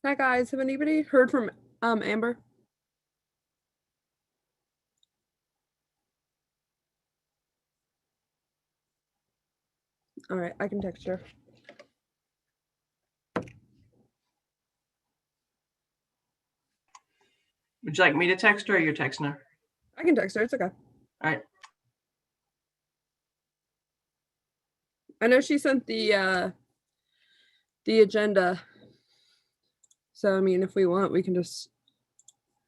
Hi guys, have anybody heard from Amber? All right, I can text her. Would you like me to text her or you're texting her? I can text her. It's okay. All right. I know she sent the agenda. So I mean, if we want, we can just,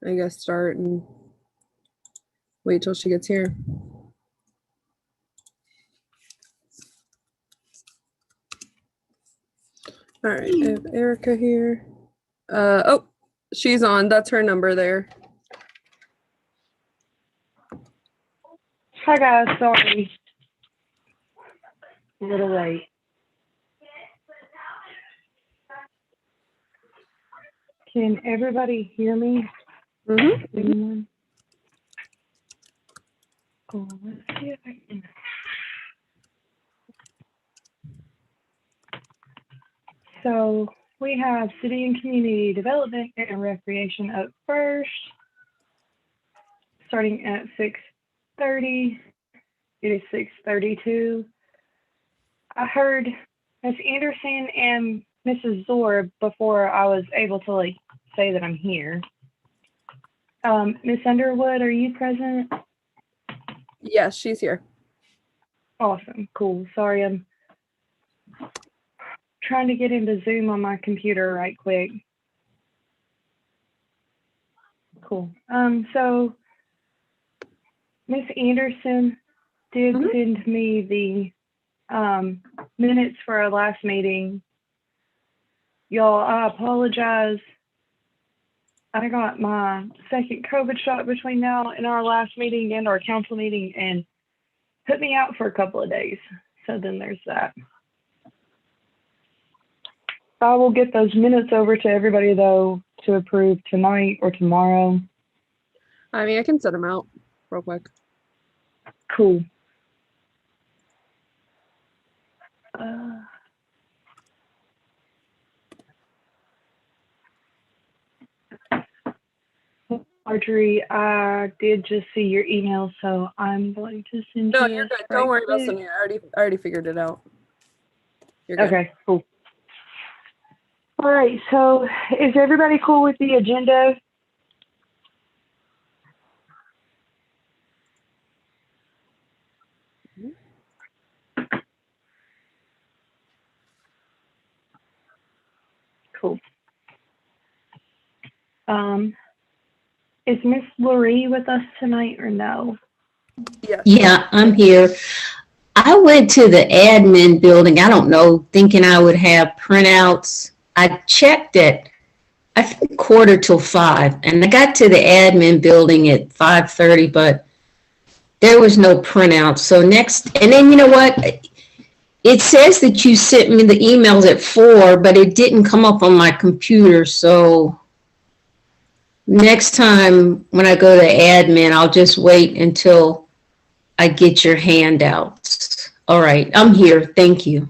I guess, start and wait till she gets here. All right, I have Erica here. Oh, she's on. That's her number there. Hi guys, sorry. A little late. Can everybody hear me? Mm-hmm. Cool. Let's see if I can. So we have City and Community Development and Recreation up first, starting at 6:30. It is 6:32. I heard Miss Anderson and Mrs. Zorb before I was able to say that I'm here. Miss Underwood, are you present? Yes, she's here. Awesome, cool. Sorry, I'm trying to get into Zoom on my computer right quick. Cool. So Miss Anderson did send me the minutes for our last meeting. Y'all, I apologize. I got my second COVID shot between now and our last meeting and our council meeting and put me out for a couple of days. So then there's that. I will get those minutes over to everybody though to approve tonight or tomorrow. I mean, I can set them out real quick. Cool. Marjorie, I did just see your email, so I'm going to send you. No, you're good. Don't worry about sending it. I already figured it out. You're good. Okay, cool. All right, so is everybody cool with the agenda? Cool. Is Miss Loree with us tonight or no? Yes. Yeah, I'm here. I went to the admin building, I don't know, thinking I would have printouts. I checked at, I think 4:45, and I got to the admin building at 5:30, but there was no printout. So next, and then you know what? It says that you sent me the emails at 4, but it didn't come up on my computer. So next time when I go to admin, I'll just wait until I get your handouts. All right, I'm here. Thank you.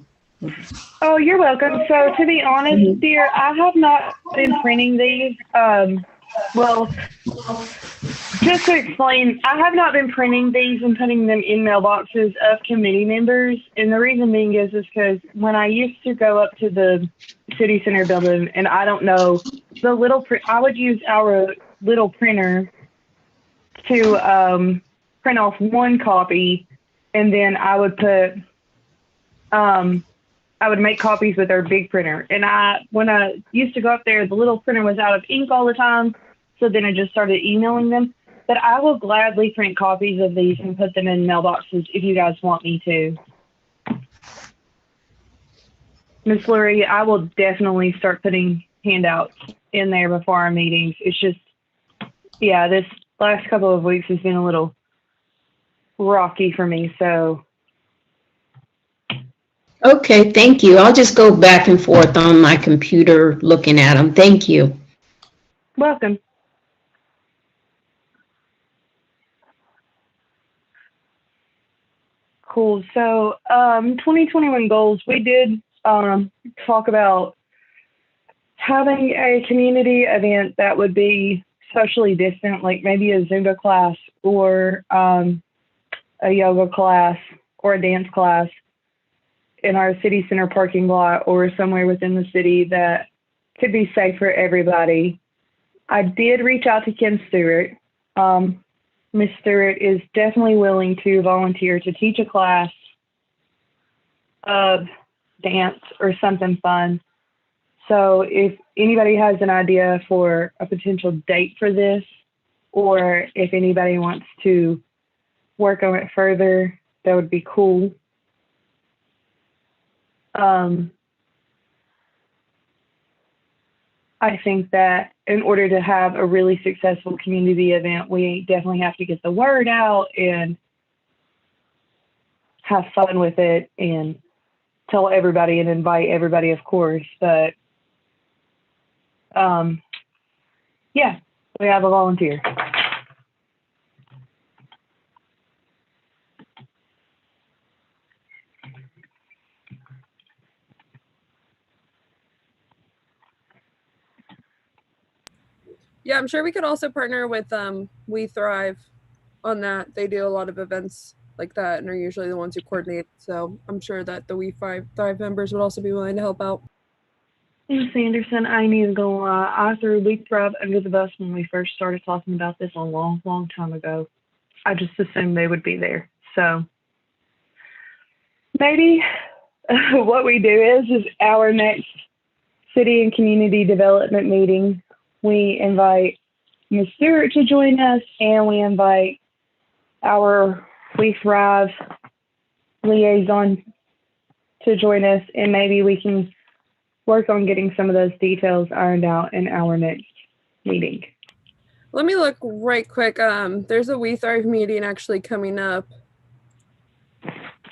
Oh, you're welcome. So to be honest, dear, I have not been printing these. Well, just to explain, I have not been printing these and putting them in mailboxes of committee members. And the reason being is because when I used to go up to the city center building, and I don't know, the little I would use our little printer to print off one copy, and then I would put I would make copies with our big printer. And when I used to go up there, the little printer was out of ink all the time. So then I just started emailing them. But I will gladly print copies of these and put them in mailboxes if you guys want me to. Miss Lurie, I will definitely start putting handouts in there before our meetings. It's just, yeah, this last couple of weeks has been a little rocky for me, so. Okay, thank you. I'll just go back and forth on my computer looking at them. Thank you. Welcome. Cool. So 2021 goals, we did talk about having a community event that would be socially distant, like maybe a Zumba class or a yoga class or a dance class in our city center parking lot or somewhere within the city that could be safe for everybody. I did reach out to Kim Stewart. Miss Stewart is definitely willing to volunteer to teach a class of dance or something fun. So if anybody has an idea for a potential date for this, or if anybody wants to work on it further, that would be cool. I think that in order to have a really successful community event, we definitely have to get the word out and have fun with it and tell everybody and invite everybody, of course. But yeah, we have a volunteer. Yeah, I'm sure we could also partner with We Thrive on that. They do a lot of events like that and are usually the ones who coordinate. So I'm sure that the We Thrive members would also be willing to help out. Miss Anderson, I need to go. I threw We Thrive under the bus when we first started talking about this a long, long time ago. I just assumed they would be there. So maybe what we do is our next city and community development meeting, we invite Ms. Stewart to join us, and we invite our We Thrive liaison to join us, and maybe we can work on getting some of those details ironed out in our next meeting. Let me look right quick. There's a We Thrive meeting actually coming up.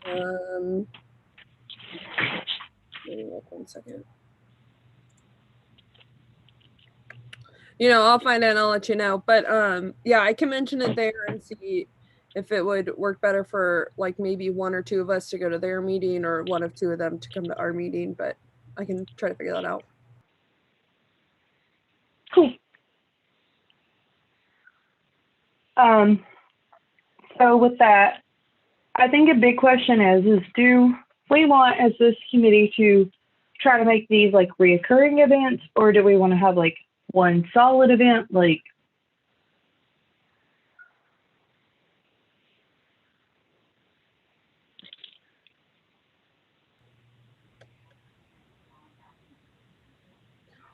Let me look 1 second. I'll find it and I'll let you know. But yeah, I can mention it there and see if it would work better for like maybe one or two of us to go to their meeting or one of two of them to come to our meeting. But I can try to figure that out. Cool. So with that, I think a big question is do we want as this committee to try to make these like reoccurring events, or do we want to have like one solid event? Like,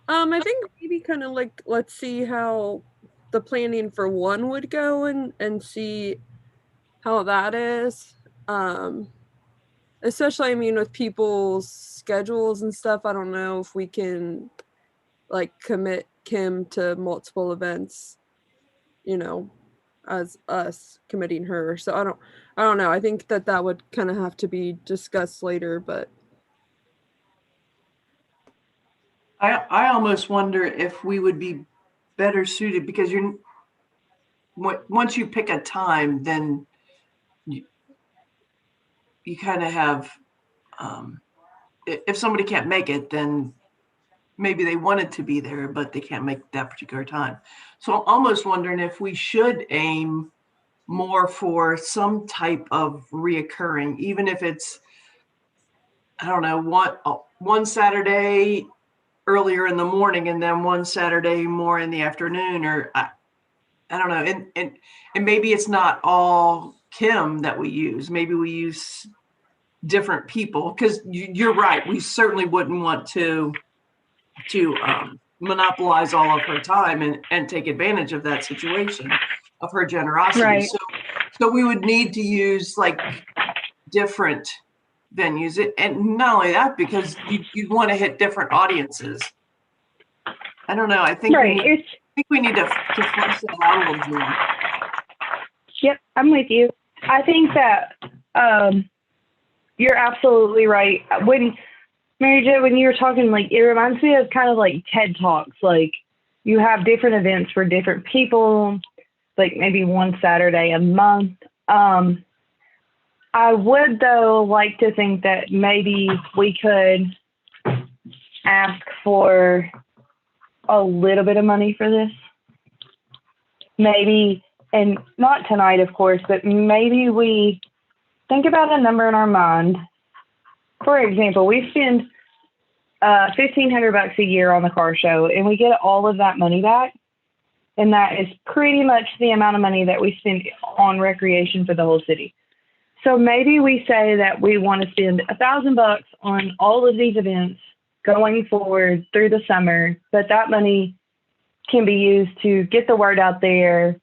I think maybe kind of like, let's see how the planning for one would go and see how that is. Especially, I mean, with people's schedules and stuff, I don't know if we can like commit Kim to multiple events, as us committing her. So I don't know. I think that would kind of have to be discussed later, but I almost wonder if we would be better suited, because once you pick a time, then you kind of have, if somebody can't make it, then maybe they wanted to be there, but they can't make that particular time. So I'm almost wondering if we should aim more for some type of reoccurring, even if it's, I don't know, one Saturday earlier in the morning and then one Saturday more in the afternoon, or I don't know. And maybe it's not all Kim that we use. Maybe we use different people, because you're right. We certainly wouldn't want to monopolize all of her time and take advantage of that situation, of her generosity. right. So we would need to use like different venues, and not only that, because you'd want to hit different audiences. I don't know. I think Right. we need to flesh that out a little more. Yep, I'm with you. I think that you're absolutely right. When Mary Jo, when you were talking, like, it reminds me of kind of like TED Talks. Like, you have different events for different people, like maybe one Saturday a month. I would, though, like to think that maybe we could ask for a little bit of money for this. Maybe, and not tonight, of course, but maybe we think about a number in our mind. For example, we spend $1,500 a year on the car show, and we get all of that money back. And that is pretty much the amount of money that we spend on recreation for the whole city. So maybe we say that we want to spend $1,000 on all of these events going forward through the summer, but that money can be used to get the word out there.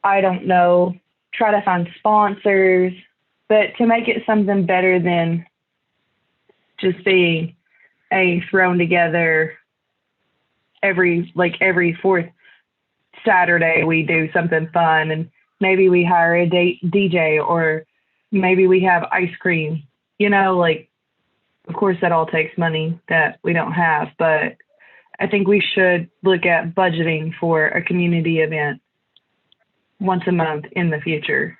I don't know, try to find sponsors, but to make it something better than just being a thrown together every fourth Saturday we do something fun, and maybe we hire a DJ, or maybe we have ice cream, like, of course that all takes money that we don't have, but I think we should look at budgeting for a community event once a month in the future.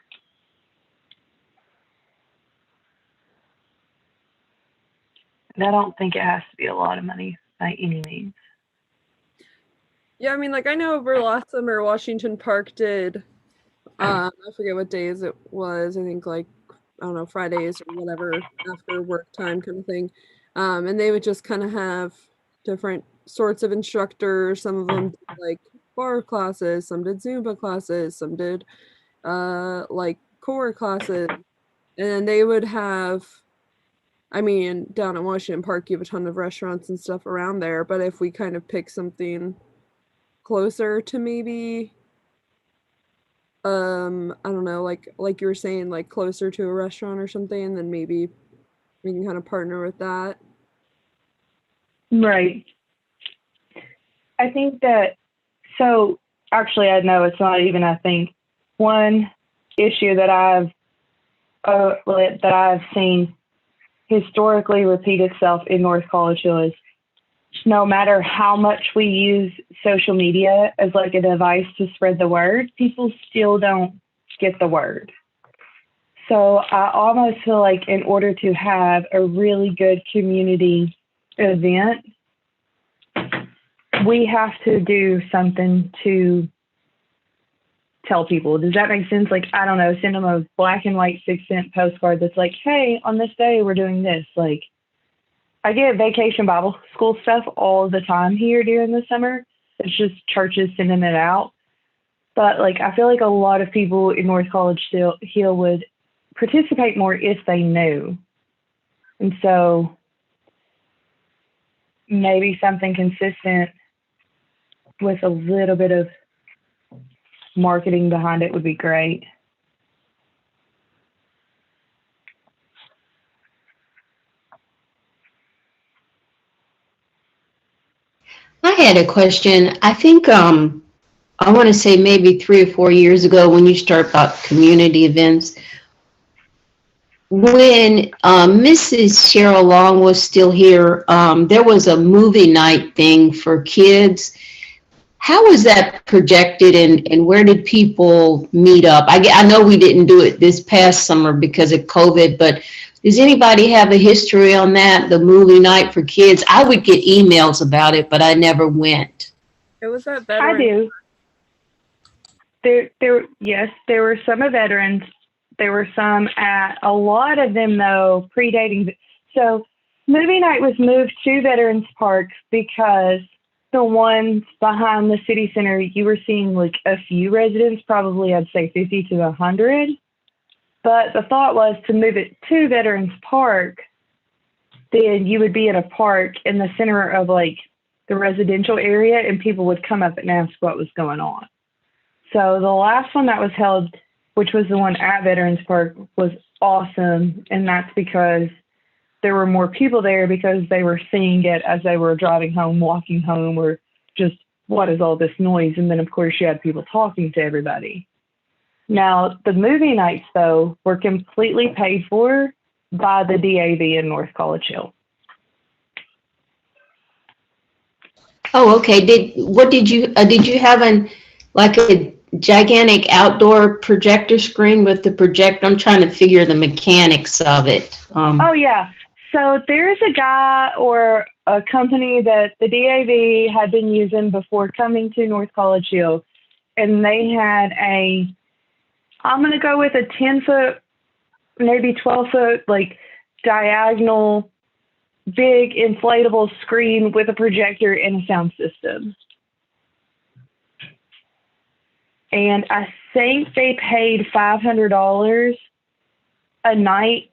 And I don't think it has to be a lot of money by any means. Yeah, I mean, like, I know over last summer, Washington Park did, I forget what days it was, I think, like, I don't know, Fridays or whatever, after work time kind of thing. And they would just kind of have different sorts of instructors. Some of them did, like, bar classes, some did Zumba classes, some did, like, core classes. And then they would have, I mean, down at Washington Park, you have a ton of restaurants and stuff around there. But if we kind of pick something closer to maybe, I don't know, like you were saying, like closer to a restaurant or something, then maybe we can kind of partner with that. Right. I think that, so actually I know it's not even, I think, one issue that I've seen historically repeat itself in North College Hill is no matter how much we use social media as like a device to spread the word, people still don't get the word. So I almost feel like in order to have a really good community event, we have to do something to tell people. Does that make sense? Like, I don't know, send them a black and white 6-cent postcard that's like, hey, on this day we're doing this. Like, I get vacation Bible school stuff all the time here during the summer. It's just churches sending it out. But like, I feel like a lot of people in North College Hill would participate more if they knew. And so maybe something consistent with a little bit of marketing behind it would be great. I had a question. I think I want to say maybe 3 or 4 years ago when you start about community events, when Mrs. Cheryl Long was still here, there was a movie night thing for kids. How was that projected, and where did people meet up? I know we didn't do it this past summer because of COVID, but does anybody have a history on that, the movie night for kids? I would get emails about it, but I never went. It was that I do. Yes, there were some of veterans. There were some at, a lot of them though, predating. So movie night was moved to Veterans Park because the ones behind the city center, you were seeing like a few residents, probably I'd say 50 to 100. But the thought was to move it to Veterans Park, then you would be in a park in the center of like the residential area and people would come up and ask what was going on. So the last one that was held, which was the one at Veterans Park, was awesome. And that's because there were more people there because they were seeing it as they were driving home, walking home, or just, what is all this noise? And then, of course, you had people talking to everybody. Now, the movie nights, though, were completely paid for by the DAV in North College Hill. Oh, okay. Did you have a gigantic outdoor projector screen with the projector? I'm trying to figure the mechanics of it. Oh, yeah. So there's a guy or a company that the DAV had been using before coming to North College Hill. And they had I'm going to go with a 10-foot, maybe 12-foot, like diagonal, big inflatable screen with a projector and a sound system. And I think they paid $500 a night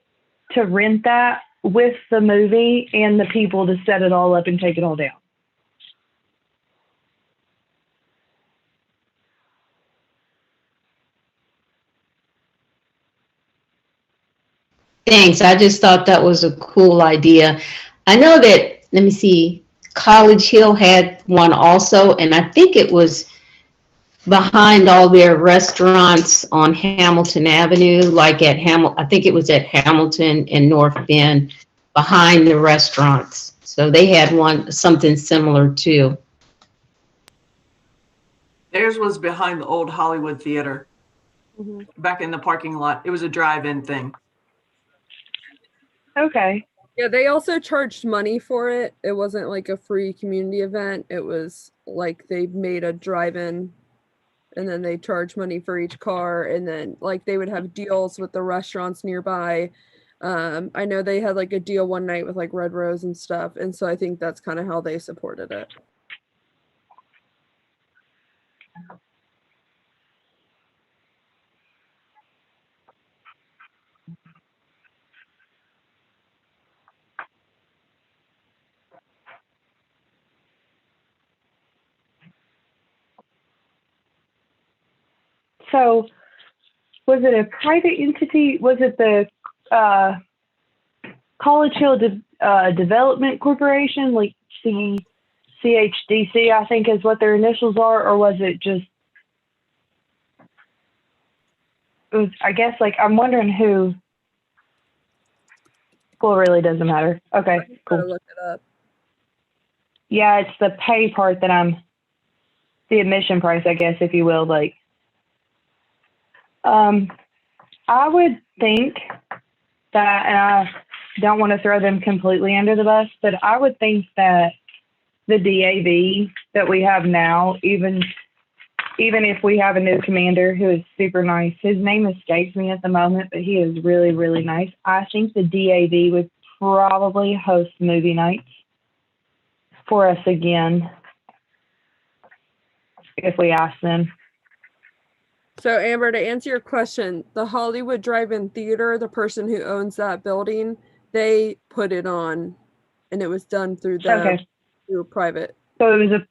to rent that with the movie and the people to set it all up and take it all down. Thanks. I just thought that was a cool idea. I know that, let me see, College Hill had one also, and I think it was behind all their restaurants on Hamilton Avenue, like at I think it was at Hamilton and North Bend, behind the restaurants. So they had something similar too. Theirs was behind the old Hollywood Theater, back in the parking lot. It was a drive-in thing. Okay. Yeah, they also charged money for it. It wasn't like a free community event. It was like they made a drive-in and then they charged money for each car, and then like they would have deals with the restaurants nearby. I know they had like a deal one night with like Red Rose and stuff, and so I think that's kind of how they supported it. So was it a private entity? Was it the College Hill Development Corporation, like CHDC, I think is what their initials are, or was it just, I guess, like, I'm wondering who. Well, it really doesn't matter. Okay, cool. Look it up. Yeah, it's the pay part that the admission price, I guess, if you will, like. I would think that, and I don't want to throw them completely under the bus, but I would think that the DAV that we have now, even if we have a new commander who is super nice, his name escapes me at the moment, but he is really, really nice. I think the DAV would probably host movie nights for us again if we ask them. So Amber, to answer your question, the Hollywood Drive-In Theater, the person who owns that building, they put it on, and it was done through them, through a private. So it was a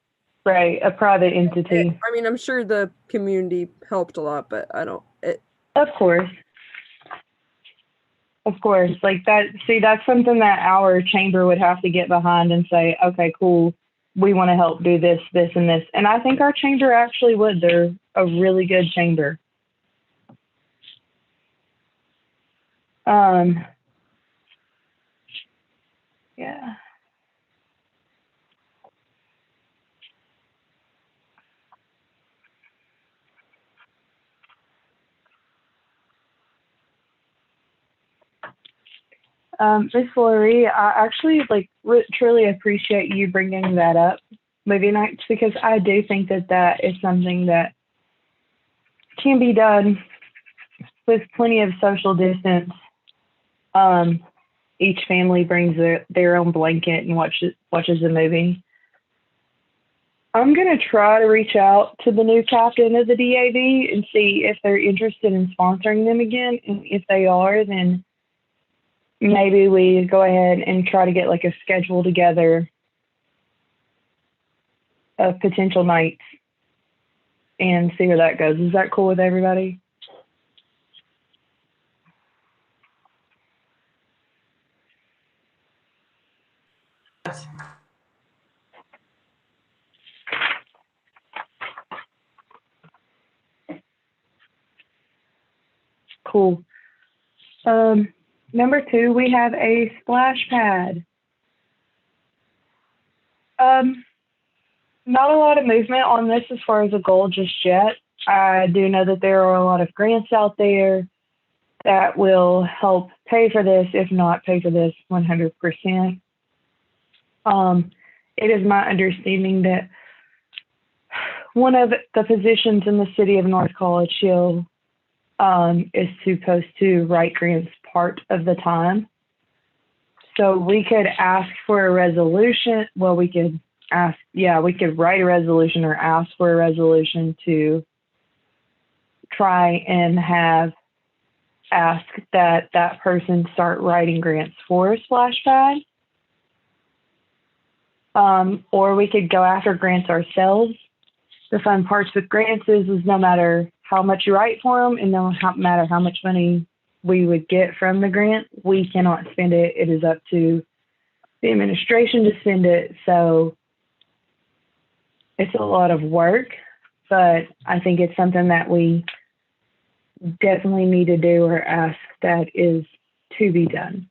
private entity. I mean, I'm sure the community helped a lot, but I don't. Of course. Like that. See, that's something that our chamber would have to get behind and say, okay, cool. We want to help do this, this, and this. And I think our chamber actually would. They're a really good chamber. Yeah. Miss Laurie, I actually truly appreciate you bringing that up, movie nights, because I do think that is something that can be done with plenty of social distance. Each family brings their own blanket and watches a movie. I'm going to try to reach out to the new captain of the DAV and see if they're interested in sponsoring them again. And if they are, then maybe we go ahead and try to get like a schedule together of potential nights and see where that goes. Is that cool with everybody? Yes. Cool. Number 2, we have a splash pad. Not a lot of movement on this as far as a goal just yet. I do know that there are a lot of grants out there that will help pay for this, if not pay for this 100%. It is my understanding that one of the positions in the city of North College Hill is supposed to write grants part of the time. So we could ask for a resolution. Well, we could write a resolution or ask for a resolution to try and ask that person start writing grants for a splash pad. Or we could go after grants ourselves. The fun parts with grants is no matter how much you write for them and no matter how much money we would get from the grant, we cannot spend it. It is up to the administration to spend it. So it's a lot of work, but I think it's something that we definitely need to do or ask that is to be done.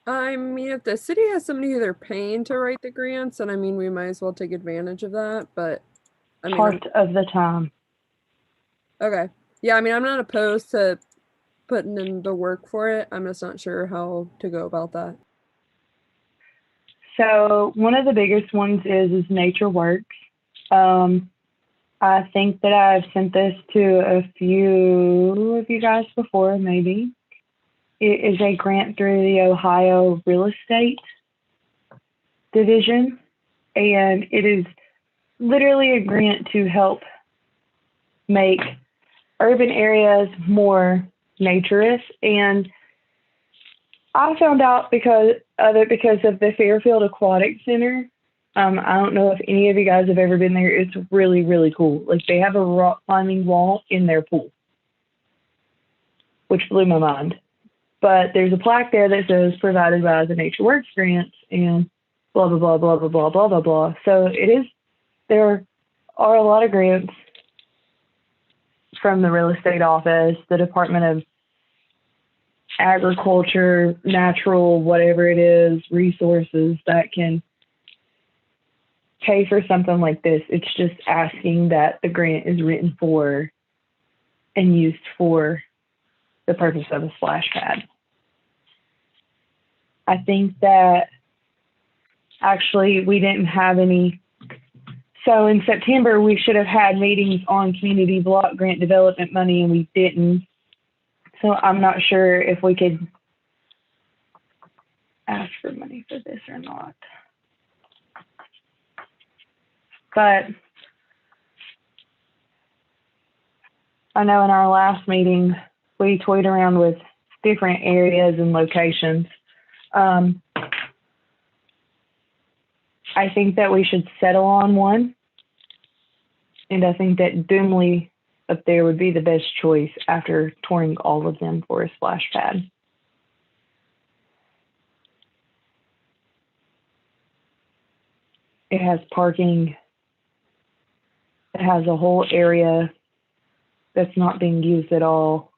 I mean, if the city has somebody who they're paying to write the grants, then I mean, we might as well take advantage of that. But I mean, Part of the time. okay. Yeah, I mean, I'm not opposed to putting in the work for it. I'm just not sure how to go about that. So one of the biggest ones is Nature Works. I think that I've sent this to a few of you guys before, maybe. It is a grant through the Ohio Real Estate Division, and it is literally a grant to help make urban areas more naturist. And I found out because of the Fairfield Aquatic Center. I don't know if any of you guys have ever been there. It's really, really cool. Like, they have a rock climbing wall in their pool, which blew my mind. But there's a plaque there that says provided by the Nature Works grants and blah, blah, blah, blah, blah, blah, blah, blah, blah. So there are a lot of grants from the real estate office, the Department of Agriculture, natural, whatever it is, resources that can pay for something like this. It's just asking that the grant is written for and used for the purpose of a splash pad. I think that actually we didn't have any. So in September, we should have had meetings on community block grant development money, and we didn't. So I'm not sure if we could ask for money for this or not. But I know in our last meeting, we toyed around with different areas and locations. I think that we should settle on one. And I think that Doomlay up there would be the best choice after touring all of them for a splash pad. It has parking. It has a whole area that's not being used at all.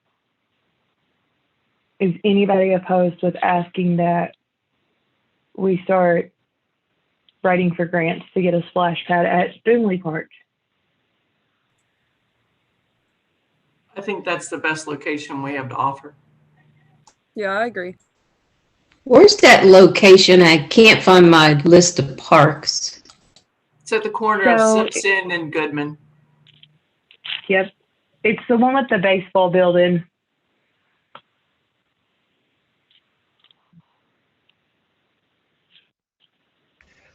Is anybody opposed with asking that we start writing for grants to get a splash pad at Doomlay Park? I think that's the best location we have to offer. Yeah, I agree. Where's that location? I can't find my list of parks. It's at the corner of Simpson and Goodman. Yep. It's the one with the baseball building.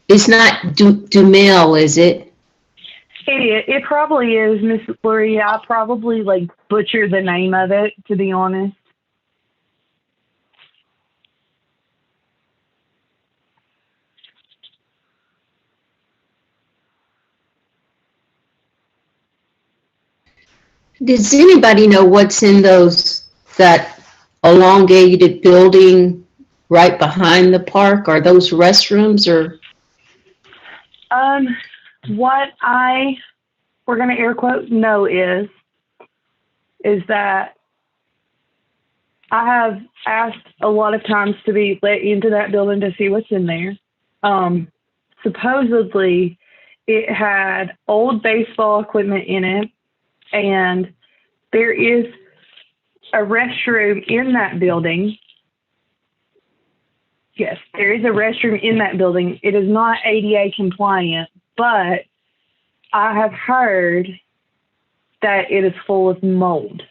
It's not Dumel, is it? It probably is, Miss Lurie. I probably butchered the name of it, to be honest. Does anybody know what's in that elongated building right behind the park? Are those restrooms or? What we're going to air quote know is that I have asked a lot of times to be let into that building to see what's in there. Supposedly it had old baseball equipment in it, and there is a restroom in that building. Yes, there is a restroom in that building. It is not ADA compliant, but I have heard that it is full of mold.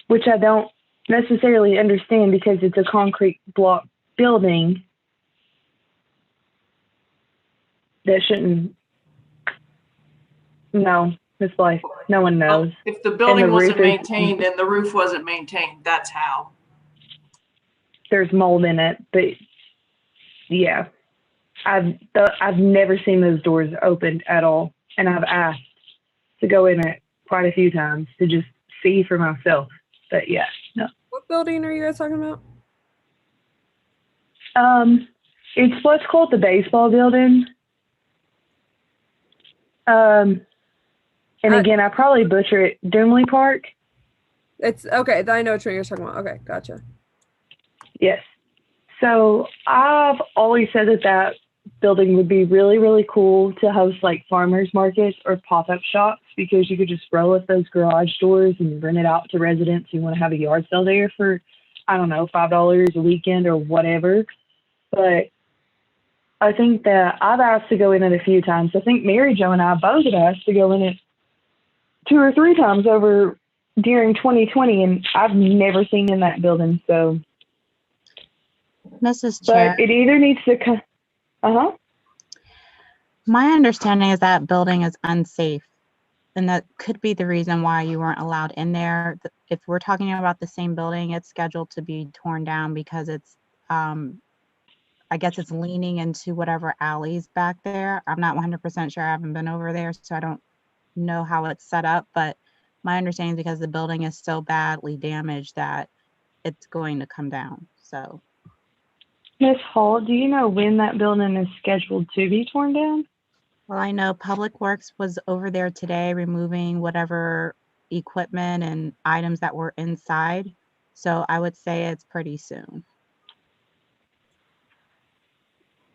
Which I don't necessarily understand because it's a concrete block building that shouldn't. No, Miss Blythe, no one Well, knows. if the building the wasn't roof is- maintained and the roof wasn't maintained, that's how. There's mold in it, but yeah, I've never seen those doors opened at all, and I've asked to go in it quite a few times to just see for myself. But yeah, no. What building are you guys talking about? It's what's called the baseball building. And again, I probably butcher it. Doomlay Park. It's okay. I know what you're talking about. Okay, gotcha. Yes. So I've always said that building would be really, really cool to host like farmers markets or pop-up shops because you could just roll up those garage doors and rent it out to residents who want to have a yard sale there for, I don't know, $5 a weekend or whatever. But I think that I've asked to go in it a few times. I think Mary Jo and I both have asked to go in it 2 or 3 times over during 2020, and I've never seen in that building. So, Mrs. Chair, but it either needs to come. my understanding is that building is unsafe, and that could be the reason why you weren't allowed in there. If we're talking about the same building, it's scheduled to be torn down because it's, I guess it's leaning into whatever alleys back there. I'm not 100% sure. I haven't been over there, so I don't know how it's set up, but my understanding is because the building is so badly damaged that it's going to come down. So, Miss Hall, do you know when that building is scheduled to be torn down? well, I know Public Works was over there today removing whatever equipment and items that were inside. So I would say it's pretty soon.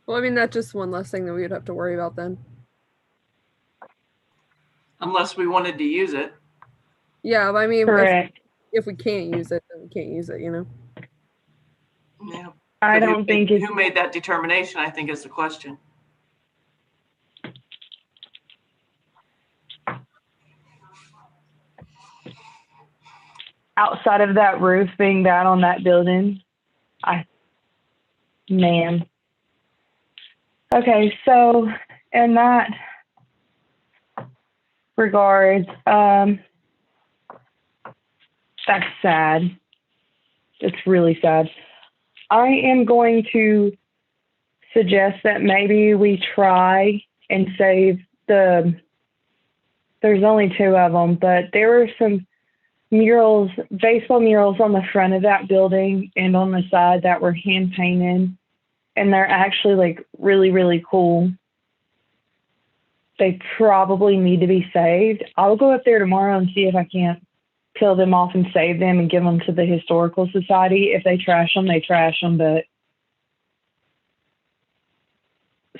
Well, I mean, that's just one less thing that we would have to worry about then. Unless we wanted to use it. Yeah, but I mean, Correct. if we can't use it, then we can't use it, you know? Yeah. I But don't think it's who made that determination, I think is the question. outside of that roof being bad on that building. Man. Okay, so in that regards, that's sad. It's really sad. I am going to suggest that maybe we try and save there's only 2 of them, but there were some murals, baseball murals on the front of that building and on the side that were hand painted. And they're actually like really, really cool. They probably need to be saved. I'll go up there tomorrow and see if I can't peel them off and save them and give them to the Historical Society. If they trash them, they trash them. But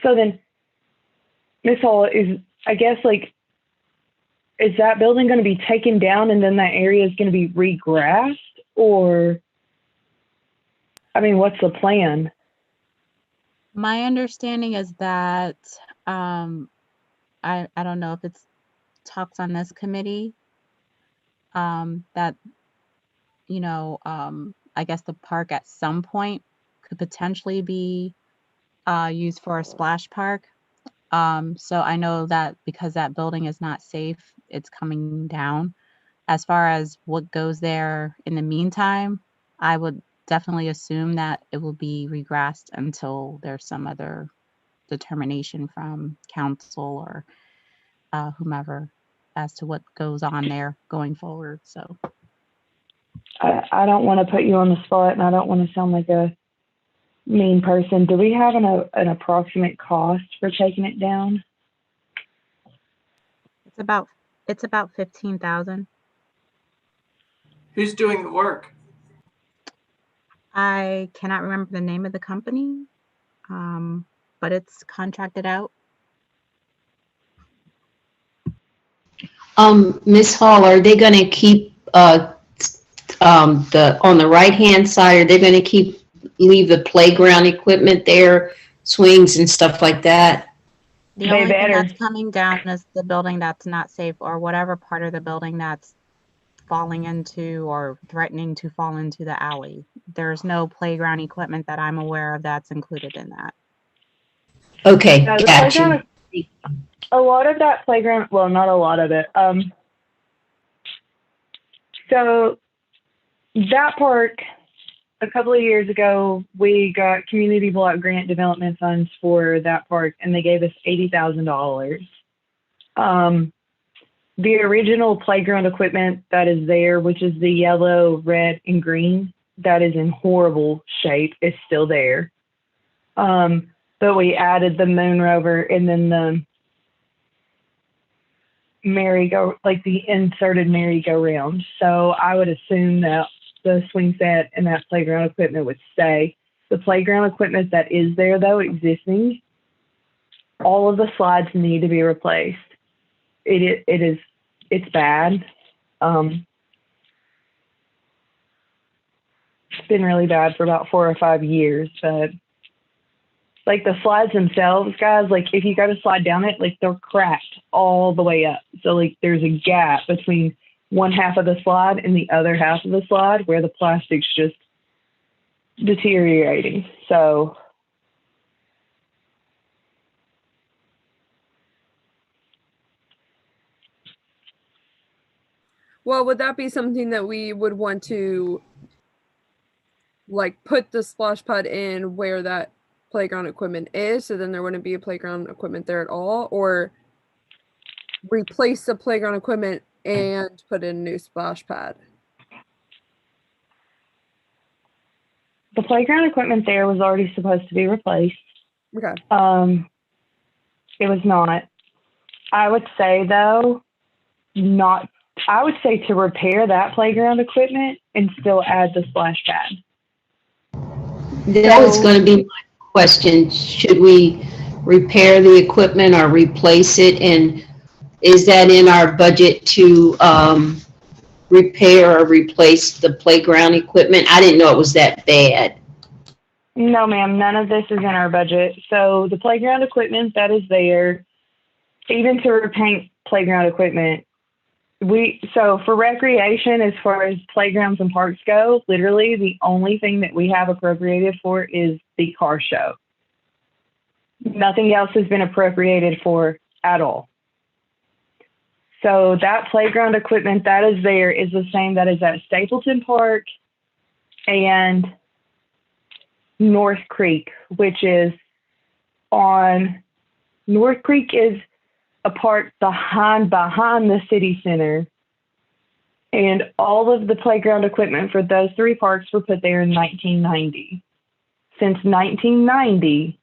so then, Miss Hall, is that building going to be taken down and then that area is going to be regrassed? Or, I mean, what's the plan? My understanding is that I don't know if it's talks on this committee that I guess the park at some point could potentially be used for a splash park. So I know that because that building is not safe, it's coming down. As far as what goes there in the meantime, I would definitely assume that it will be regrassed until there's some other determination from council or whomever as to what goes on there going forward. So I don't want to put you on the spot, and I don't want to sound like a mean person. Do we have an approximate cost for taking it down? it's about 15,000. Who's doing the work? I cannot remember the name of the company, but it's contracted out. Ms. Hall, are they going to keep on the right-hand side, are they going to leave the playground equipment there, swings and stuff like that? The They only thing better. that's coming down is the building that's not safe, or whatever part of the building that's falling into or threatening to fall into the alley. There's no playground equipment that I'm aware of that's included in that. Okay, No, the got you. playground, a lot of that playground, well, not a lot of it. So that park, a couple of years ago, we got community block grant development funds for that park, and they gave us $80,000. The original playground equipment that is there, which is the yellow, red, and green, that is in horrible shape, is still there. But we added the moon rover and then the the inserted merry-go-round. So I would assume that the swing set and that playground equipment would stay. The playground equipment that is there, though, existing, all of the slides need to be replaced. It's bad. It's been really bad for about 4 or 5 years, but like the slides themselves, guys, like if you go to slide down it, like they're cracked all the way up. So like there's a gap between one half of the slide and the other half of the slide where the plastic's just deteriorating. So Well, would that be something that we would want to like put the splash pad in where that playground equipment is, so then there wouldn't be a playground equipment there at all, or replace the playground equipment and put in a new splash pad? the playground equipment there was already supposed to be replaced. Okay. It was not. I would say though, I would say to repair that playground equipment and still add the splash pad. That was going to be my question. Should we repair the equipment or replace it? And is that in our budget to repair or replace the playground equipment? I didn't know it was that bad. No, ma'am, none of this is in our budget. So the playground equipment that is there, even to repaint playground equipment, so for recreation, as far as playgrounds and parks go, literally the only thing that we have appropriated for is the car show. Nothing else has been appropriated for at all. So that playground equipment that is there is the same that is at Stapleton Park and North Creek, which is on North Creek is a park behind the city center, and all of the playground equipment for those 3 parks were put there in 1990. Since 1990,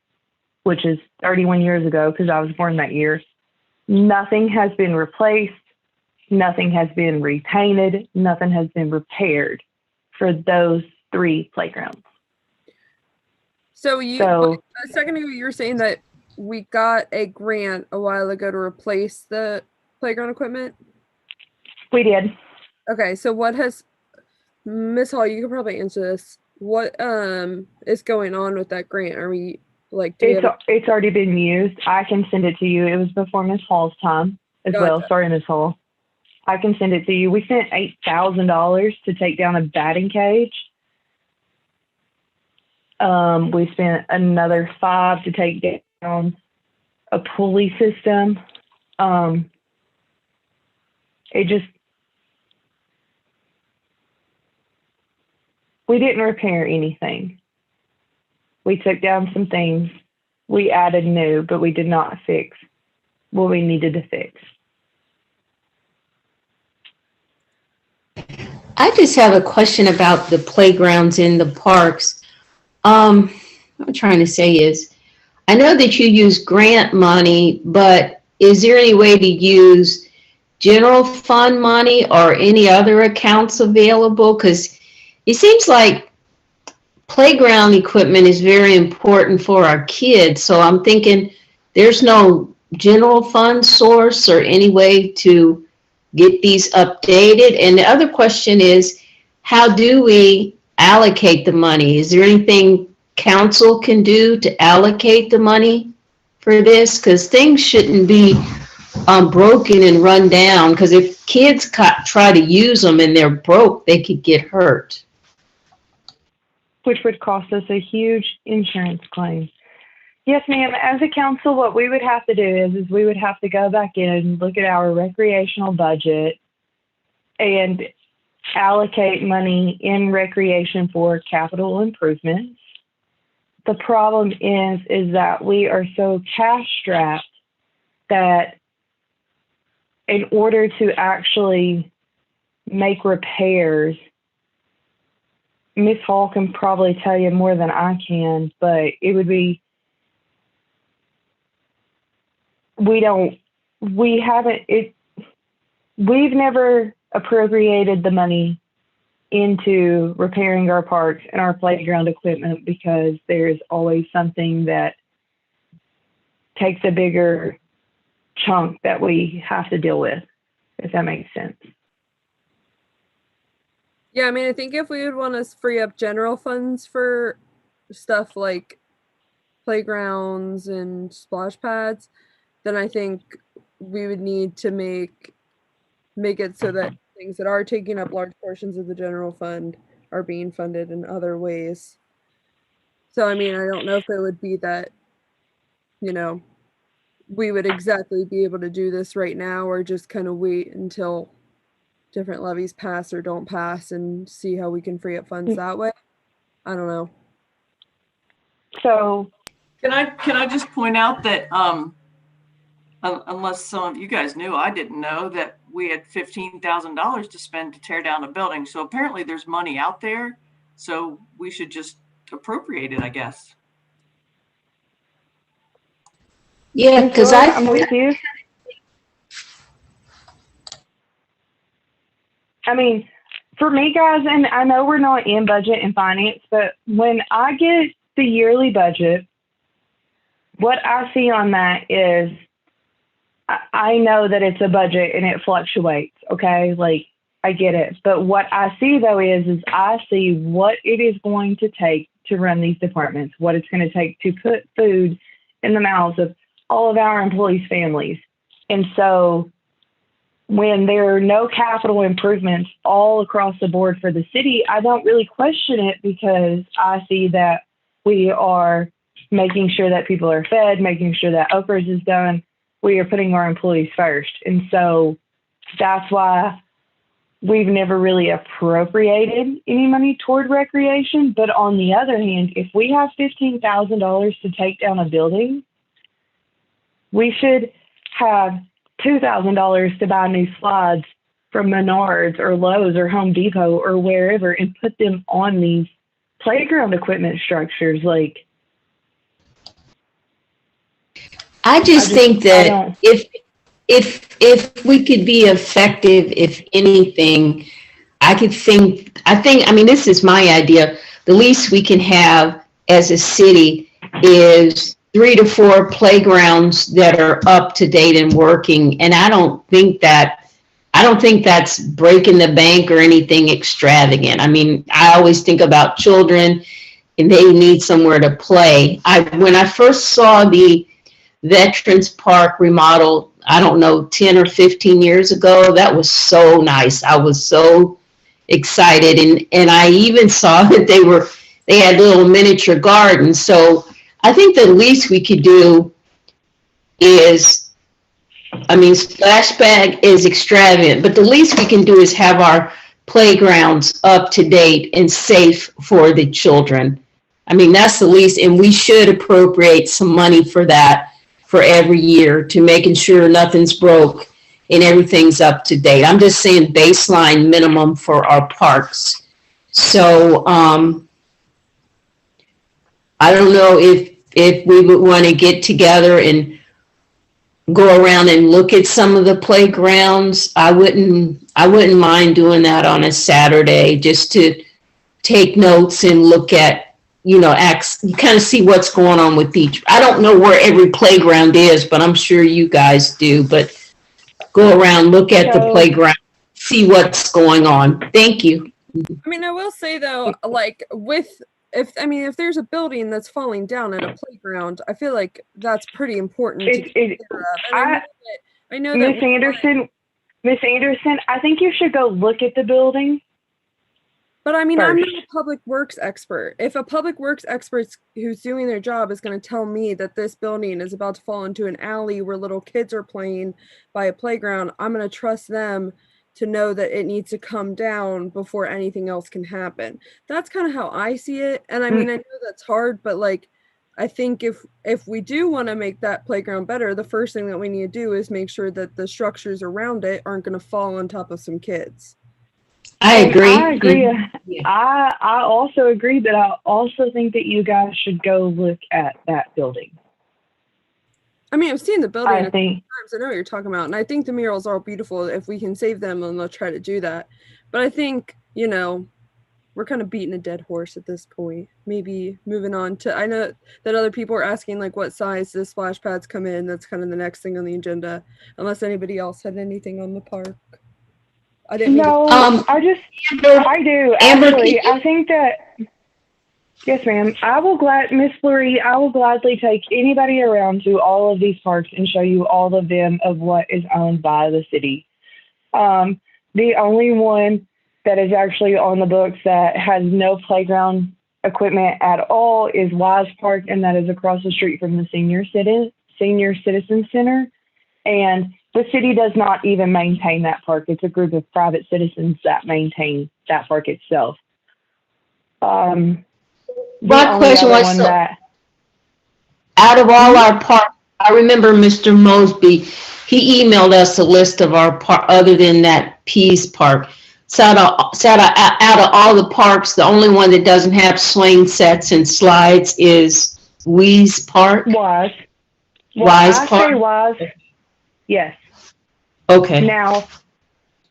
which is 31 years ago because I was born that year, nothing has been replaced, nothing has been repainted, nothing has been repaired for those 3 playgrounds. So a second ago you were saying that we got a grant a while ago to replace the playground equipment? We did. Okay, so what has Miss Hall, you could probably answer this. What is going on with that grant? Are we like it's already been used. I can send it to you. It was before Miss Hall's time as well. Sorry, Miss Hall. I can send it to you. We spent $8,000 to take down a batting cage. We spent another $5,000 to take down a pulley system. We didn't repair anything. We took down some things. We added new, but we did not fix what we needed to fix. I just have a question about the playgrounds in the parks. What I'm trying to say is, I know that you use grant money, but is there any way to use general fund money or any other accounts available? Because it seems like playground equipment is very important for our kids. So I'm thinking there's no general fund source or any way to get these updated. And the other question is, how do we allocate the money? Is there anything council can do to allocate the money for this? Because things shouldn't be broken and run down, because if kids try to use them and they're broke, they could get hurt. Which would cost us a huge insurance claim. Yes, ma'am. As a council, what we would have to do is we would have to go back in, look at our recreational budget, and allocate money in recreation for capital improvements. The problem is that we are so cash strapped that in order to actually make repairs, Miss Hall can probably tell you more than I can, but it would be, we've never appropriated the money into repairing our parks and our playground equipment because there's always something that takes a bigger chunk that we have to deal with, if that makes sense. Yeah, I mean, I think if we would want to free up general funds for stuff like playgrounds and splash pads, then I think we would need to make it so that things that are taking up large portions of the general fund are being funded in other ways. So, I mean, I don't know if it would be that, you know, we would exactly be able to do this right now, or just kind of wait until different levies pass or don't pass and see how we can free up funds that way. I don't know. So can I just point out that unless some of you guys knew, I didn't know that we had $15,000 to spend to tear down a building. So apparently there's money out there. So we should just appropriate it, I guess. Yeah, because I'm with you. I mean, for me, guys, and I know we're not in budget and finance, but when I get the yearly budget, what I see on that is I know that it's a budget and it fluctuates, okay? Like, I get it. But what I see, though, is I see what it is going to take to run these departments, what it's going to take to put food in the mouths of all of our employees' families. And so when there are no capital improvements all across the board for the city, I don't really question it, because I see that we are making sure that people are fed, making sure that OPRS is done. We are putting our employees first. And so that's why we've never really appropriated any money toward recreation. But on the other hand, if we have $15,000 to take down a building, we should have $2,000 to buy new slides from Menards or Lowe's or Home Depot or wherever and put them on these playground equipment structures. Like, I just think that if we could be effective, if anything, I mean, this is my idea. The least we can have as a city is 3 to 4 playgrounds that are up to date and working. And I don't think that's breaking the bank or anything extravagant. I mean, I always think about children and they need somewhere to play. When I first saw the Veterans Park remodel, I don't know, 10 or 15 years ago, that was so nice. I was so excited. And I even saw that they had little miniature gardens. So I think the least we could do is, I mean, splash bag is extravagant, but the least we can do is have our playgrounds up to date and safe for the children. I mean, that's the least, and we should appropriate some money for that for every year, to making sure nothing's broke and everything's up to date. I'm just saying baseline minimum for our parks. So I don't know if we would want to get together and go around and look at some of the playgrounds. I wouldn't mind doing that on a Saturday, just to take notes and look at you kind of see what's going on with each. I don't know where every playground is, but I'm sure you guys do. But go around, look at the So- playground, see what's going on. Thank you. I mean, I will say though, like if there's a building that's falling down at a playground, I feel like that's pretty important to take care of. And I know that Miss Anderson, I think you should go look at the building. But I mean, I'm not first. a public works expert. If a public works expert who's doing their job is going to tell me that this building is about to fall into an alley where little kids are playing by a playground, I'm going to trust them to know that it needs to come down before anything else can happen. That's kind of how I see it. And I mean, I know that's hard, but like, I think if we do want to make that playground better, the first thing that we need to do is make sure that the structures around it aren't going to fall on top of some kids. I agree. I agree. Yeah. I also agree, but I also think that you guys should go look at that building. I mean, I've seen the building I a think times. I know what you're talking about, and I think the murals are beautiful. If we can save them, then they'll try to do that. But I think, you know, we're kind of beating a dead horse at this point. Maybe moving on to, I know that other people are asking like what size the splash pads come in. That's kind of the next thing on the agenda, unless anybody else had anything on the park. I didn't mean no. to- I do Amber, actually. I think that. Yes, ma'am. Miss Fleury, I will gladly take anybody around to all of these parks and show you all of them of what is owned by the city. The only one that is actually on the books that has no playground equipment at all is Wise Park, and that is across the street from the Senior Citizen Center. And the city does not even maintain that park. It's a group of private citizens that maintain that park itself. My question was, out of all our parks, I remember Mr. Mosby, he emailed us a list of our park, other than that Pease Park. So out of all the parks, the only one that doesn't have swing sets and slides is Wise Park. Wise Park. Say Wise. Yes. Okay. Now,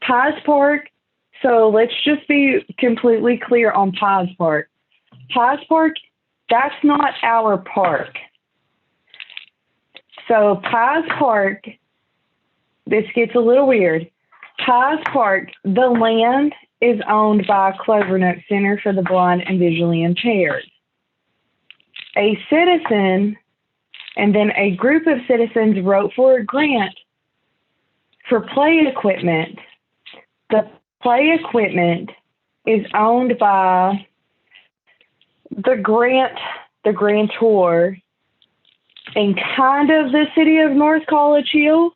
Pies Park. So let's just be completely clear on Pies Park. Pies Park, that's not our park. So Pies Park, this gets a little weird. Pies Park, the land is owned by Clover Nook Center for the Blind and Visually Impaired. A citizen and then a group of citizens wrote for a grant for play equipment. The play equipment is owned by the grantor, and kind of the city of North College Hill.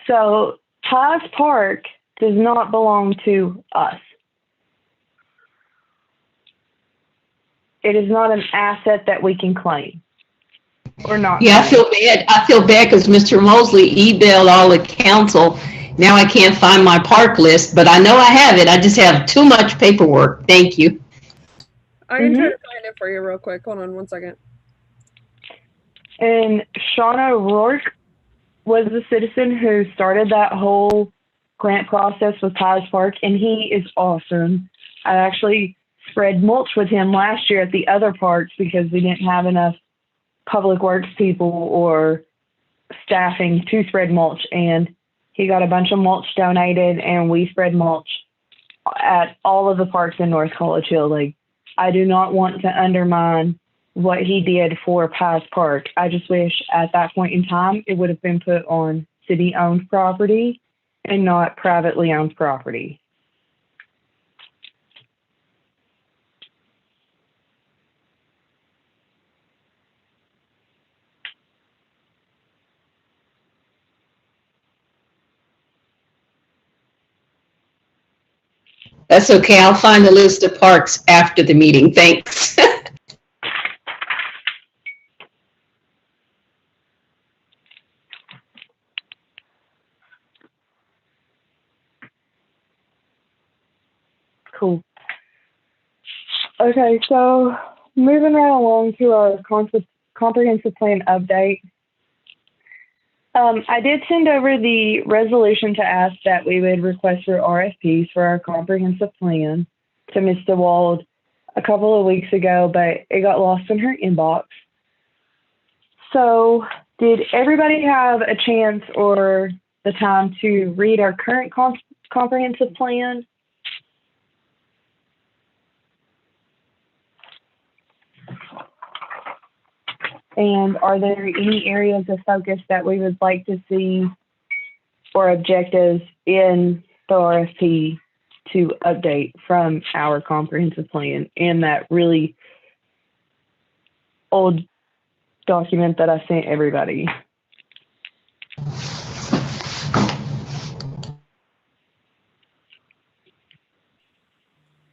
So Pies Park does not belong to us. It is not an asset that we can claim or not. Yeah, I feel bad because Mr. Mosley emailed all the council. Now I can't find my park list, but I know I have it. I just have too much paperwork. Thank you. I can try to find it for you real quick. Hold on 1 second. And Shauna O'Rourke was the citizen who started that whole grant process with Pies Park, and he is awesome. I actually spread mulch with him last year at the other parks because we didn't have enough public works people or staffing to spread mulch, and he got a bunch of mulch donated, and we spread mulch at all of the parks in North College Hill. Like, I do not want to undermine what he did for Pies Park. I just wish at that point in time it would have been put on city-owned property and not privately owned property. That's okay. I'll find the list of parks after the meeting. Thanks. Cool. Okay, so moving right along to our comprehensive plan update. I did send over the resolution to ask that we would request for RFPs for our comprehensive plan to Ms. DeWald a couple of weeks ago, but it got lost in her inbox. So did everybody have a chance or the time to read our current comprehensive plan? And are there any areas of focus that we would like to see or objectives in the RFP to update from our comprehensive plan and that really old document that I sent everybody?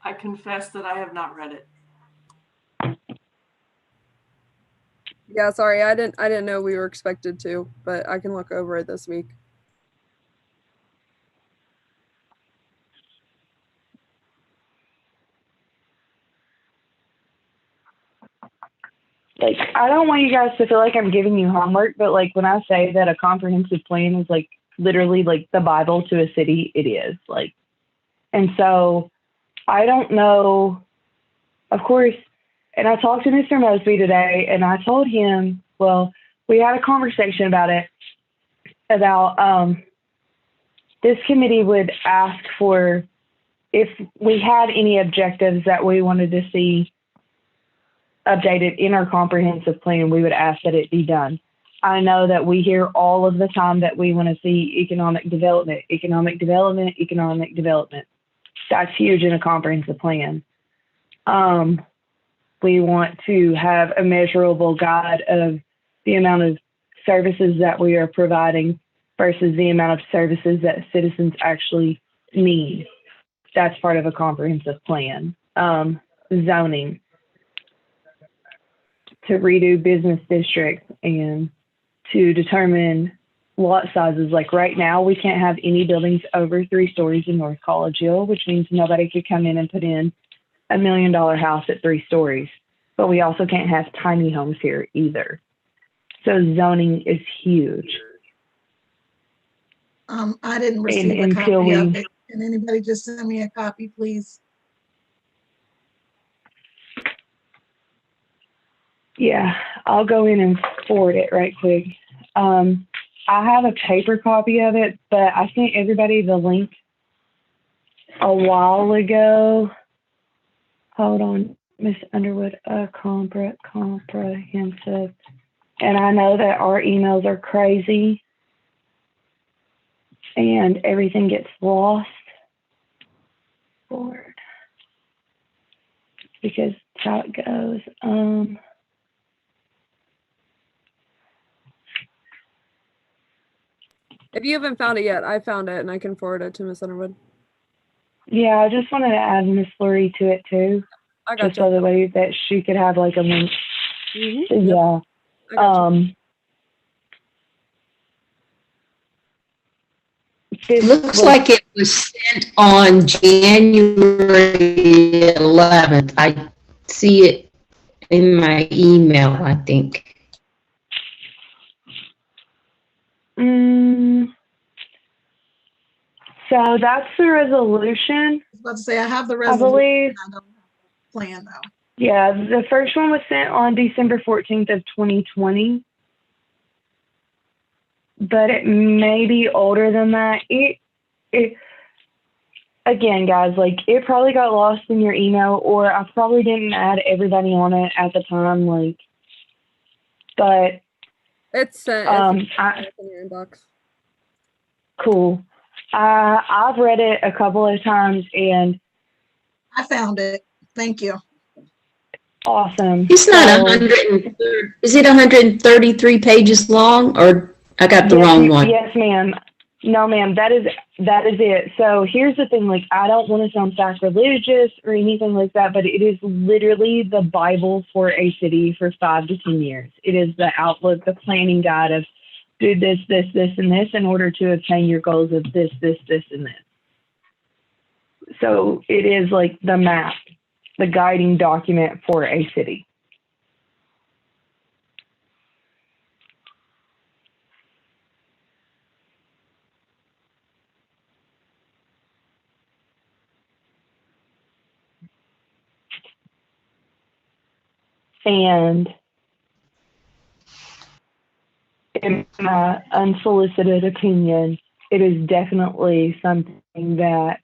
I confess that I have not read it. Yeah, sorry, I didn't know we were expected to, but I can look over it this week. Like, I don't want you guys to feel like I'm giving you homework, but like when I say that a comprehensive plan is like literally like the Bible to a city, it is like. And so I don't know, of course, and I talked to Mr. Mosby today and I told him, well, we had a conversation about it, about this committee would ask for if we had any objectives that we wanted to see updated in our comprehensive plan, we would ask that it be done. I know that we hear all of the time that we want to see economic development, economic development, economic development. That's huge in a comprehensive plan. We want to have a measurable guide of the amount of services that we are providing versus the amount of services that citizens actually need. That's part of a comprehensive plan. Zoning, to redo business districts and to determine lot sizes. Like right now, we can't have any buildings over 3 stories in North College Hill, which means nobody could come in and put in $1 million house at 3 stories. But we also can't have tiny homes here either. So zoning is huge. I didn't receive a until copy we, of it. Can anybody just send me a copy, please? yeah, I'll go in and forward it right quick. I have a paper copy of it, but I sent everybody the link a while ago. Hold on, Miss Underwood, comprehensive. And I know that our emails are crazy and everything gets lost. Forward. Because that's how it goes. If you haven't found it yet, I found it and I can forward it to Miss Underwood. Yeah, I just wanted to add Miss Lurie to it too. I got Just so the way that she could have like a link. you. So, yeah. I got you. Looks like it was sent on January 11th. I see it in my email, I think. So that's the resolution, I was about to say, I have the I resolution. believe. I don't have a plan though. Yeah, the first one was sent on December 14th of 2020. But it may be older than that. Again, guys, like it probably got lost in your email, or I probably didn't add everybody on it at the time. Like, but It's sent. It's in your inbox. Cool. I've read it a couple of times and I found it. Thank you. awesome. It's not So, 100. Is it 133 pages long, or I got the yes, wrong one? Yes, ma'am. No, ma'am. That is it. So here's the thing. Like, I don't want to sound sacrilegious or anything like that, but it is literally the Bible for a city for 5 to 10 years. It is the outlook, the planning guide of do this, this, this, and this in order to obtain your goals of this, this, this, and this. So it is like the map, the guiding document for a city. And in my unsolicited opinion, it is definitely something that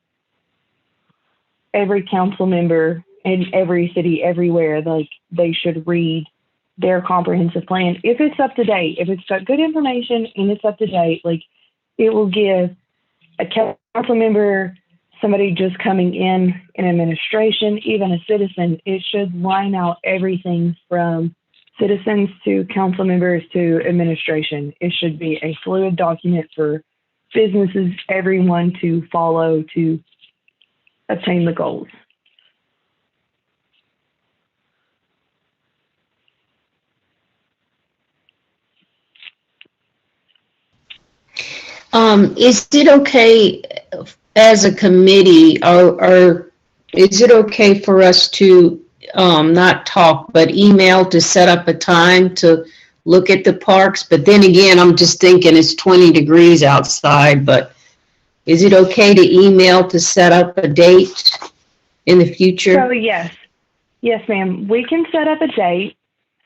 every council member in every city, everywhere, like they should read their comprehensive plan. If it's up to date, if it's got good information and it's up to date, like it will give a council member, somebody just coming in administration, even a citizen, it should line out everything from citizens to council members to administration. It should be a fluid document for businesses, everyone to follow to attain the goals. Is it okay as a committee, or is it okay for us to not talk, but email to set up a time to look at the parks? But then again, I'm just thinking it's 20 degrees outside, but is it okay to email to set up a date in the future? So yes, ma'am, we can set up a date.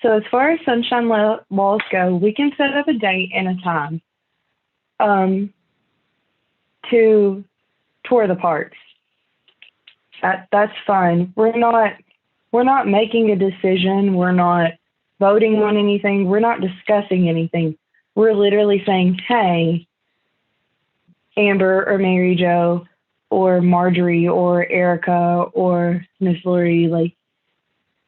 So as far as sunshine laws go, we can set up a date and a time to tour the parks. That's fine. We're not making a decision. We're not voting on anything. We're not discussing anything. We're literally saying, hey, Amber or Mary Jo or Marjorie or Erica or Miss Lori, like,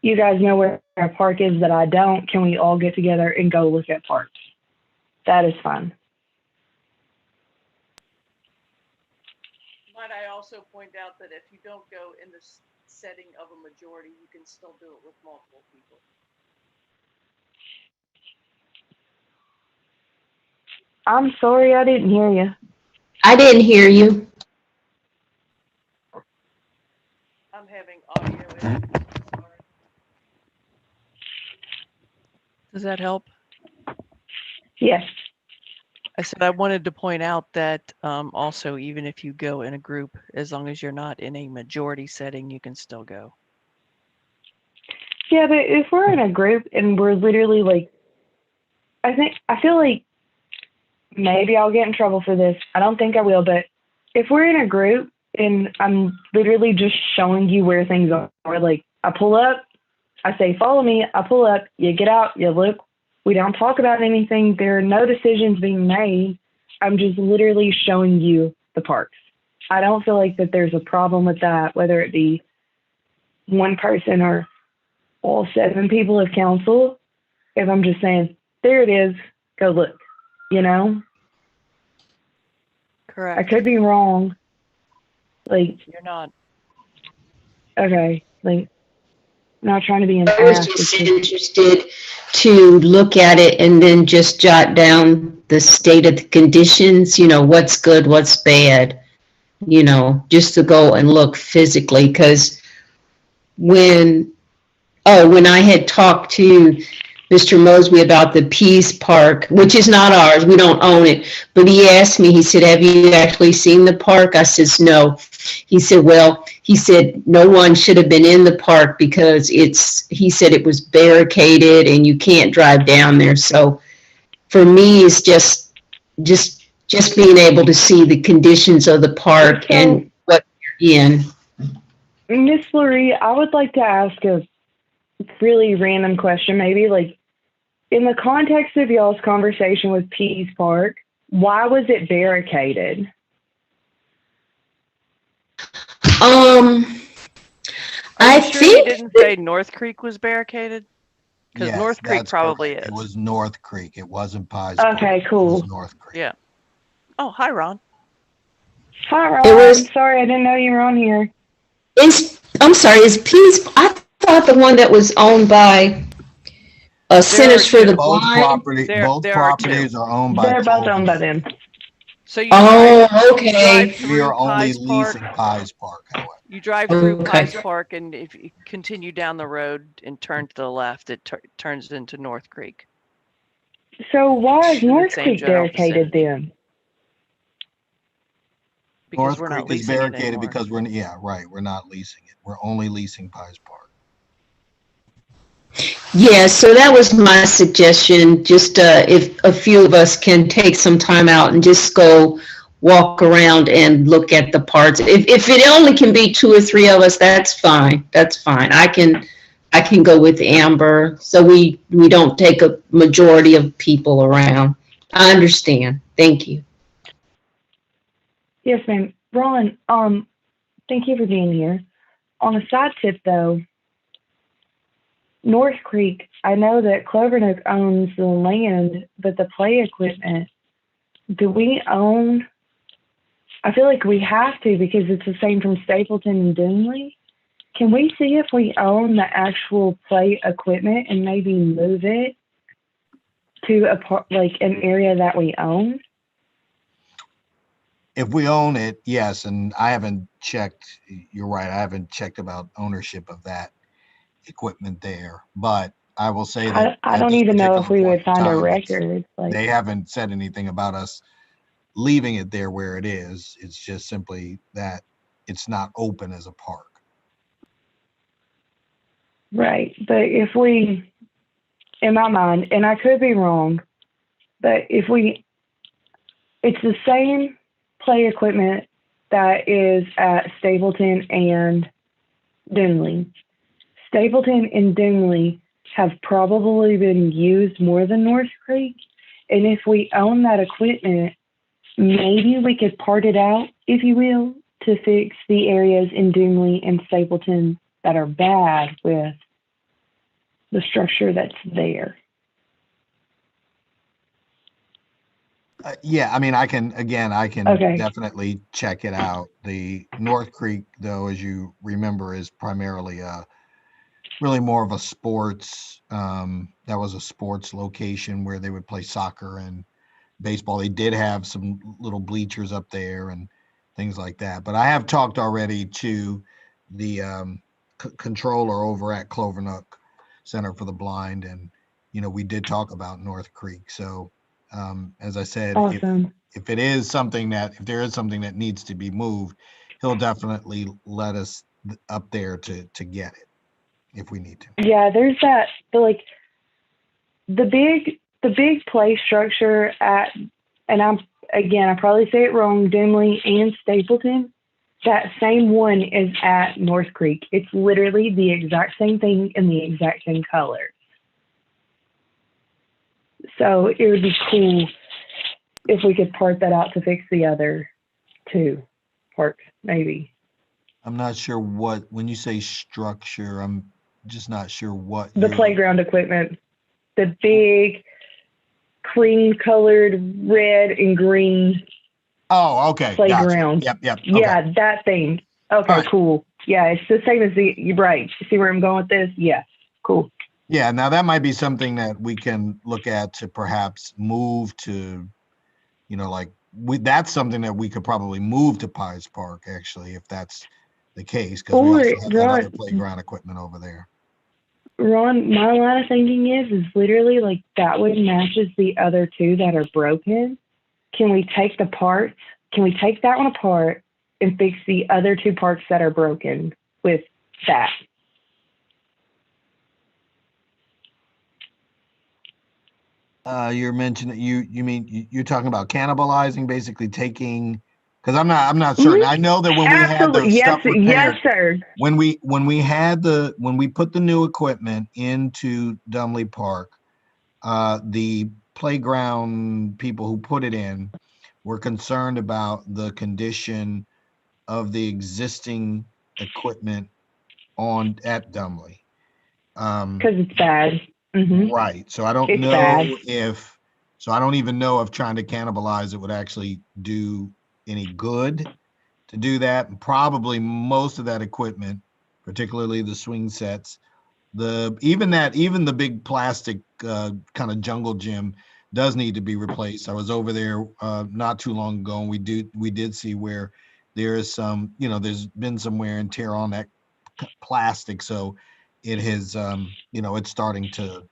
you guys know where a park is that I don't. Can we all get together and go look at parks? That is fun. Might I also point out that if you don't go in the setting of a majority, you can still do it with multiple people. I'm sorry, I didn't hear you. I didn't hear you. I'm having audio issues. Sorry. Does that help? Yes. I said I wanted to point out that also, even if you go in a group, as long as you're not in a majority setting, you can still go. Yeah, but if we're in a group and we're literally like, I feel like maybe I'll get in trouble for this. I don't think I will, but if we're in a group and I'm literally just showing you where things are, like I pull up, I say, follow me, I pull up, you get out, you look, we don't talk about anything. There are no decisions being made. I'm just literally showing you the parks. I don't feel like that there's a problem with that, whether it be one person or all 7 people of council. If I'm just saying, there it is, go look, you know? Correct. I could be wrong. Like, You're not. okay, like, not trying to be an I was ass. just interested to look at it and then just jot down the state of the conditions, what's good, what's bad, just to go and look physically. Because when I had talked to Mr. Mosby about the Pease Park, which is not ours, we don't own it, but he asked me, he said, have you actually seen the park? I says, no. He said, no one should have been in the park because he said it was barricaded and you can't drive down there. So for me, it's just being able to see the conditions of the park and what you're in. Miss Lori, I would like to ask a really random question, maybe, like, in the context of y'all's conversation with Pease Park, why was it barricaded? Are you I sure think you didn't say North Creek was barricaded? Because Yes, North Creek that's probably correct. is. It was North Creek. It wasn't Pies Park. Okay, It cool. was North Creek. Yeah. Oh, hi, Ron. Hi, Ron. It was- Sorry, I didn't know you were on here. is Pease, I thought the one that was owned by Centers for the Both Blind. properties are owned by They're both owned by Colgate. them. So you Okay. drive We are through only Pies Park. leasing Pies Park, however. You drive through Okay. Pies Park, and if you continue down the road and turn to the left, it turns into North Creek. So why is In the North same Creek general barricaded vicinity. then? Because North we're Creek not is leasing it barricaded anymore. because we're not leasing it. We're only leasing Pies Park. Yeah, so that was my suggestion, just if a few of us can take some time out and just go walk around and look at the parts. If it only can be 2 or 3 of us, that's fine. That's fine. I can go with Amber, so we don't take a majority of people around. I understand. Thank you. Yes, ma'am. Ron, thank you for being here. On a side tip though, North Creek, I know that Clovernook owns the land, but the play equipment, do we own? I feel like we have to because it's the same from Stapleton and Doomlay. Can we see if we own the actual play equipment and maybe move it to like an area that we own? If we own it, yes, and I haven't checked, you're right, I haven't checked about ownership of that equipment there, but I will say that I at don't this even know if particular we point would in find a time, record. they haven't said anything about us leaving it there where it is. It's just simply that it's not open as a park. Right. But if we, in my mind, and I could be wrong, but if we, it's the same play equipment that is at Stapleton and Doomlay. Stapleton and Doomlay have probably been used more than North Creek. And if we own that equipment, maybe we could part it out, if you will, to fix the areas in Doomlay and Stapleton that are bad with the structure that's there. Yeah, I mean, I can Okay. definitely check it out. The North Creek, though, as you remember, is primarily really more of a sports. That was a sports location where they would play soccer and baseball. They did have some little bleachers up there and things like that. But I have talked already to the controller over at Clovernook Center for the Blind, and we did talk about North Creek. So as I said, Awesome. if there is something that needs to be moved, he'll definitely let us up there to get it if we need to. Yeah, there's that, the big play structure at, and I probably say it wrong, Doomlay and Stapleton. That same one is at North Creek. It's literally the exact same thing in the exact same color. So it would be cool if we could part that out to fix the other two parks, maybe. I'm not sure when you say structure, I'm just not sure what The playground equipment, the big cream colored red and green. Oh, okay. Playground. Gotcha. Yep. Yeah, Okay. that thing. Okay, right. Cool. Yeah, it's the same as you're right. See where I'm going with this? Yeah, cool. Yeah, now that might be something that we can look at to perhaps move to, that's something that we could probably move to Pies Park, actually, if that's the case, because we also have that other playground equipment over there. Ron, my line of thinking is literally like that one matches the other two that are broken. Can we take the parts? Can we take that one apart and fix the other two parts that are broken with that? You're mentioning you mean you're talking about cannibalizing, basically taking, because I'm not certain. I know that when we had the stuff repaired, yes, sir. When we put the new equipment into Doomlay Park, the playground people who put it in were concerned about the condition of the existing equipment at Doomlay. Because it's bad. Mm-hmm. Right. So I don't It's know bad. I don't even know if trying to cannibalize it would actually do any good to do that. And probably most of that equipment, particularly the swing sets, even the big plastic kind of jungle gym does need to be replaced. I was over there not too long ago, and we did see where there is some, there's been some wear and tear on that plastic. So it has, it's starting to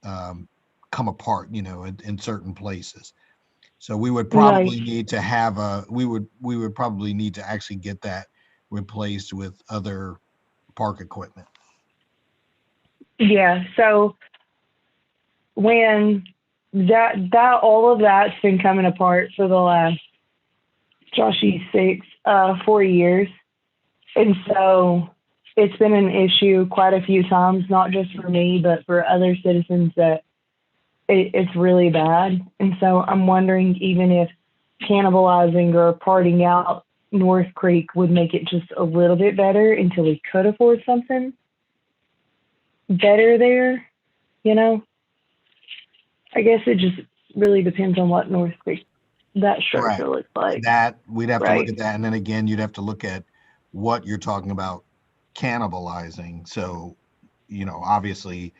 come apart, in certain places. So we would probably need to have we would probably need to actually get that replaced with other park equipment. Yeah, so when that all of that's been coming apart for the last 4 years. And so it's been an issue quite a few times, not just for me, but for other citizens, that it's really bad. And so I'm wondering even if cannibalizing or parting out North Creek would make it just a little bit better until we could afford something better there, you know? I guess it just really depends on what North Creek, that structure looks like. That we'd have to look Right. at that, and then again, you'd have to look at what you're talking about cannibalizing. So, obviously,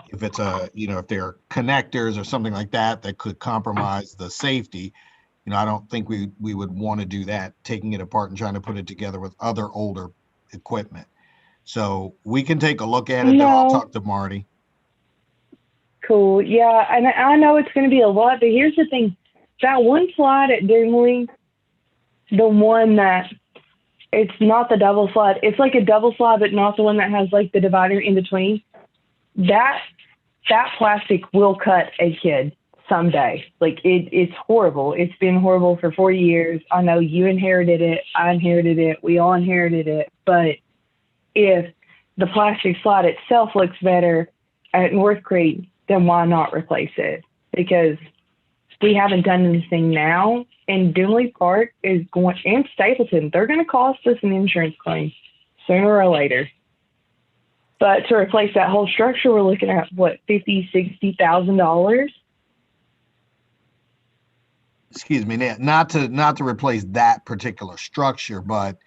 if it's if there are connectors or something like that that could compromise the safety, I don't think we would want to do that, taking it apart and trying to put it together with other older equipment. So we can take a look at it. Then I'll No. talk to Marty. Cool. Yeah, and I know it's going to be a lot, but here's the thing. That one slide at Doomlay, the one that, it's not the double slide. It's like a double slide, but not the one that has like the divider in between. That plastic will cut a kid someday. Like it's horrible. It's been horrible for 4 years. I know you inherited it. I inherited it. We all inherited it. But if the plastic slide itself looks better at North Creek, then why not replace it? Because we haven't done anything now, and Doomlay Park is going, and Stapleton, they're going to cost us an insurance claim sooner or later. But to replace that whole structure, we're looking at what, $50,000-$60,000. Excuse me, not to replace that particular structure, but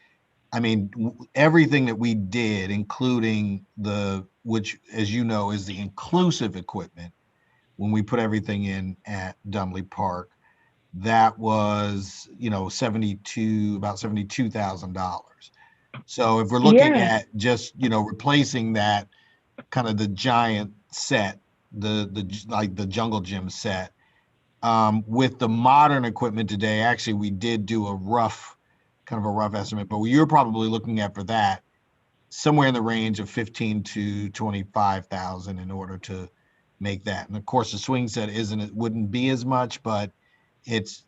I mean everything that we did, including which, as you know, is the inclusive equipment. When we put everything in at Doomlay Park, that was about $72,000. So if we're looking at just replacing that kind of the giant set, the jungle gym set, with the modern equipment today, actually we did do a rough estimate, but you're probably looking at for that somewhere in the range of $15,000 to $25,000 in order to make that. And of course the swing set wouldn't be as much, but it's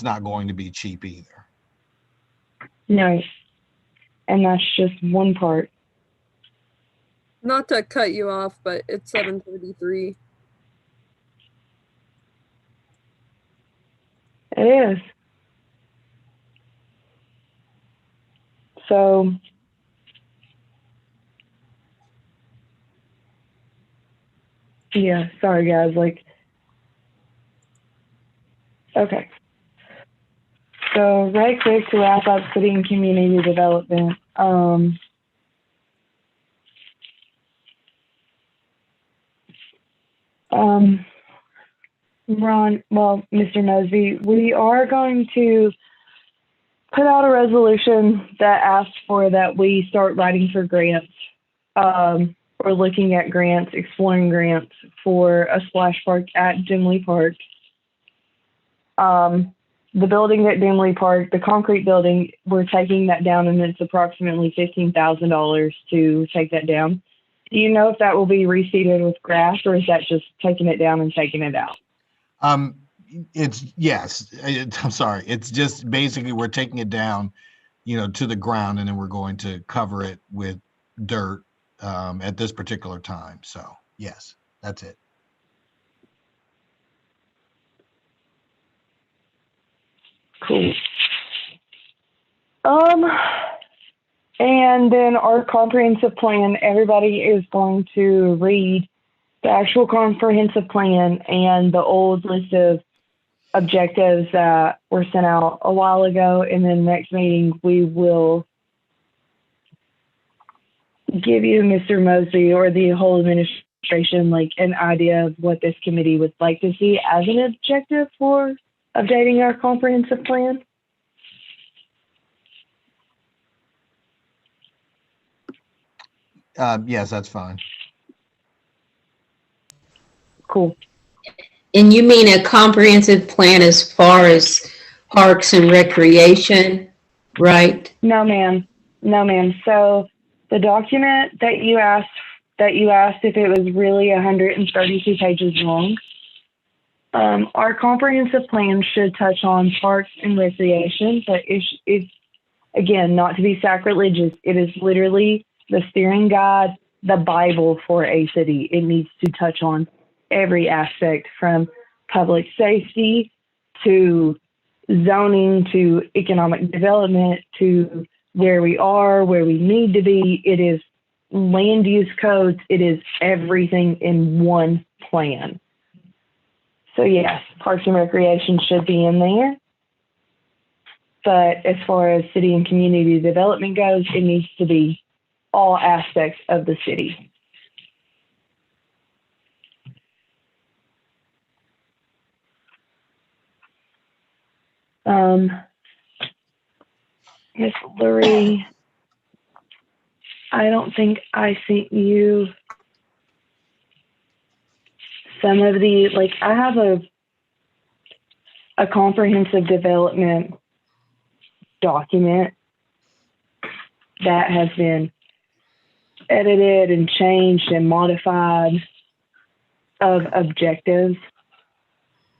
not going to be cheap either. No. And that's just one part. Not to cut you off, but it's 7:33. It is. So yeah, sorry guys, okay. So right quick to wrap up city and community development. Mr. Mosby, we are going to put out a resolution that asks for that we start writing for grants. We're looking at grants, exploring grants for a splash park at Doomlay Park. The building at Doomlay Park, the concrete building, we're taking that down, and it's approximately $15,000 to take that down. Do you know if that will be reseeded with grass, or is that just taking it down and taking it out? I'm sorry. It's just basically we're taking it down, to the ground, and then we're going to cover it with dirt at this particular time. So yes, that's it. Cool. And then our comprehensive plan, everybody is going to read the actual comprehensive plan and the old list of objectives that were sent out a while ago. And then next meeting, we will give you, Mr. Mosby, or the whole administration, an idea of what this committee would like to see as an objective for updating our comprehensive plan. Yes, that's fine. Cool. And you mean a comprehensive plan as far as parks and recreation, right? No, ma'am. No, ma'am. So the document that you asked that you asked if it was really 132 pages long. Our comprehensive plan should touch on parks and recreation, but it's again, not to be sacrilegious, it is literally the steering guide, the Bible for a city. It needs to touch on every aspect from public safety to zoning to economic development to where we are, where we need to be. It is land use codes. It is everything in one plan. So yes, Parks and Recreation should be in there. But as far as city and community development goes, it needs to be all aspects of the city. Ms. Lurie, I don't think I sent you some of the, like, I have a comprehensive development document that has been edited and changed and modified of objectives.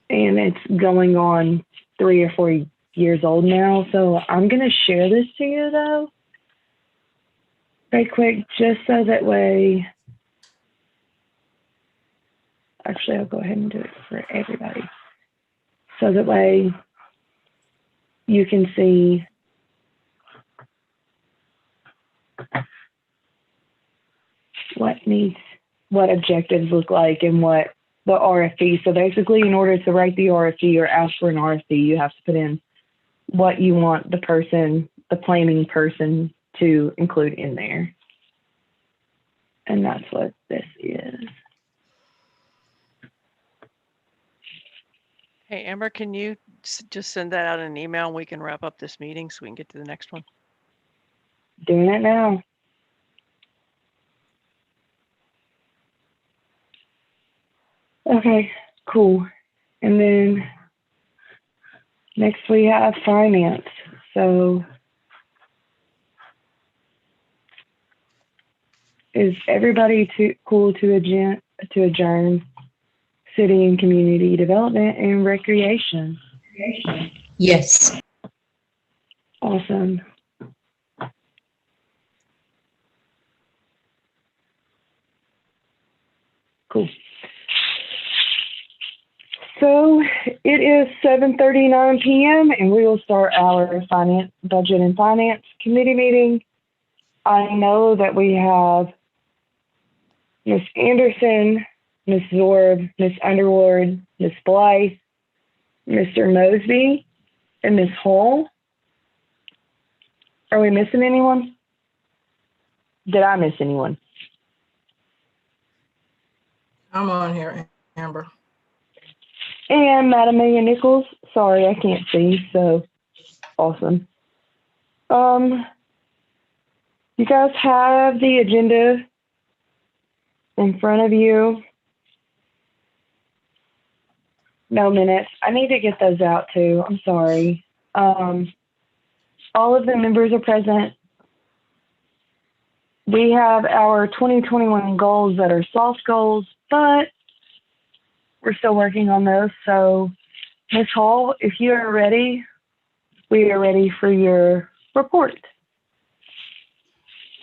And it's going on 3 or 4 years old now. So I'm going to share this to you though, very quick, just so that way, actually, I'll go ahead and do it for everybody. So that way you can see what objectives look like and what the RFP. So basically, in order to write the RFP or ask for an RFP, you have to put in what you want the planning person to include in there. And that's what this is. Hey, Amber, can you just send that out in an email and we can wrap up this meeting so we can get to the next one? Doing it now. Okay, cool. And then next we have finance. So is everybody cool to adjourn city and community development and recreation? Yes. Awesome. Cool. So it is 7:39 p.m. and we will start our budget and finance committee meeting. I know that we have Ms. Anderson, Ms. Zorb, Ms. Underwood, Ms. Blythe, Mr. Mosby, and Ms. Hall. Are we missing anyone? Did I miss anyone? I'm on here, Amber. And Madam Amelia Nichols. Sorry, I can't see, so awesome. You guys have the agenda in front of you. No minutes. I need to get those out too. I'm sorry. All of the members are present. We have our 2021 goals that are soft goals, but we're still working on those. So, Ms. Hall, if you are ready, we are ready for your report.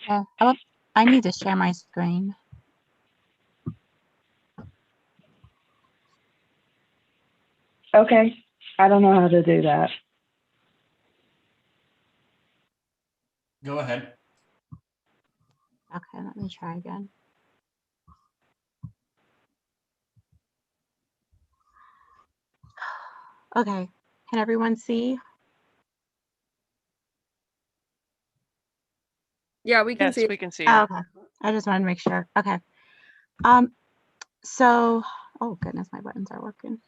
I need to share my screen. Okay. I don't know how to do that. Go ahead. Okay, let me try again. Okay, can everyone see? Yeah, we can Yes, see. we can see. Oh, okay, I just wanted to make sure. Okay. So, oh goodness, my buttons are working.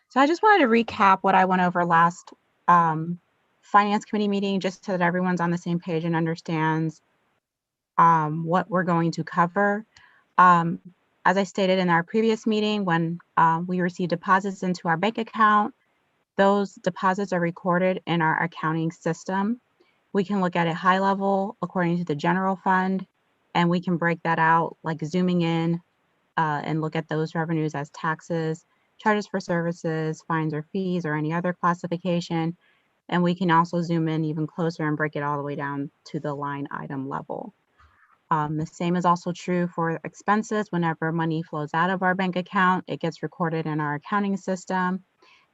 So I just wanted to recap what I went over last finance committee meeting, just so that everyone's on the same page and understands what we're going to cover. As I stated in our previous meeting, when we receive deposits into our bank account, those deposits are recorded in our accounting system. We can look at it high level according to the general fund, and we can break that out, like zooming in and look at those revenues as taxes, charges for services, fines or fees, or any other classification. And we can also zoom in even closer and break it all the way down to the line item level. The same is also true for expenses. Whenever money flows out of our bank account, it gets recorded in our accounting system,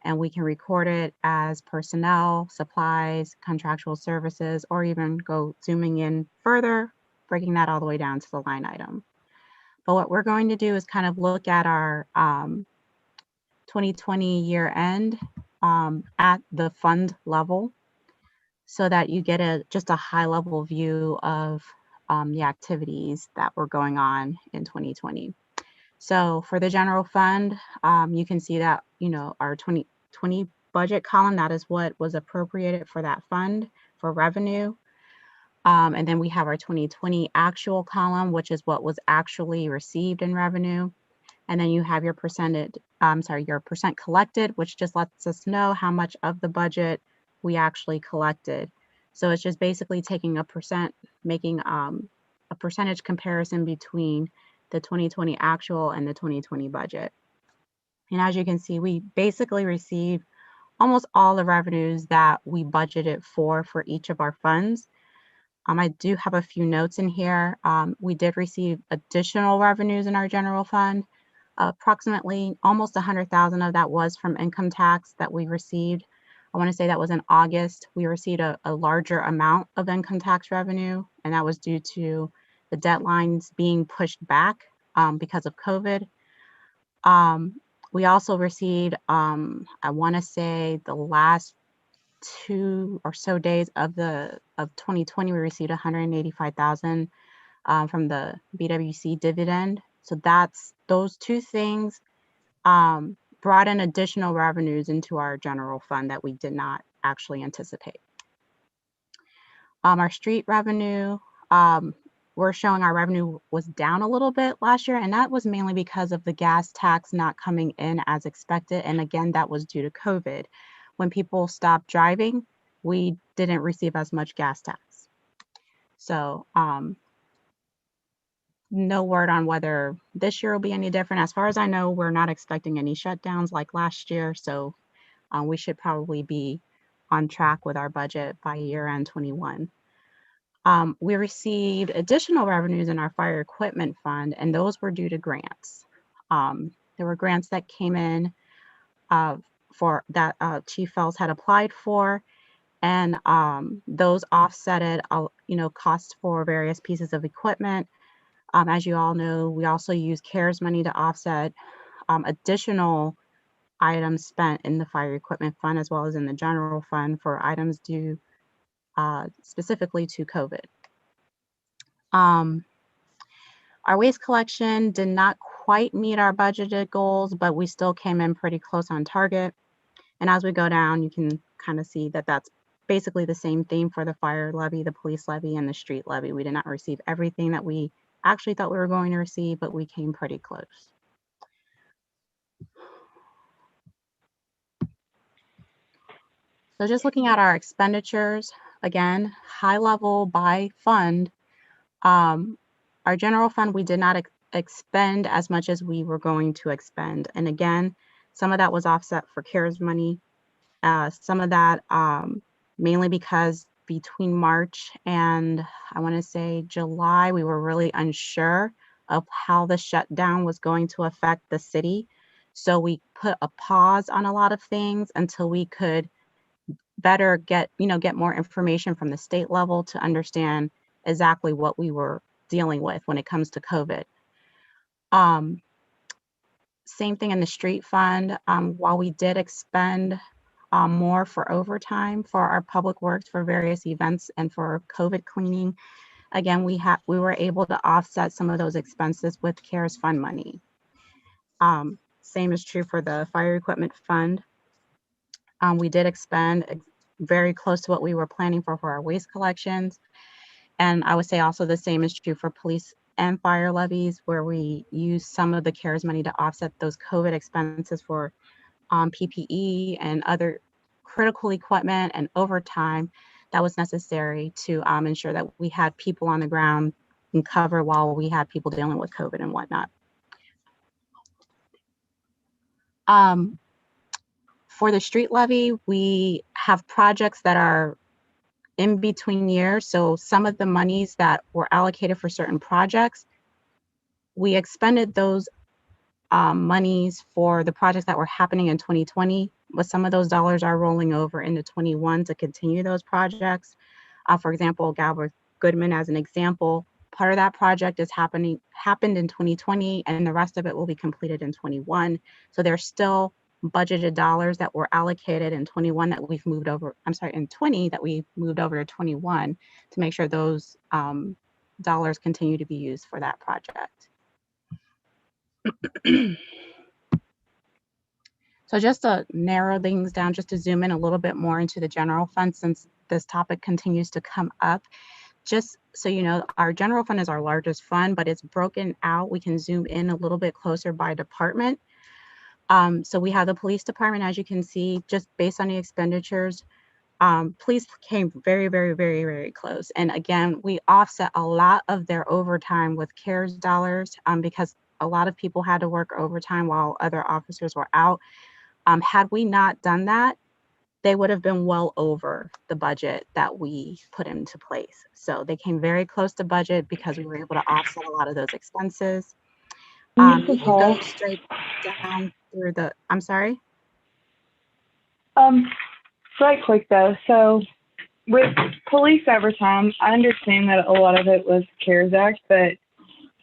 and we can record it as personnel, supplies, contractual services, or even go zooming in further, breaking that all the way down to the line item. But what we're going to do is kind of look at our 2020 year end at the fund level, so that you get just a high level view of the activities that were going on in 2020. So for the general fund, you can see that, our 2020 budget column, that is what was appropriated for that fund for revenue. And then we have our 2020 actual column, which is what was actually received in revenue. And then you have your your percent collected, which just lets us know how much of the budget we actually collected. So it's just basically taking a percent, making a percentage comparison between the 2020 actual and the 2020 budget. And as you can see, we basically received almost all the revenues that we budgeted for each of our funds. I do have a few notes in here. We did receive additional revenues in our general fund. Approximately almost 100,000 of that was from income tax that we received. I want to say that was in August. We received a larger amount of income tax revenue, and that was due to the deadlines being pushed back because of COVID. We also received, I want to say the last 2 or so days of 2020, we received 185,000 from the BWC dividend. So those two things brought in additional revenues into our general fund that we did not actually anticipate. Our street revenue, we're showing our revenue was down a little bit last year, and that was mainly because of the gas tax not coming in as expected. And again, that was due to COVID. When people stopped driving, we didn't receive as much gas tax. So no word on whether this year will be any different. As far as I know, we're not expecting any shutdowns like last year. So we should probably be on track with our budget by year end 21. We received additional revenues in our fire equipment fund, and those were due to grants. There were grants that came in for that Chief Fells had applied for, and those offsetted, costs for various pieces of equipment. As you all know, we also use CARES money to offset additional items spent in the fire equipment fund, as well as in the general fund for items due specifically to COVID. Our waste collection did not quite meet our budgeted goals, but we still came in pretty close on target. And as we go down, you can kind of see that that's basically the same theme for the fire levy, the police levy, and the street levy. We did not receive everything that we actually thought we were going to receive, but we came pretty close. So just looking at our expenditures, again, high level by fund. Our general fund, we did not expend as much as we were going to expend. And again, some of that was offset for CARES money. Some of that mainly because between March and I want to say July, we were really unsure of how the shutdown was going to affect the city. So we put a pause on a lot of things until we could better get more information from the state level to understand exactly what we were dealing with when it comes to COVID. Same thing in the street fund. While we did expend more for overtime for our public works for various events and for COVID cleaning, again, we were able to offset some of those expenses with CARES fund money. Same is true for the fire equipment fund. We did expend very close to what we were planning for our waste collections. And I would say also the same is true for police and fire levies, where we use some of the CARES money to offset those COVID expenses for PPE and other critical equipment and overtime that was necessary to ensure that we had people on the ground, and cover while we had people dealing with COVID and whatnot. For the street levy, we have projects that are in between years. So some of the monies that were allocated for certain projects, we expended those monies for the projects that were happening in 2020, but some of those dollars are rolling over into 21 to continue those projects. For example, Galbraith Goodman, as an example, part of that project happened in 2020, and the rest of it will be completed in 21. So there's still budgeted dollars that were allocated in 21 that we've moved over, in 20 that we moved over to 21 to make sure those dollars continue to be used for that project. So just to narrow things down, just to zoom in a little bit more into the general fund, since this topic continues to come up, just so you know, our general fund is our largest fund, but it's broken out. We can zoom in a little bit closer by department. So we have the police department, as you can see, just based on the expenditures, police came very, very, very, very close. And again, we offset a lot of their overtime with CARES dollars because a lot of people had to work overtime while other officers were out. Had we not done that, they would have been well over the budget that we put into place. So they came very close to budget because we were able to offset a lot of those expenses. Mrs. Hall. Go straight down through the, I'm sorry? Right quick though, so with police overtime, I understand that a lot of it was CARES Act, but,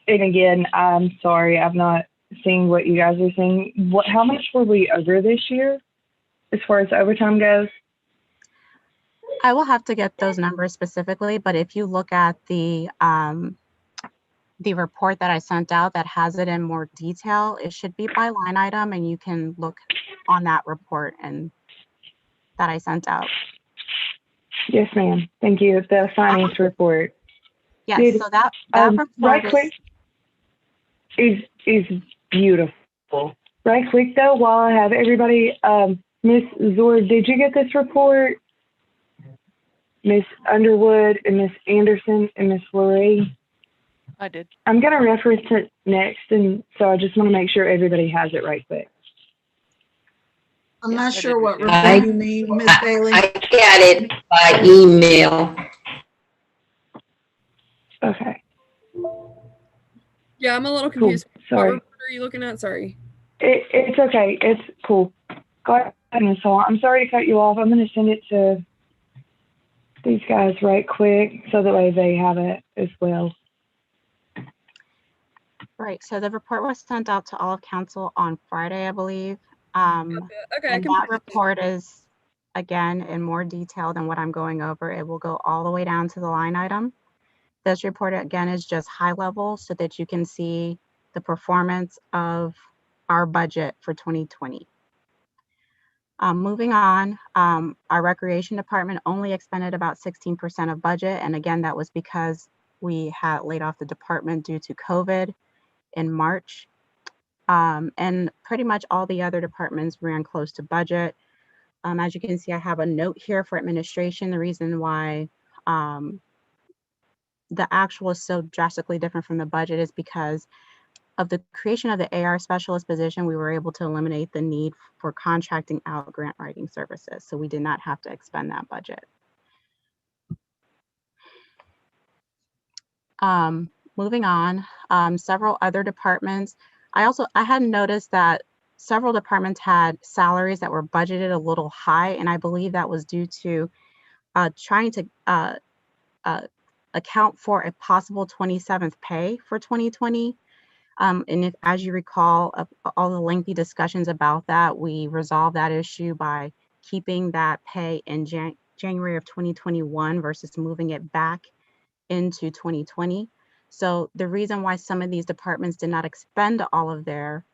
and again, I'm sorry, I'm not seeing what you guys are seeing. How much were we over this year as far as overtime goes? I will have to get those numbers specifically, but if you look at the report that I sent out that has it in more detail, it should be by line item, and you can look on that report and that I sent out. Yes, ma'am. Thank you. The finance report. Yes, Dude, so that report right quick is beautiful. Right quick though, while I have everybody, Miss Zord, did you get this report? Miss Underwood and Miss Anderson and Miss Lurie? I did. I'm gonna reference it next, and so I just want to make sure everybody has it right quick. I'm Yes, not I sure did what receive it. report you need, Miss Bailey. I got it by email. Okay. Yeah, I'm a little Cool. confused. What Sorry. report are you looking at? Sorry. It's okay. It's cool. Go ahead, Miss Hall. I'm sorry to cut you off. I'm going to send it to these guys right quick so that way they have it as well. Right, so the report was sent out to all of council on Friday, I believe. Okay, I And can. that report is, again, in more detail than what I'm going over. It will go all the way down to the line item. This report, again, is just high level so that you can see the performance of our budget for 2020. Moving on, our recreation department only expended about 16% of budget. And again, that was because we had laid off the department due to COVID in March. And pretty much all the other departments ran close to budget. As you can see, I have a note here for administration. The reason why the actual is so drastically different from the budget is because of the creation of the AR specialist position. We were able to eliminate the need for contracting out grant writing services. So we did not have to expend that budget. Moving on, several other departments. I had noticed that several departments had salaries that were budgeted a little high, and I believe that was due to trying to account for a possible 27th pay for 2020. And if, as you recall, all the lengthy discussions about that, we resolved that issue by keeping that pay in January of 2021 versus moving it back into 2020. So the reason why some of these departments did not expend all of their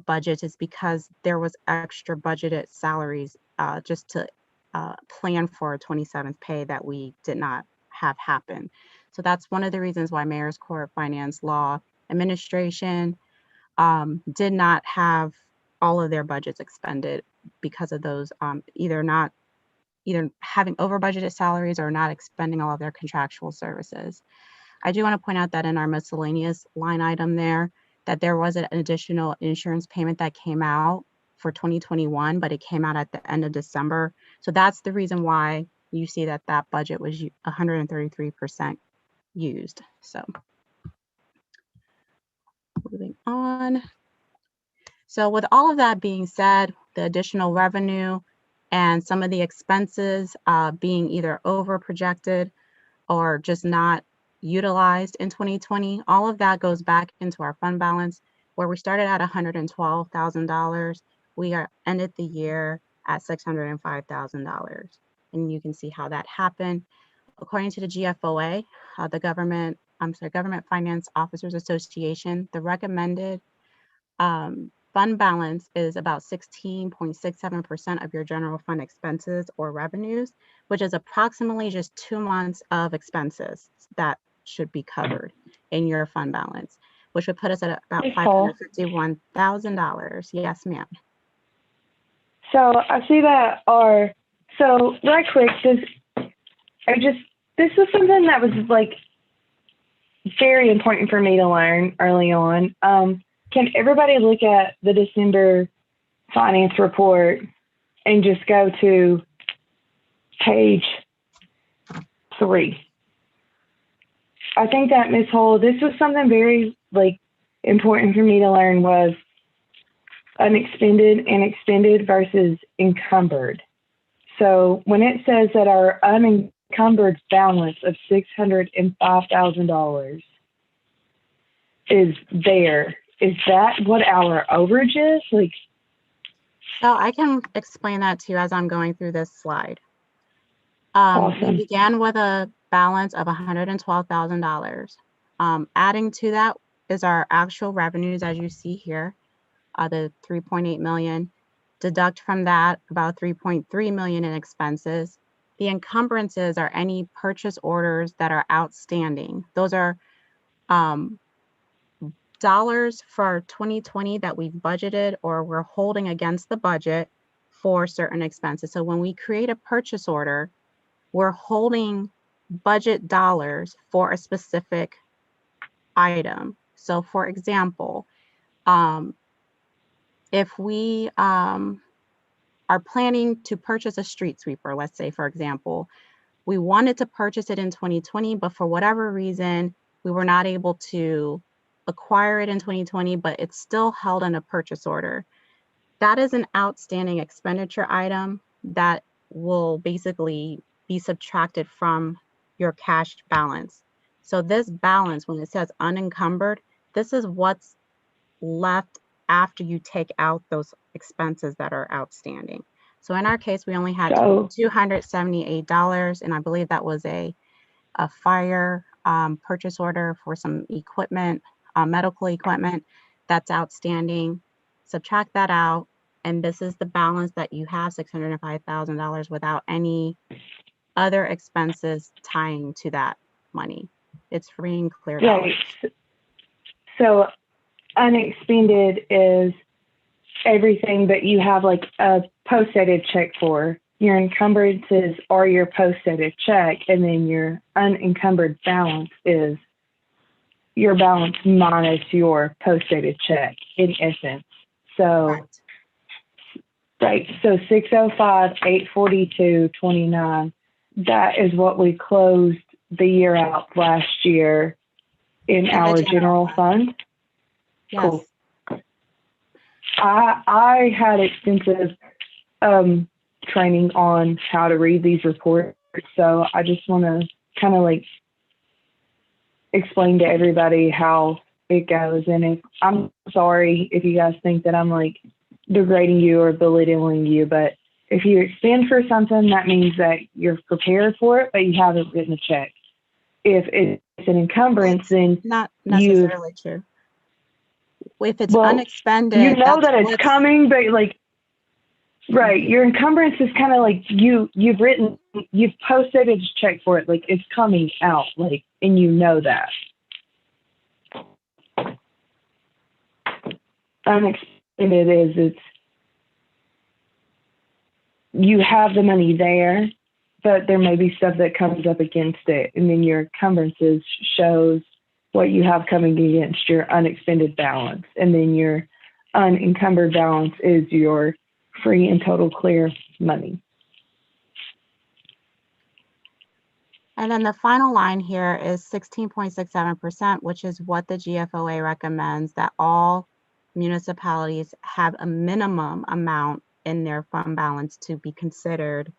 budgets is because there was extra budgeted salaries just to plan for a 27th pay that we did not have happen. So that's one of the reasons why Mayor's Court, Finance, Law, Administration did not have all of their budgets expended because of those either having over budgeted salaries or not expending all of their contractual services. I do want to point out that in our miscellaneous line item there, that there was an additional insurance payment that came out for 2021, but it came out at the end of December. So that's the reason why you see that that budget was 133% used. So moving on. So with all of that being said, the additional revenue and some of the expenses being either over projected or just not utilized in 2020, all of that goes back into our fund balance where we started at $112,000. We ended the year at $605,000. And you can see how that happened. According to the GFOA, the Government Finance Officers Association, the recommended fund balance is about 16.67% of your general fund expenses or revenues, which is approximately just 2 months of expenses that should be covered in your fund balance, which would put us at about $551,000. Yes, ma'am. So I see that so right quick, this was something that was like very important for me to learn early on. Can everybody look at the December finance report and just go to page 3? I think that Ms. Hull, this was something very like important for me to learn was unexpended and expended versus encumbered. So when it says that our unencumbered balance of $605,000 is there, is that what our overage is? Like, So I can explain that to you as I'm going through this slide. Awesome. We began with a balance of $112,000. Adding to that is our actual revenues, as you see here, the 3.8 million. Deduct from that about 3.3 million in expenses. The encumbrances are any purchase orders that are outstanding. Those are dollars for 2020 that we've budgeted or we're holding against the budget for certain expenses. So when we create a purchase order, we're holding budget dollars for a specific item. So for example, if we are planning to purchase a street sweeper, let's say, for example, we wanted to purchase it in 2020, but for whatever reason, we were not able to acquire it in 2020, but it's still held in a purchase order. That is an outstanding expenditure item that will basically be subtracted from your cash balance. So this balance, when it says unencumbered, this is what's left after you take out those expenses that are outstanding. So in our case, we only had $278, and I believe that was a fire purchase order for some equipment, medical equipment that's outstanding. Subtract that out, and this is the balance that you have, $605,000 without any other expenses tying to that money. It's free and clear dollars. Right. So unexpended is everything that you have like a post-dated check for. Your encumbrances are your post-dated check, and then your unencumbered balance is your balance minus your post-dated check, in essence. So, right. So 605, 842, 29. That is what we closed the year out last year in our general fund. Yes. Cool. I had extensive training on how to read these reports, so I just want to kind of like explain to everybody how it goes. And if, I'm sorry if you guys think that I'm like degrading you or belittling you, but if you expend for something, that means that you're prepared for it, but you haven't written a check. If it's an encumbrance, then not necessarily true. If it's unexpended, you know that it's coming, but like, right, your encumbrance is kind of like you've posted a check for it, like it's coming out, like, and you know that. Unexpended is you have the money there, but there may be stuff that comes up against it. And then your encumbrances shows what you have coming against your unexpended balance. And then your unencumbered balance is your free and total clear money. And then the final line here is 16.67%, which is what the GFOA recommends that all municipalities have a minimum amount in their fund balance to be considered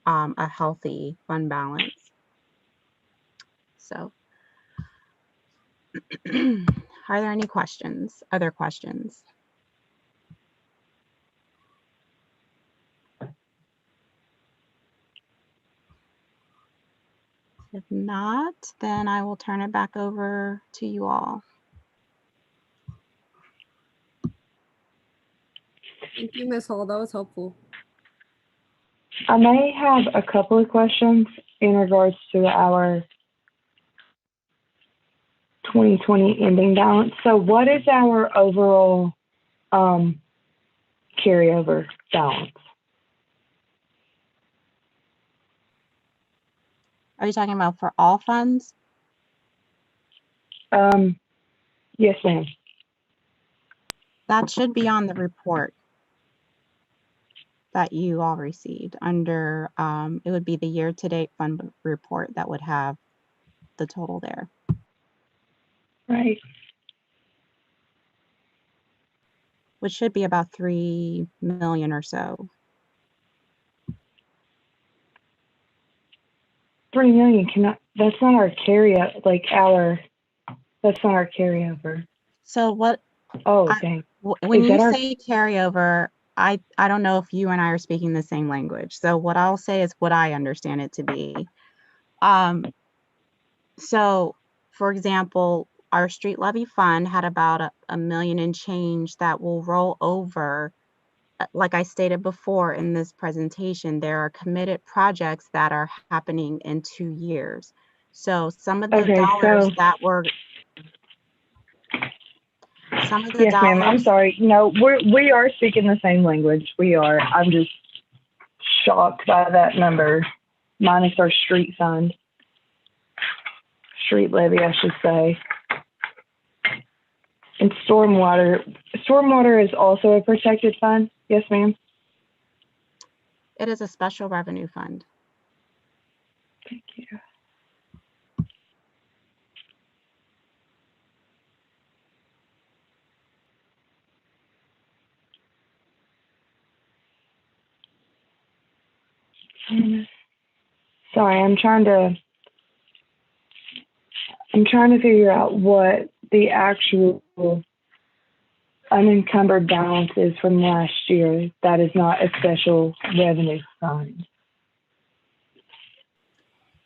a healthy fund balance. So, are there any questions? Other questions? If not, then I will turn it back over to you all. Thank you, Ms. Hall. That was helpful. I may have a couple of questions in regards to our 2020 ending balance. So what is our overall carryover balance? Are you talking about for all funds? Yes, ma'am. That should be on the report that you all received under, it would be the year-to-date fund report that would have the total there. Right. Which should be about 3 million or so. 3 million cannot, that's not our carryover, that's not our carryover. So what, Oh, dang. when Is you that our- say carryover, I don't know if you and I are speaking the same language. So what I'll say is what I understand it to be. So for example, our street levy fund had about a million and change that will roll over. Like I stated before in this presentation, there are committed projects that are happening in 2 years. So some of the dollars that were, some of the yes, dollars. ma'am. I'm sorry. No, we are speaking the same language. We are. I'm just shocked by that number, minus our street fund, street levy, I should say. And stormwater is also a protected fund. Yes, ma'am. It is a special revenue fund. Thank you. Sorry, I'm trying to figure out what the actual unencumbered balance is from last year. That is not a special revenue fund.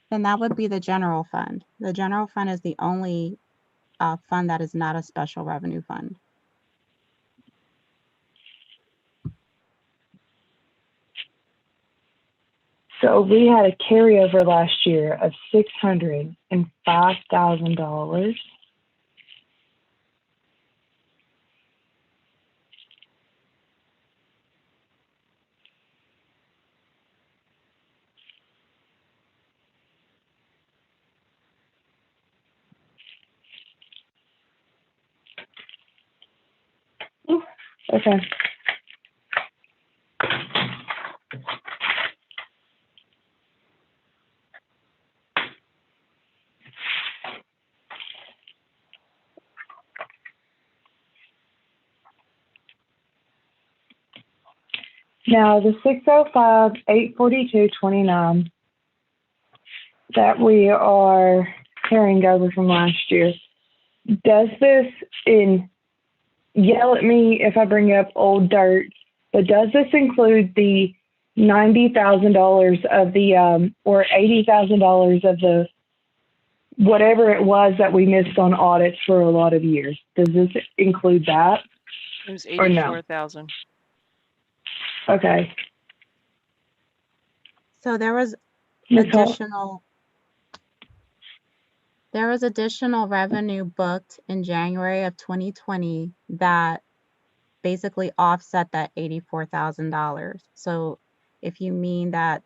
Then that would be the general fund. The general fund is the only fund that is not a special revenue fund. So we had a carryover last year of $605,000. Okay. Now the 605, 842.29 that we are carrying over from last year, does this, yell at me if I bring up old dirt, but does this include the $90,000 of the, or $80,000 of the, whatever it was that we missed on audits for a lot of years? Does this include that? It was Or no? 84,000. Okay. So there was Ms. Hall? additional revenue booked in January of 2020 that basically offset that $84,000. So if you mean that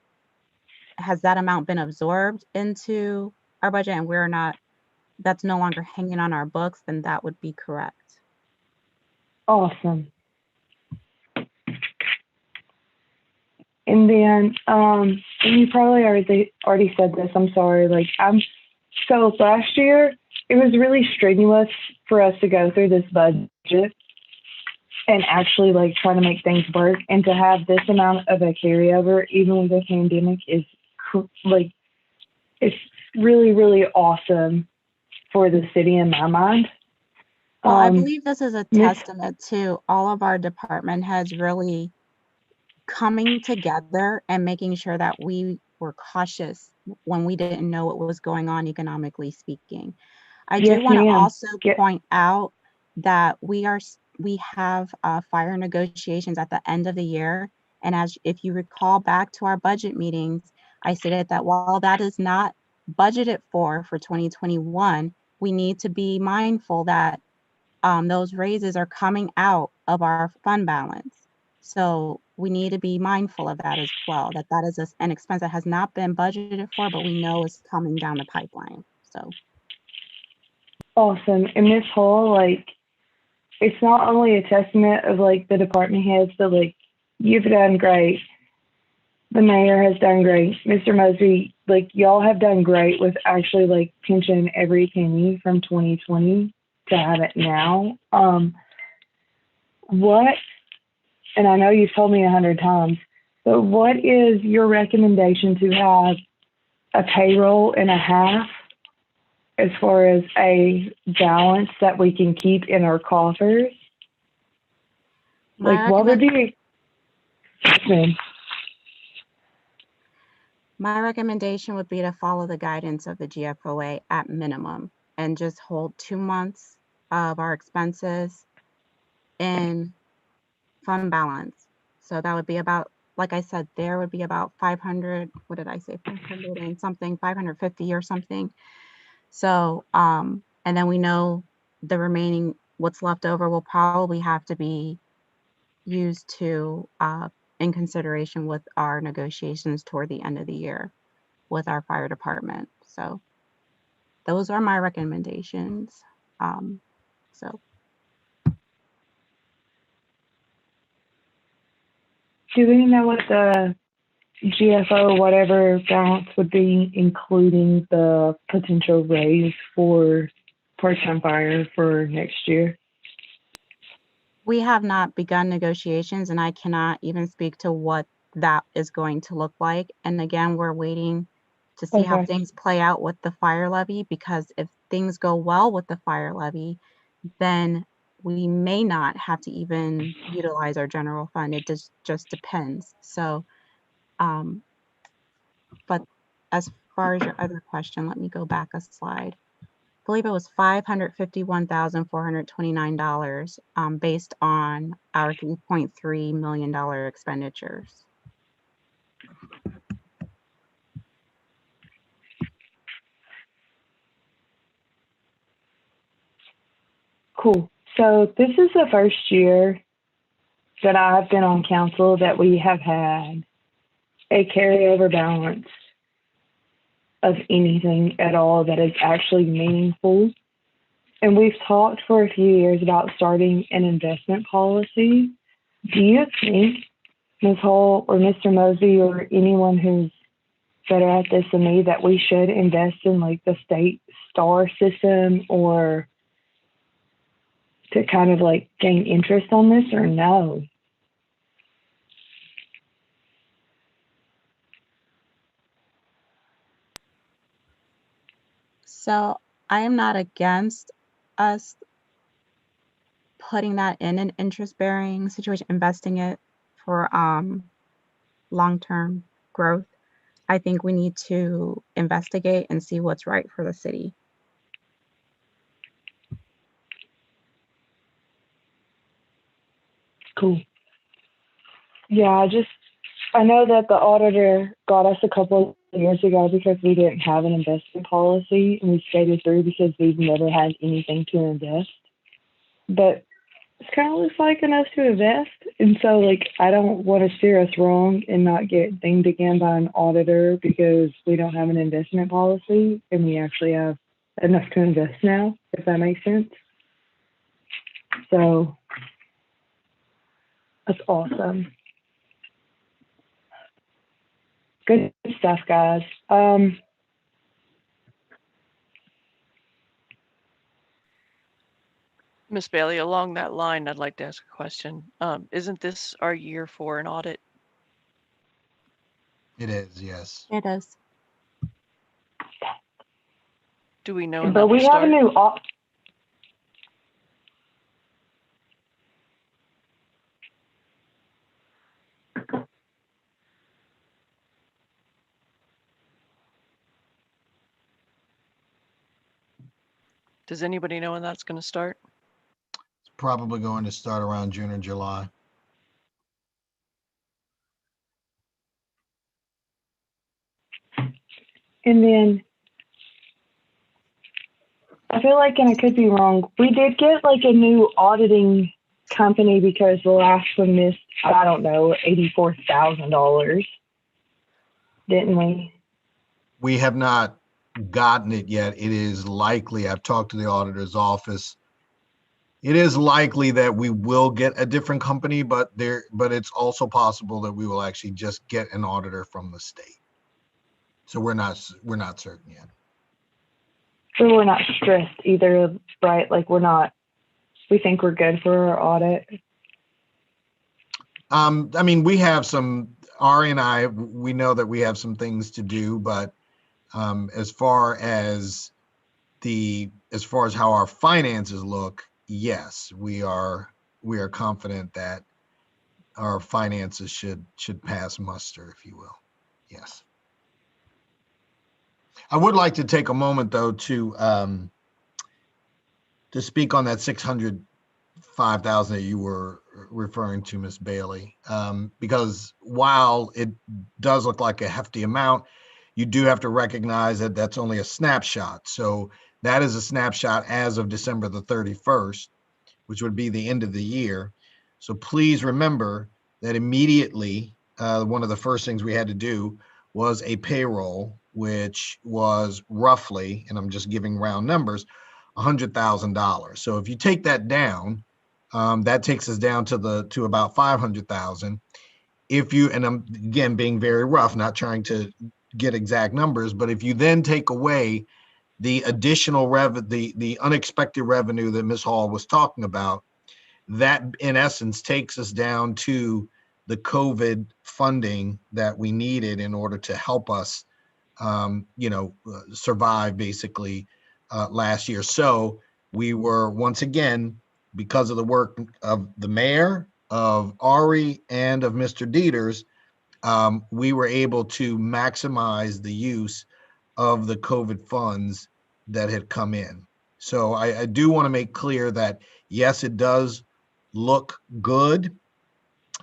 has that amount been absorbed into our budget and we're not, that's no longer hanging on our books, then that would be correct. Awesome. And then, and you probably already said this, I'm sorry, like, so last year, it was really strenuous for us to go through this budget and actually, like, try to make things work, and to have this amount of a carryover, even with the pandemic, is, like, it's really, really awesome for the city in my mind. Well, I believe this is a testament to all of our department heads really coming together and making sure that we were cautious when we didn't know what was going on economically speaking. I do want to also point out that we have fire negotiations at the end of the year. And if you recall back to our budget meetings, I stated that while that is not budgeted for 2021, we need to be mindful that those raises are coming out of our fund balance. So we need to be mindful of that as well, that is an expense that has not been budgeted for, but we know is coming down the pipeline. So awesome. And this whole, like, it's not only a testament of, like, the department heads, but, like, you've done great. The mayor has done great. Mr. Mosby, like, y'all have done great with actually, like, pinching every penny from 2020 to have it now. What, and I know you've told me 100 times, but what is your recommendation to have a payroll and a half as far as a balance that we can keep in our coffers? Like, what would be? My recommendation would be to follow the guidance of the GFOA at minimum and just hold 2 months of our expenses in fund balance. So that would be about, like I said, there would be about 500, what did I say, 500 and something, 550 or something. So, and then we know the remaining, what's left over will probably have to be used to, in consideration with our negotiations toward the end of the year with our fire department. So those are my recommendations. So. Do we know what the GFO whatever balance would be, including the potential raise for part-time fire for next year? We have not begun negotiations, and I cannot even speak to what that is going to look like. And again, we're waiting to see how things play out with the fire levy, because if things go well with the fire levy, then we may not have to even utilize our general fund. It just depends. So, but as far as your other question, let me go back a slide. I believe it was $551,429 based on our $3.3 million expenditures. Cool. So this is the first year that I've been on council that we have had a carryover balance of anything at all that is actually meaningful. And we've talked for a few years about starting an investment policy. Do you think, Ms. Hull or Mr. Mosby or anyone who's better at this than me, that we should invest in, like, the state STAR system, or to kind of, like, gain interest on this, or no? So I am not against us putting that in an interest-bearing situation, investing it for long-term growth. I think we need to investigate and see what's right for the city. Cool. Yeah, I know that the auditor got us a couple of years ago because we didn't have an investment policy, and we skated through because we've never had anything to invest. But kind of looks like enough to invest. And so, like, I don't want to steer us wrong and not get dinged again by an auditor because we don't have an investment policy and we actually have enough to invest now, if that makes sense. So that's awesome. Good stuff, guys. Miss Bailey, along that line, I'd like to ask a question. Isn't this our year for an audit? It is, yes. It is. Do we know when But that will we have a start? new Does anybody know when that's going to start? It's probably going to start around June or July. And then I feel like, and I could be wrong, we did get like a new auditing company because the last one missed, I don't know, $84,000, didn't we? We have not gotten it yet. It is likely, I've talked to the auditor's office. It is likely that we will get a different company, but it's also possible that we will actually just get an auditor from the state. So we're not certain yet. So we're not stressed either, right? Like we think we're good for our audit. I mean, we have some, Ari and I, we know that we have some things to do, but as far as how our finances look, yes, we are confident that our finances should pass muster, if you will. Yes. I would like to take a moment though to speak on that $605,000 that you were referring to, Ms. Bailey, because while it does look like a hefty amount, you do have to recognize that that's only a snapshot. So that is a snapshot as of December the 31st, which would be the end of the year. So please remember that immediately, one of the first things we had to do was a payroll, which was roughly, and I'm just giving round numbers, $100,000. So if you take that down, that takes us down to about 500,000. If you, and I'm again being very rough, not trying to get exact numbers, but if you then take away the additional the unexpected revenue that Ms. Hall was talking about, that in essence takes us down to the COVID funding that we needed in order to help us, survive basically last year. So we were once again, because of the work of the mayor, of Ari, and of Mr. Dieters, we were able to maximize the use of the COVID funds that had come in. So I do want to make clear that, yes, it does look good.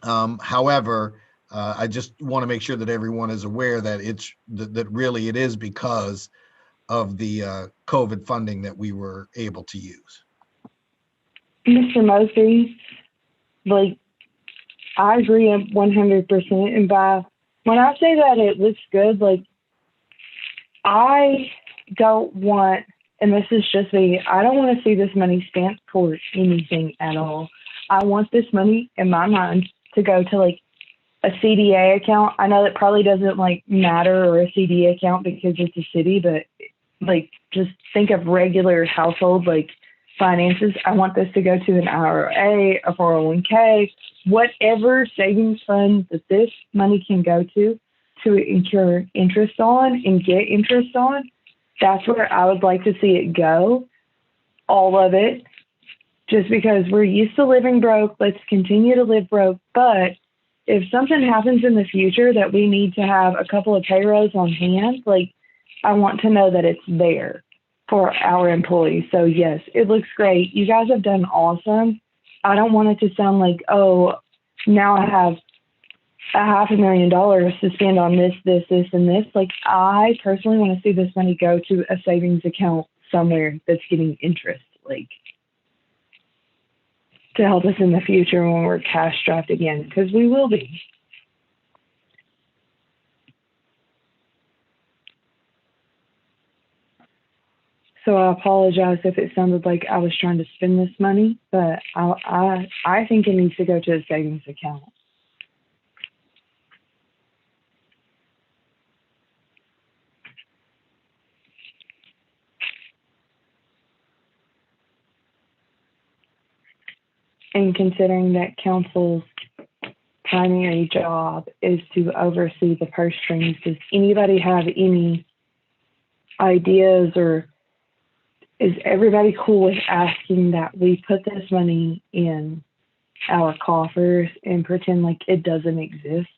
However, I just want to make sure that everyone is aware that that really it is because of the COVID funding that we were able to use. Mr. Mosby, like, I agree 100%. And when I say that it looks good, like, I don't want, and this is just me, I don't want to see this money spent for anything at all. I want this money, in my mind, to go to like a CDA account. I know that probably doesn't like matter, or a CDA account because it's a city, but like just think of regular household like finances. I want this to go to an IRA, a 401k, whatever savings fund that this money can go to incur interest on and get interest on. That's where I would like to see it go, all of it, just because we're used to living broke. Let's continue to live broke. But if something happens in the future that we need to have a couple of payrolls on hand, like, I want to know that it's there for our employees. So yes, it looks great. You guys have done awesome. I don't want it to sound like, oh, now I have $500,000 to spend on this, and this. Like, I personally want to see this money go to a savings account somewhere that's getting interest. Like, to help us in the future when we're cash strapped again, because we will be. So I apologize if it sounded like I was trying to spend this money, but I think it needs to go to a savings account. And considering that council's primary job is to oversee the purse strings, does anybody have any ideas, or is everybody cool with asking that we put this money in our coffers and pretend like it doesn't exist?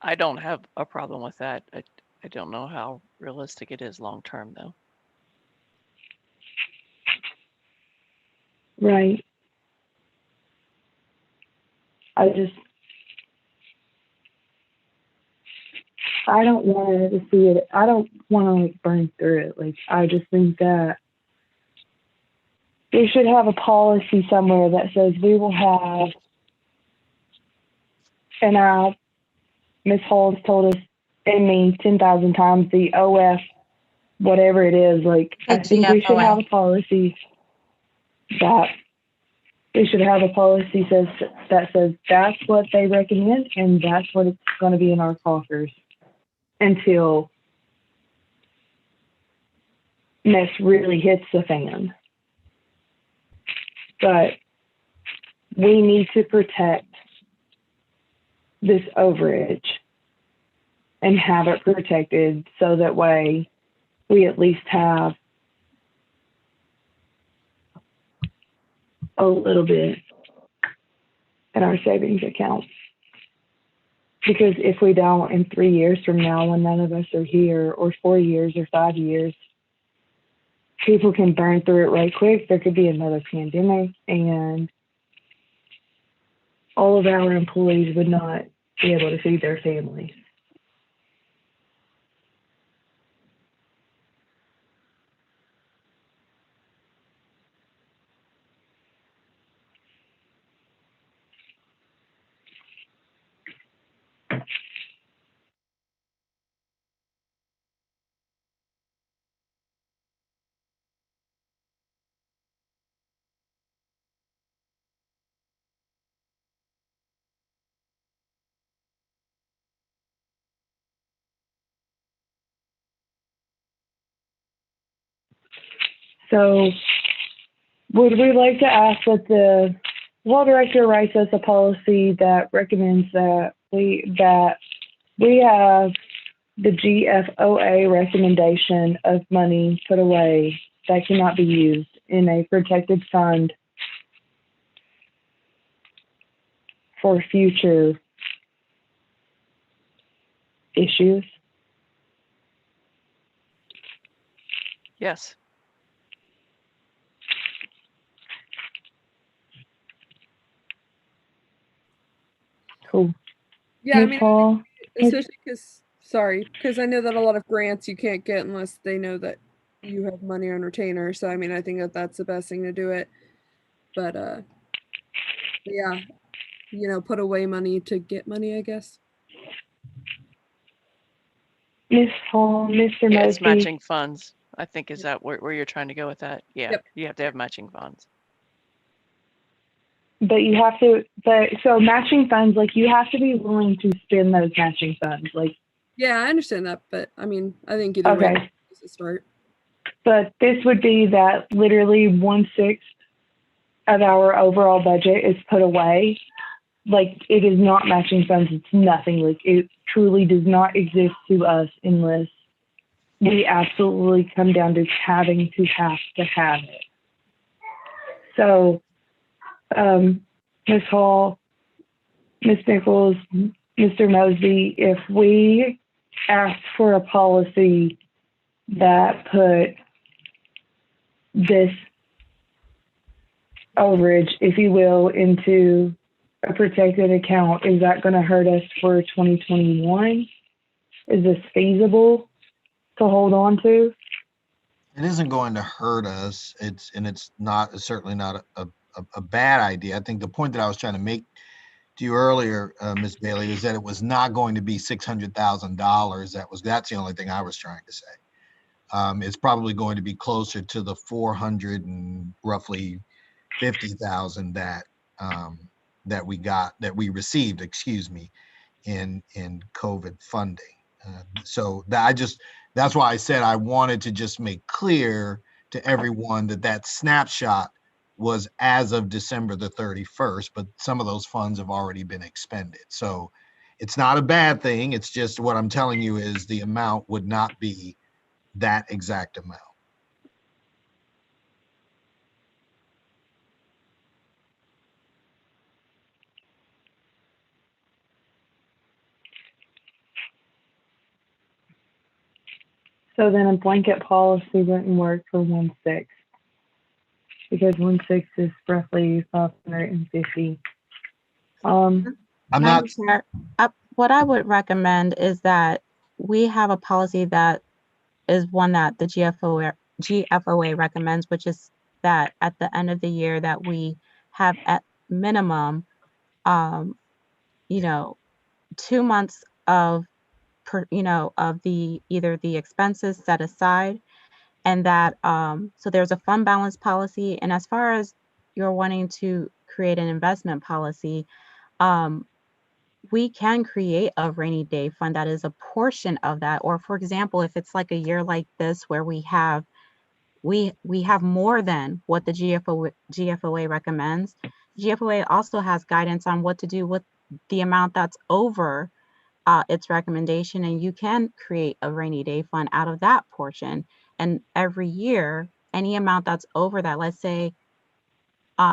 I don't have a problem with that. I don't know how realistic it is long term, though. Right. I don't want to see it. I don't want to like burn through it. Like, I just think that we should have a policy somewhere that says we will have, and Ms. Hall's told us and me 10,000 times, the OF, whatever it is, like, I think we should have a policy that that says that's what they recommend and that's what it's going to be in our coffers until mess really hits the fan. But we need to protect this overage and have it protected so that way we at least have a little bit in our savings account. Because if we don't, in 3 years from now, when none of us are here, or 4 years or 5 years, people can burn through it right quick. There could be another pandemic, and all of our employees would not be able to feed their families. So would we like to ask that the law director writes us a policy that recommends that we have the GFOA recommendation of money put away that cannot be used in a protected fund for future issues? Yes. Cool. Yeah, I Ms. mean, Hall? especially because I know that a lot of grants you can't get unless they know that you have money on retainer. So I mean, I think that that's the best thing to do it. But yeah, put away money to get money, I guess. Ms. Hall, Mr. Yeah, it's Mosby. matching funds. I think is that where you're trying to go with that? Yeah, Yep. You have to have matching funds. But so matching funds, like, you have to be willing to spend those matching funds. Like, Yeah, I understand that, but I mean, I think either way is a start. But this would be that literally 1/6 of our overall budget is put away. Like, it is not matching funds. It's nothing. Like, it truly does not exist to us unless we absolutely come down to having to have it. So, Ms. Hall, Ms. Nichols, Mr. Mosby, if we asked for a policy that put this overage, if you will, into a protected account, is that going to hurt us for 2021? Is this feasible to hold on to? It isn't going to hurt us. It's certainly not a bad idea. I think the point that I was trying to make to you earlier, Ms. Bailey, is that it was not going to be $600,000. That's the only thing I was trying to say. It's probably going to be closer to the 400 and roughly 50,000 that we received, excuse me, in COVID funding. That's why I said I wanted to just make clear to everyone that snapshot was as of December the 31st, but some of those funds have already been expended. So it's not a bad thing. It's just what I'm telling you is the amount would not be that exact amount. So then a blanket policy wouldn't work for 1/6 because 1/6 is roughly 550. I'm not. Madam Chair, what I would recommend is that we have a policy that is one that the GFOA recommends, which is that at the end of the year that we have at minimum, 2 months of either the expenses set aside, and that so there's a fund balance policy. And as far as you're wanting to create an investment policy, we can create a rainy day fund that is a portion of that. Or for example, if it's like a year like this where we have more than what the GFOA recommends, GFOA also has guidance on what to do with the amount that's over its recommendation, and you can create a rainy day fund out of that portion. And every year, any amount that's over that, let's say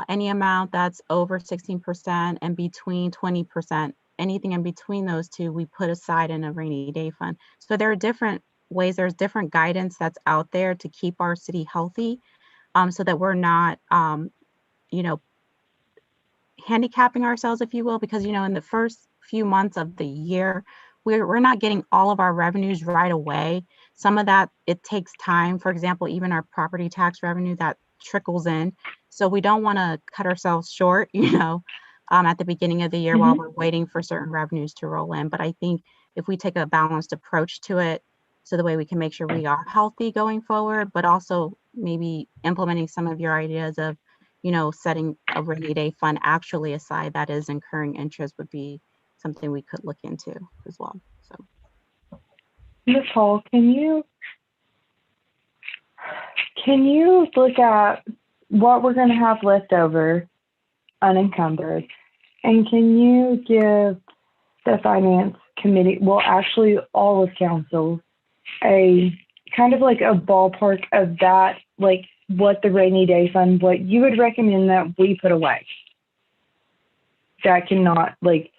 any amount that's over 16% and between 20%, anything in between those two, we put aside in a rainy day fund. So there are different ways, there's different guidance that's out there to keep our city healthy, so that we're not, handicapping ourselves, if you will, because, in the first few months of the year, we're not getting all of our revenues right away. Some of that, it takes time. For example, even our property tax revenue that trickles in. So we don't want to cut ourselves short, at the beginning of the year while we're waiting for certain revenues to roll in. But I think if we take a balanced approach to it, so the way we can make sure we are healthy going forward, but also maybe implementing some of your ideas of, setting a rainy day fund actually aside that is incurring interest would be something we could look into as well. So, Ms. Hall, can you look at what we're going to have left over unencumbered, and can you give the finance committee, well, actually all of council, a kind of like a ballpark of that, like what the rainy day fund, what you would recommend that we put away? That cannot, we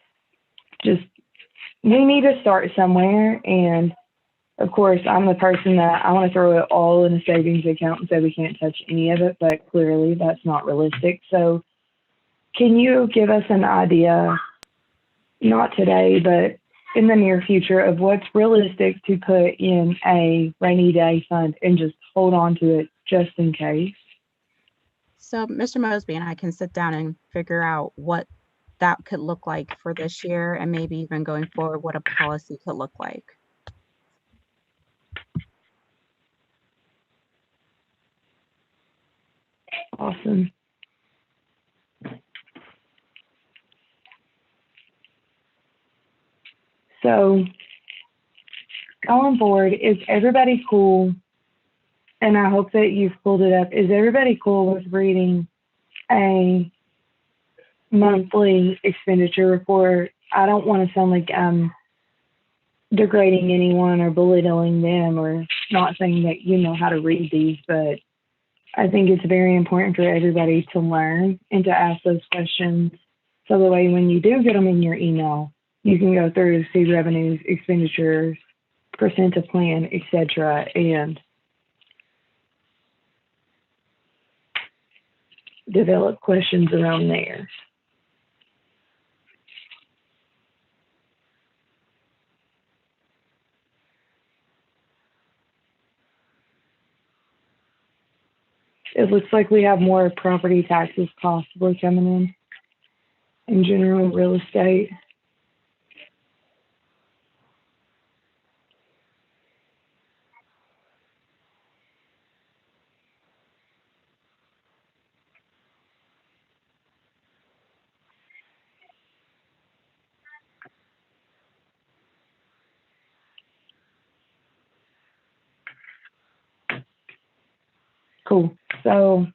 need to start somewhere. And of course, I'm the person that I want to throw it all in a savings account and say we can't touch any of it, but clearly that's not realistic. So can you give us an idea, not today, but in the near future, of what's realistic to put in a rainy day fund and just hold on to it just in case? So Mr. Mosby and I can sit down and figure out what that could look like for this year, and maybe even going forward, what a policy could look like. Awesome. So going forward, is everybody cool? And I hope that you've pulled it up. Is everybody cool with reading a monthly expenditure report? I don't want to sound like I'm degrading anyone or belittling them or not saying that you know how to read these, but I think it's very important for everybody to learn and to ask those questions. So the way when you do get them in your email, you can go through, see revenues, expenditures, percent of plan, etc., and develop questions around there. it looks like we have more property taxes possibly coming in general real estate. Cool. So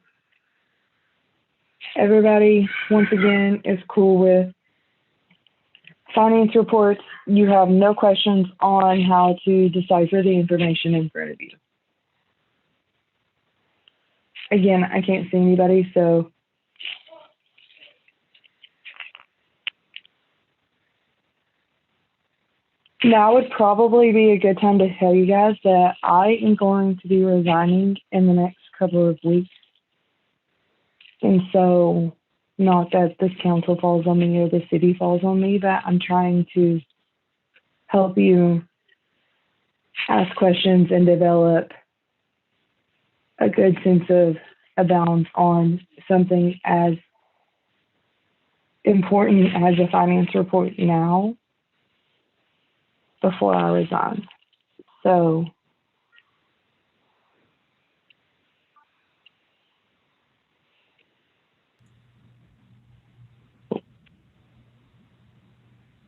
everybody, once again, is cool with finance reports. You have no questions on how to decipher the information in front of you. Again, I can't see anybody, so now would probably be a good time to tell you guys that I am going to be resigning in the next couple of weeks. And so, not that this council falls on me or the city falls on me, but I'm trying to help you ask questions and develop a good sense of a balance on something as important as a finance report now before I resign. So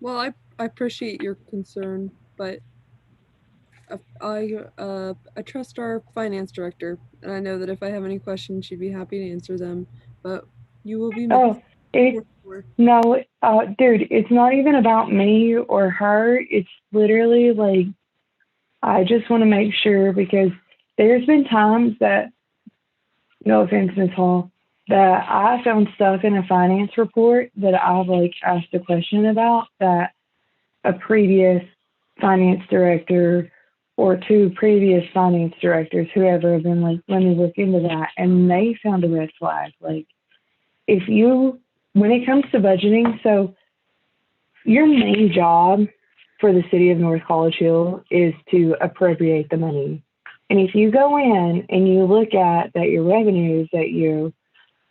Well, I appreciate your concern, but I trust our finance director, and I know that if I have any questions, she'd be happy to answer them. But you will be missed. no, dude, it's not even about me or her. It's literally like, I just want to make sure, because there's been times that, no offense, Ms. Hall, that I found stuff in a finance report that I've like asked a question about that a previous finance director or two previous finance directors, whoever, have been like, let me look into that. And they found a red flag. Like, if you, when it comes to budgeting, so your main job for the city of North College Hill is to appropriate the money. And if you go in and you look at that your revenues, that you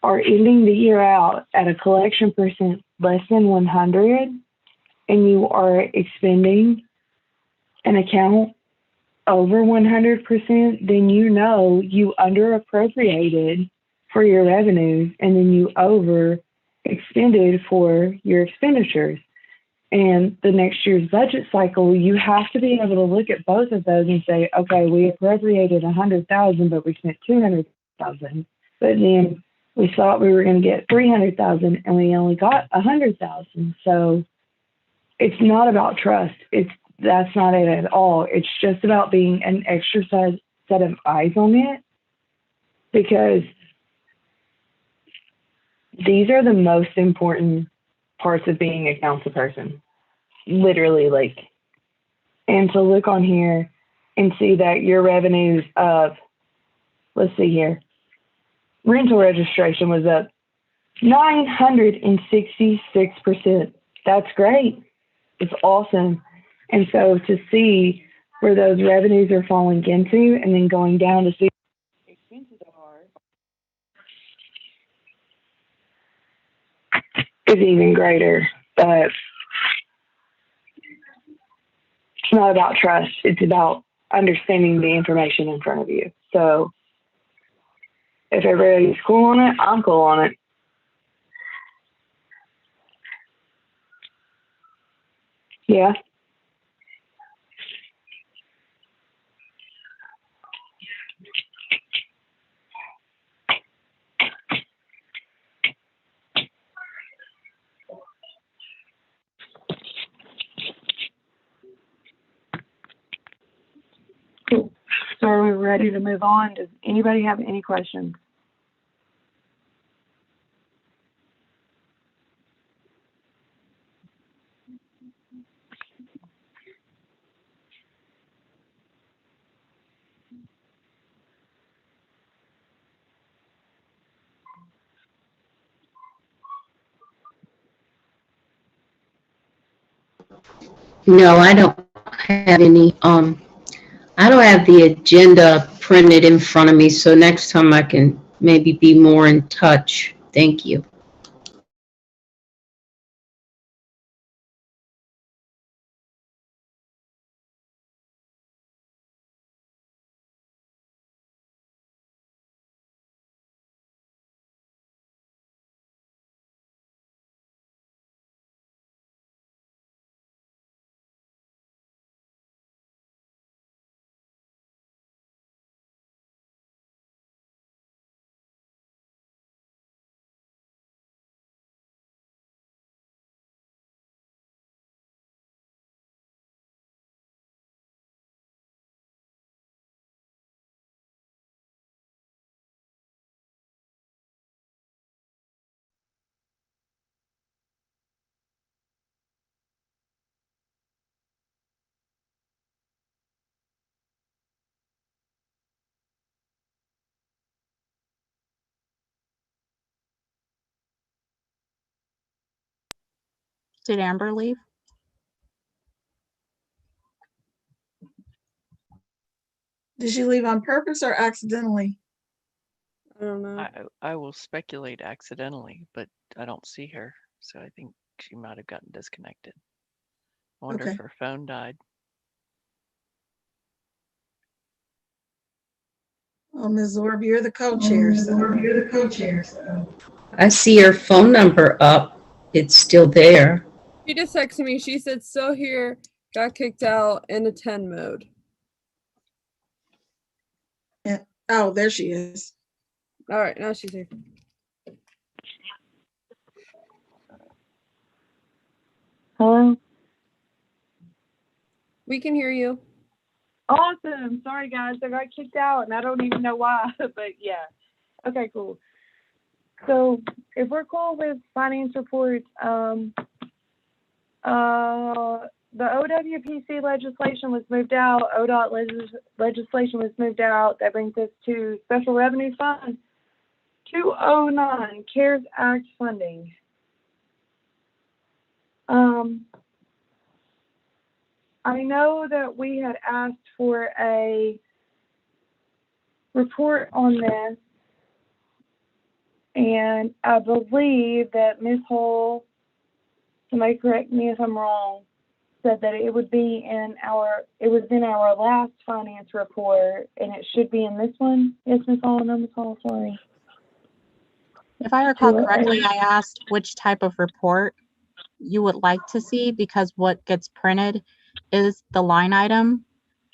are ending the year out at a collection percent less than 100, and you are expending an account over 100%, then you know you under appropriated for your revenues, and then you over expended for your expenditures. And the next year's budget cycle, you have to be able to look at both of those and say, okay, we appropriated 100,000, but we spent 200,000. But then we thought we were going to get 300,000, and we only got 100,000. So it's not about trust. That's not it at all. It's just about being an extra set of eyes on it, because these are the most important parts of being a council person. Literally, like, and to look on here and see that your revenues of, let's see here, rental registration was up 966%. That's great. It's awesome. And so to see where those revenues are falling into and then going down to see expenses are is even greater. But it's not about trust. It's about understanding the information in front of you. So if everybody's cool on it, I'm cool on it. Yeah. Cool. So are we ready to move on? Does anybody have any questions? No, I don't have any. I don't have the agenda printed in front of me, so next time I can maybe be more in touch. Thank you. Did Amber leave? Did she leave on purpose or accidentally? I don't know. I will speculate accidentally, but I don't see her, so I think she might have gotten disconnected. I wonder Okay. if her phone died. Well, Ms. Zorb, you're the co-chair. I see her phone number up. It's still there. She just texted me. She said, "So here, got kicked out in attend mode." Oh, there she is. All right, now she's here. Hello? We can hear you. Awesome. Sorry, guys. I got kicked out, and I don't even know why, but yeah. Okay, cool. So if we're cool with finance reports, the OWPC legislation was moved out. ODOT legislation was moved out. That brings us to Special Revenue Fund 209, CARES Act funding. I know that we had asked for a report on this, and I believe that Ms. Hull, somebody correct me if I'm wrong, said that it would be in our last finance report, and it should be in this one. Yes, Ms. Hull, no, Ms. Hull, sorry. If I recall correctly, I asked which type of report you would like to see, because what gets printed is the line item.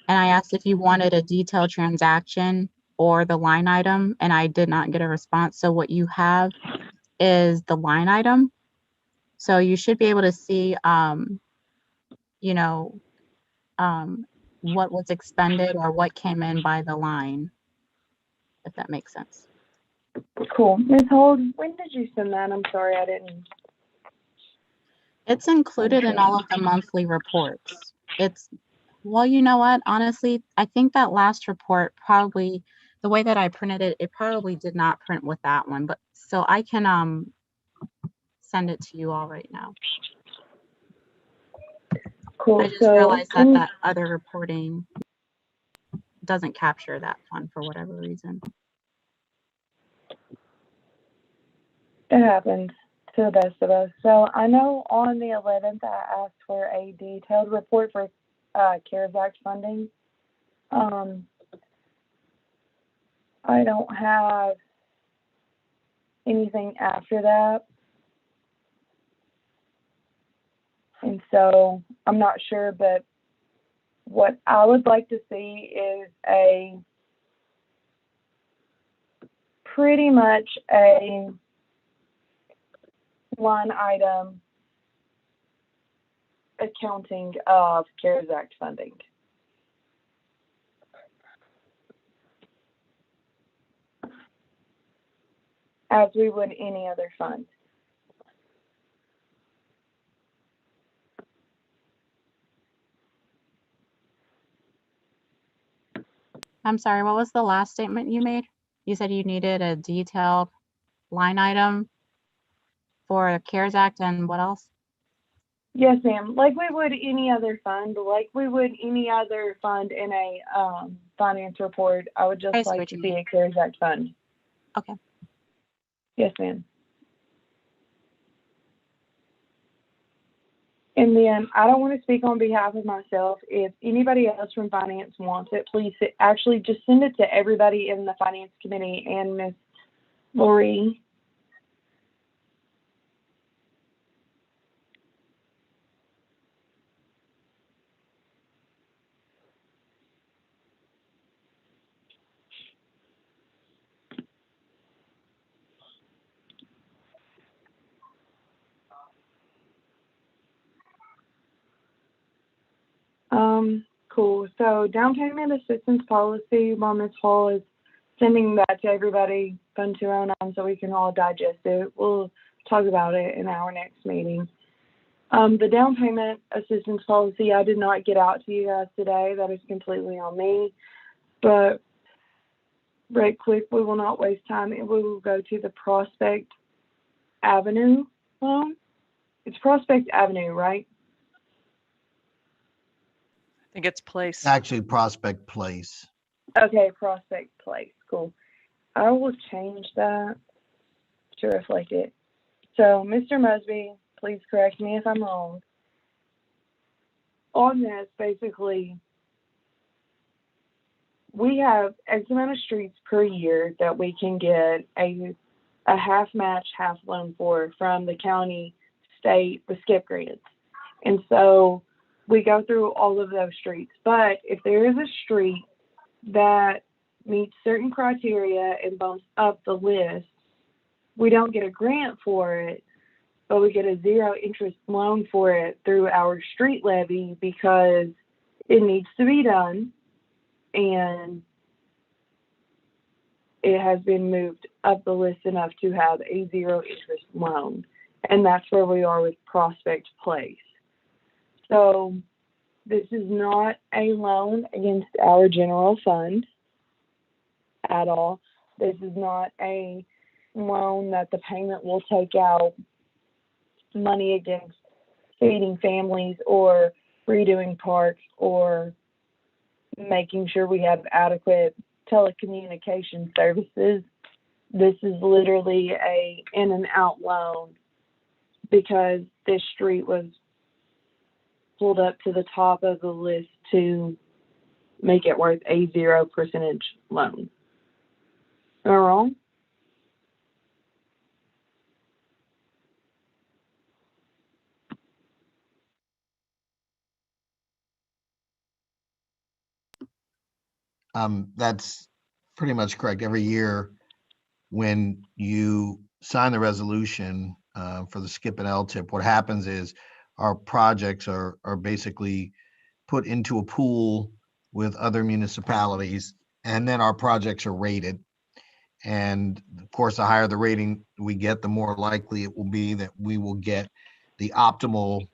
And I asked if you wanted a detailed transaction or the line item, and I did not get a response. So what you have is the line item. So you should be able to see, what was expended or what came in by the line, if that makes sense. Cool. Ms. Hold, when did you send that? I'm sorry, I didn't. It's included in all of the monthly reports. Well, you know what? Honestly, I think that last report probably, the way that I printed it, it probably did not print with that one. But so I can send it to you all right now. Cool. I just So realized that other reporting doesn't capture that fund for whatever reason. it happens to the best of us. So I know on the 11th, I asked for a detailed report for CARES Act funding. I don't have anything after that. And so I'm not sure, but what I would like to see is pretty much a line item accounting of CARES Act funding. As we would any other fund. I'm sorry, what was the last statement you made? You said you needed a detailed line item for CARES Act and what else? Yes, ma'am. Like we would any other fund, like we would any other fund in a finance report. I would just like to see a CARES Act fund. Okay. Yes, ma'am. And then I don't want to speak on behalf of myself. If anybody else from finance wants it, please actually just send it to everybody in the finance committee and Miss Lori. Cool. So down payment assistance policy, while Ms. Hall is sending that to everybody, Fund 209, so we can all digest it. We'll talk about it in our next meeting. The down payment assistance policy, I did not get out to you guys today. That is completely on me. But right quick, we will not waste time, and we will go to the Prospect Avenue loan. It's Prospect Avenue, right? I think it's place. Actually, Prospect Place. Okay, Prospect Place. Cool. I will change that to reflect it. So, Mr. Mosby, please correct me if I'm wrong. On this, basically, we have X amount of streets per year that we can get a half match, half loan for from the county, state, the skip grids. And so we go through all of those streets. But if there is a street that meets certain criteria and bumps up the list, we don't get a grant for it, but we get a zero interest loan for it through our street levy because it needs to be done and it has been moved up the list enough to have a zero interest loan. And that's where we are with Prospect Place. So this is not a loan against our general fund at all. This is not a loan that the payment will take out money against feeding families or redoing parks or making sure we have adequate telecommunication services. This is literally a in and out loan because this street was pulled up to the top of the list to make it worth a 0% loan. Am I wrong? That's pretty much correct. Every year when you sign the resolution for the skip and LTIP, what happens is our projects are basically put into a pool with other municipalities, and then our projects are rated. And of course, the higher the rating we get, the more likely it will be that we will get the optimal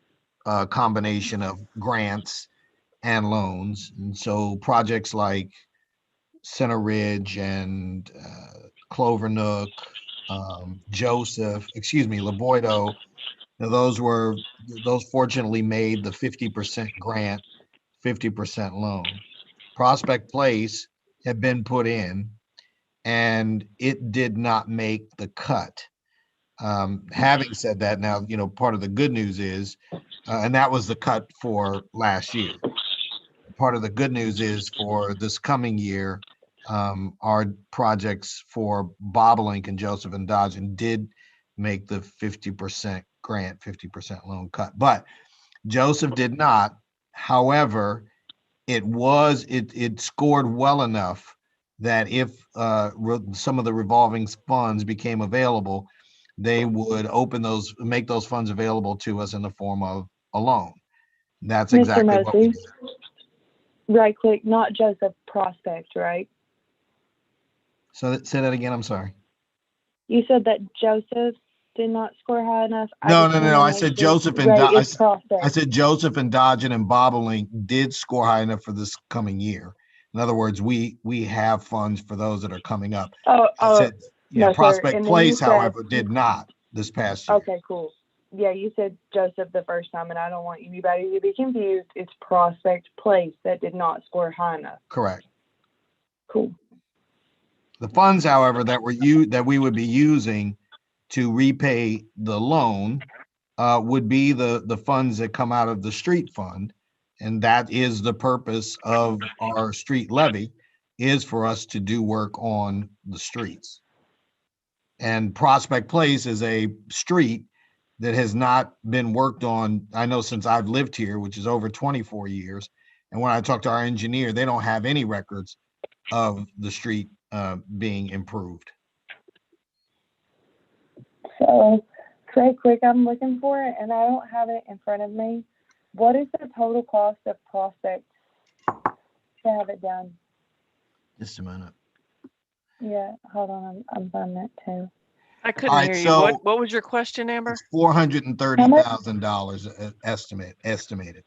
combination of grants and loans. And so projects like Center Ridge and Clover Nook, Leboido, those fortunately made the 50% grant, 50% loan. Prospect Place had been put in and it did not make the cut. Having said that, now, part of the good news is, and that was the cut for last year. Part of the good news is for this coming year, our projects for Bobolink and Joseph and Dodgen did make the 50% grant, 50% loan cut, but Joseph did not. However, it scored well enough that if some of the revolving funds became available, they would make those funds available to us in the form of a loan. That's exactly what we did. Right click, not Joseph, Prospect, right? So say that again. I'm sorry. You said that Joseph did not score high enough. No. I said Joseph and I said Joseph and Dodgen and Bobolink did score high enough for this coming year. In other words, we have funds for those that are coming up. I said, no, Prospect Place, however, did not this past year. Okay, cool. Yeah, you said Joseph the first time, and I don't want anybody to be confused. It's Prospect Place that did not score high enough. Correct. Cool. The funds, however, that we would be using to repay the loan would be the funds that come out of the street fund. And that is the purpose of our street levy, is for us to do work on the streets. And Prospect Place is a street that has not been worked on, I know, since I've lived here, which is over 24 years. And when I talk to our engineer, they don't have any records of the street being improved. So, say quick, I'm looking for it and I don't have it in front of me. What is the total cost of Prospect to have it done? Just a minute. Yeah, hold on, I'm finding it too. I couldn't All right, hear you. so What was your question, Amber? it's $430,000 estimated.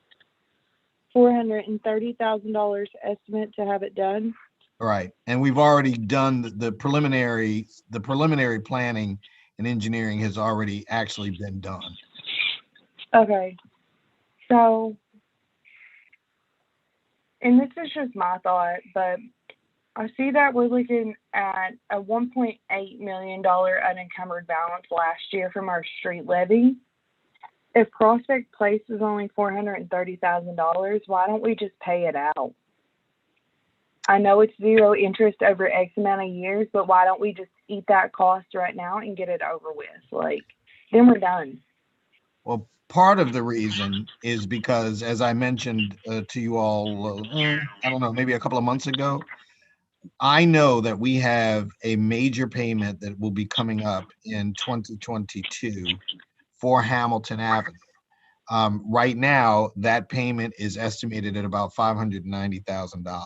$430,000 estimate to have it done. Right, and we've already done the preliminary planning and engineering has already actually been done. Okay, so, and this is just my thought, but I see that we're looking at a $1.8 million unencumbered balance last year from our street levy. If Prospect Place is only $430,000, why don't we just pay it out? I know it's zero interest over X amount of years, but why don't we just eat that cost right now and get it over with? Like, then we're done. Well, part of the reason is because, as I mentioned to you all, I don't know, maybe a couple of months ago, I know that we have a major payment that will be coming up in 2022 for Hamilton Avenue. Right now, that payment is estimated at about $590,000.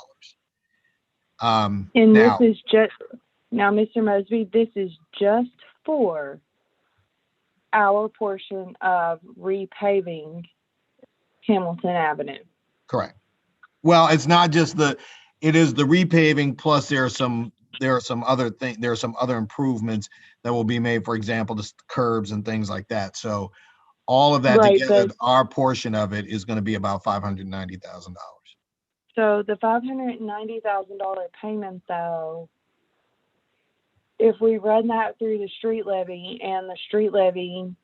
And Now, this is just, now, Mr. Mosby, this is just for our portion of repaving Hamilton Avenue. correct. Well, it's not just it is the repaving, plus there are some other improvements that will be made, for example, the curbs and things like that. So all of that Right, together, but our portion of it is going to be about $590,000. so the $590,000 payment, though, if we run that through the street levy and the street levy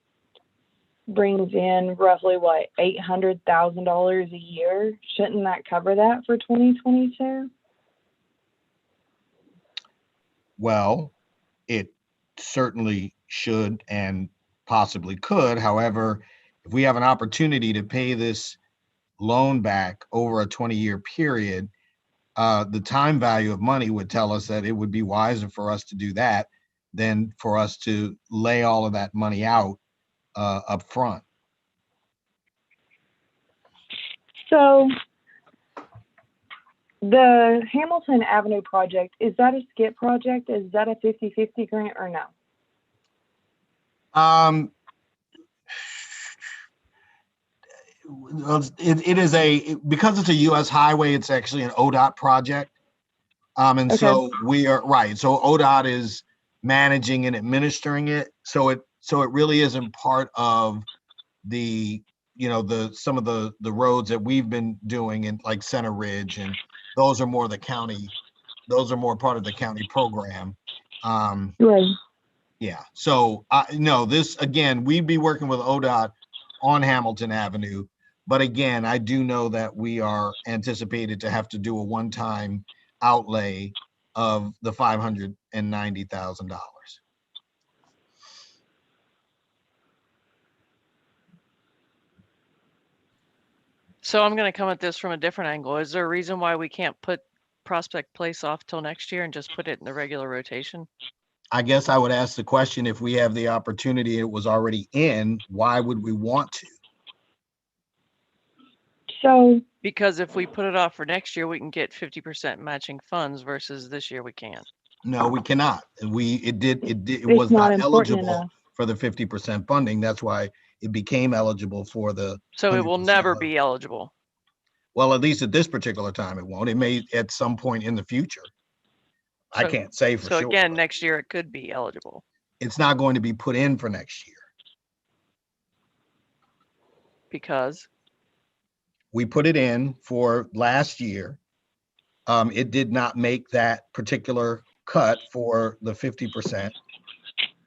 brings in roughly what, $800,000 a year, shouldn't that cover that for 2022? Well, it certainly should and possibly could. However, if we have an opportunity to pay this loan back over a 20-year period, the time value of money would tell us that it would be wiser for us to do that than for us to lay all of that money out up front. So the Hamilton Avenue project, is that a skip project? Is that a 50-50 grant or no? It is because it's a US highway, it's actually an ODOT project. And Okay. so we are right. So ODOT is managing and administering it. So it really isn't part of the, some of the roads that we've been doing in like Center Ridge, and those are more part of the county program. Right. Yeah. So no, this again, we'd be working with ODOT on Hamilton Avenue. But again, I do know that we are anticipated to have to do a one-time outlay of the $590,000. So I'm going to come at this from a different angle. Is there a reason why we can't put Prospect Place off till next year and just put it in the regular rotation? I guess I would ask the question, if we have the opportunity, it was already in, why would we want to? So, Because if we put it off for next year, we can get 50% matching funds versus this year we can't. No, we cannot. It it's was not not important eligible enough. for the 50% funding. That's why it became eligible for the So it will 100% never loan. be eligible. Well, at least at this particular time, it won't. It may at some point in the future. I So- can't say for So sure. again, but next year it could be eligible it's not going to be put in for next year. because We put it in for last year. It did not make that particular cut for the 50%.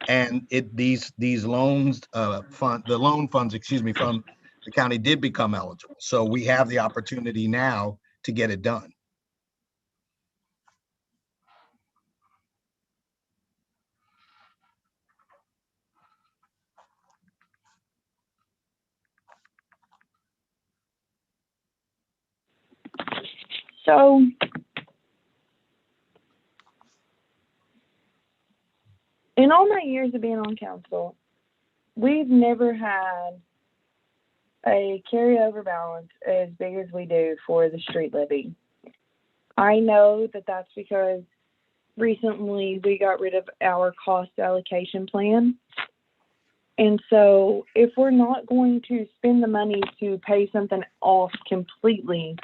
And these loans the loan funds, excuse me, from the county did become eligible. So we have the opportunity now to get it done. So in all my years of being on council, we've never had a carryover balance as big as we do for the street levy. I know that that's because recently we got rid of our cost allocation plan. And so if we're not going to spend the money to pay something off completely,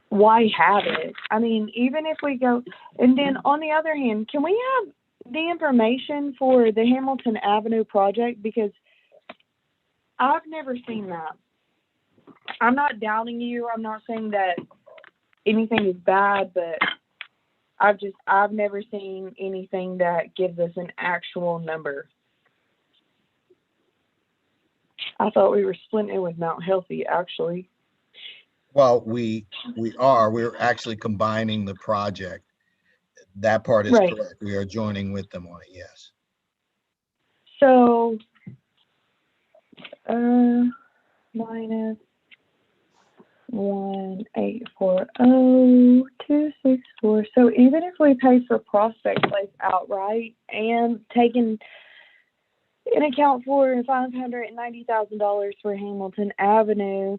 why have it? I mean, even if we go, and then on the other hand, can we have the information for the Hamilton Avenue project? Because I've never seen that. I'm not doubting you. I'm not saying that anything is bad, but I've never seen anything that gives us an actual number. I thought we were splitting it with Mount Healthy, actually. Well, we're actually combining the project. That part is Right. correct. We are joining with them on it, yes. So, minus 1,840,264. So even if we pay for Prospect Place outright and taking in account for $590,000 for Hamilton Avenue,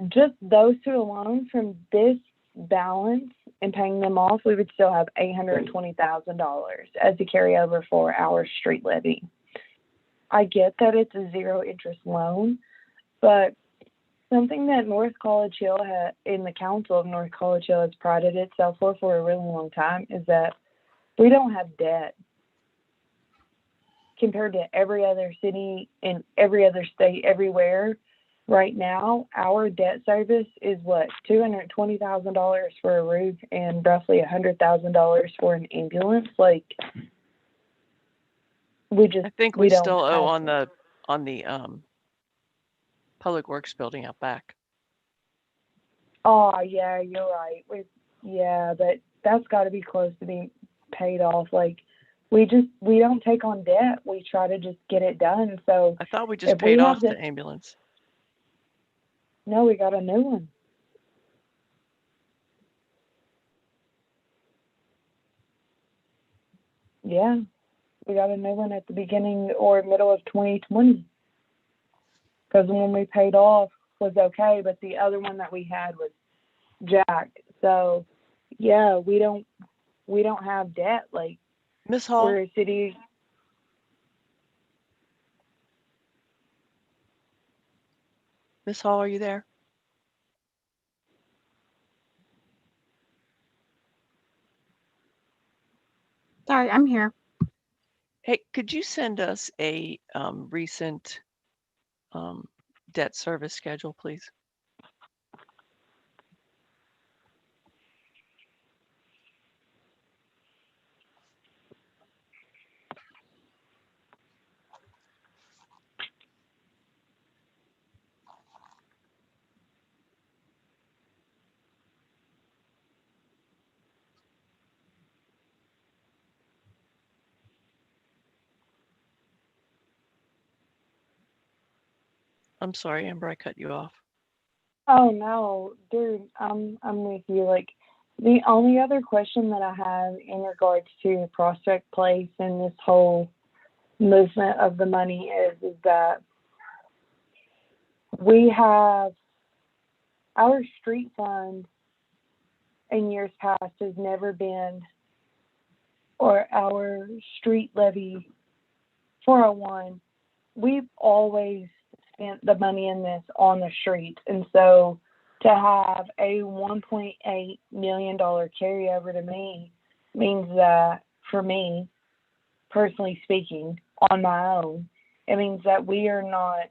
just those two alone from this balance and paying them off, we would still have $820,000 as a carryover for our street levy. I get that it's a zero interest loan, but something that North College Hill in the council of North College Hill has prided itself for a really long time is that we don't have debt. Compared to every other city in every other state everywhere, right now, our debt service is what, $220,000 for a roof and roughly $100,000 for an ambulance. Like, I think we still owe on the Public Works building out back. Oh yeah, you're right. But that's got to be close to being paid off. Like, we don't take on debt. We try to just get it done. So I thought we just paid off the ambulance. No, we got a new one. Yeah, we got a new one at the beginning or middle of 2020. Because the one we paid off was okay, but the other one that we had was jacked. So yeah, we don't have debt. Like, Miss Hall, we're a city. Miss Hall, are you there? Sorry, I'm here. Hey, could you send us a recent debt service schedule, please? I'm sorry, Amber, I cut you off. Oh no, dude, I'm with you. Like, the only other question that I have in regards to Prospect Place and this whole movement of the money is that we have our street fund in years past has never been, or our street levy 401, we've always spent the money in this on the streets. And so to have a $1.8 million carryover to me means that, for me, personally speaking, on my own, it means that we are not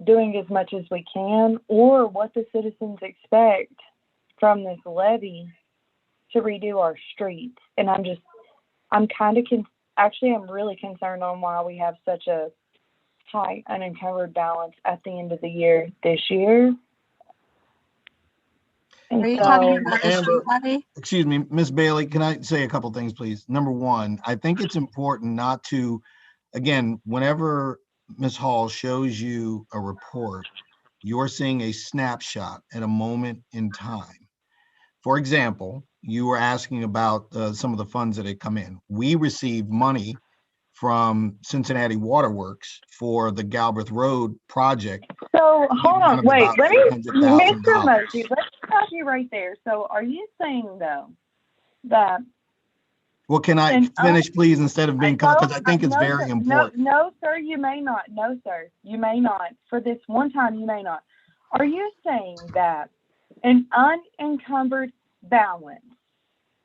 doing as much as we can or what the citizens expect from this levy to redo our streets. And I'm kind of, actually, I'm really concerned on why we have such a high unencumbered balance at the end of the year this year. And Are you so, talking about the street Amber, levy? excuse me, Miss Bailey, can I say a couple things, please? Number one, I think it's important not to, again, whenever Ms. Hall shows you a report, you're seeing a snapshot at a moment in time. For example, you were asking about some of the funds that had come in. We received money from Cincinnati Waterworks for the Galbraith Road project. so hold on, wait, let me, Mr. $800,000. Mosey, let's stop you right there. So are you saying, though, that Well, can I And finish, please, instead of being, because I think it's no, very sir. important. No, sir, you may not. No, sir, you may not. For this one time, you may not. Are you saying that an unencumbered balance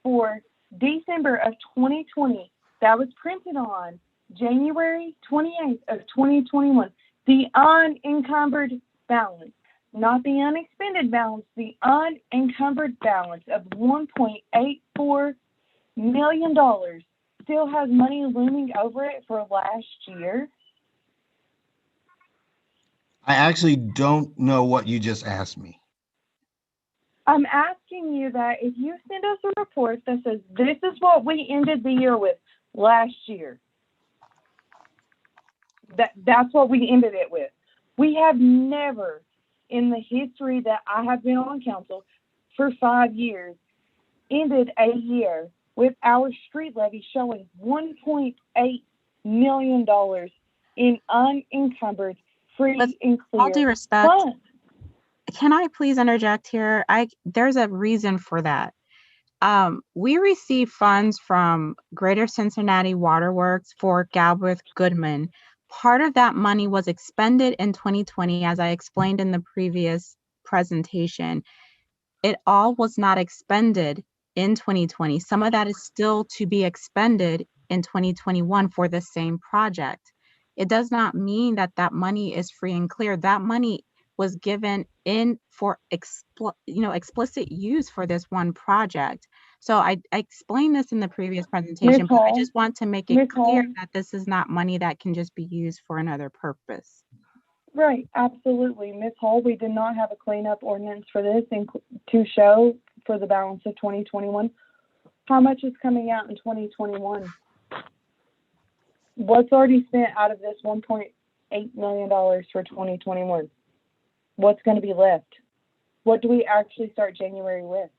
for December of 2020 that was printed on January 28th of 2021, the unencumbered balance, not the unexpended balance, the unencumbered balance of $1.84 million still has money looming over it for last year? I actually don't know what you just asked me. I'm asking you that if you send us a report that says this is what we ended the year with last year, that's what we ended it with. We have never in the history that I have been on council for 5 years ended a year with our street levy showing $1.8 million in unencumbered, free With and clear all due respect, funds. can I please interject here? There's a reason for that. We received funds from Greater Cincinnati Waterworks for Galbraith Goodman. Part of that money was expended in 2020, as I explained in the previous presentation. It all was not expended in 2020. Some of that is still to be expended in 2021 for the same project. It does not mean that that money is free and clear. That money was given in for explicit use for this one project. So I explained this in the previous presentation, but I just want to make it clear that this is not money that can just be used for another purpose. Right, absolutely. Ms. Hall, we did not have a cleanup ordinance for this to show for the balance of 2021. How much is coming out in 2021? What's already spent out of this $1.8 million for 2021? What's going to be left? What do we actually start January with?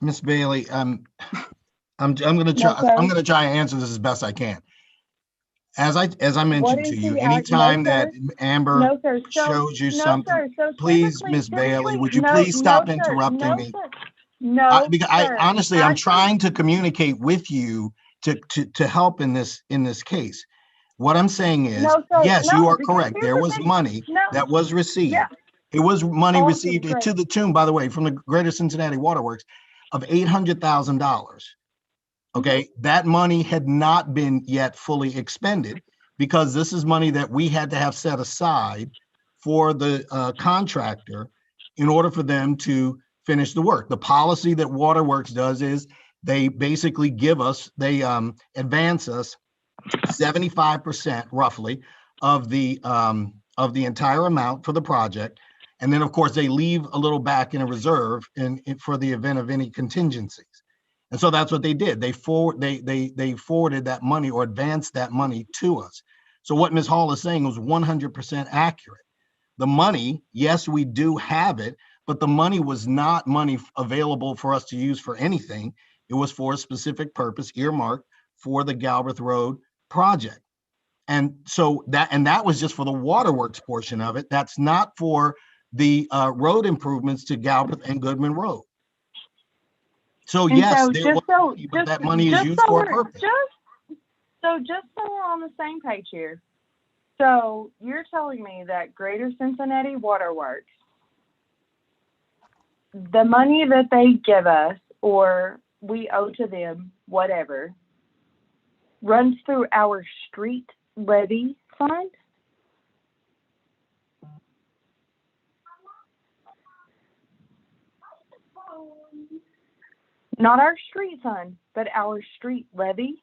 Miss Bailey, I'm going to try. I'm going to try and answer this as best I can. As I mentioned to you, anytime that Amber shows you something, please, Miss Bailey, would you please stop interrupting me? Because honestly, I'm trying to communicate with you to help in this case. What I'm saying is, yes, you are correct. There was money that was received. It was money received to the tune, by the way, from the Greater Cincinnati Waterworks of $800,000. Okay, that money had not been yet fully expended because this is money that we had to have set aside for the contractor in order for them to finish the work. The policy that Waterworks does is they basically give us, they advance us 75% roughly of the entire amount for the project. And then of course they leave a little back in a reserve for the event of any contingencies. And so that's what they did. They forwarded that money or advanced that money to us. So what Ms. Hall is saying was 100% accurate. The money, yes, we do have it, but the money was not money available for us to use for anything. It was for a specific purpose, earmarked for the Galbraith Road project. And so that was just for the waterworks portion of it. That's not for the road improvements to Galbraith and Goodman Road. So yes, but that money is used for a purpose. Just so we're on the same page here. So you're telling me that Greater Cincinnati Waterworks, the money that they give us or we owe to them, whatever, runs through our street levy fund? Not our street fund, but our street levy.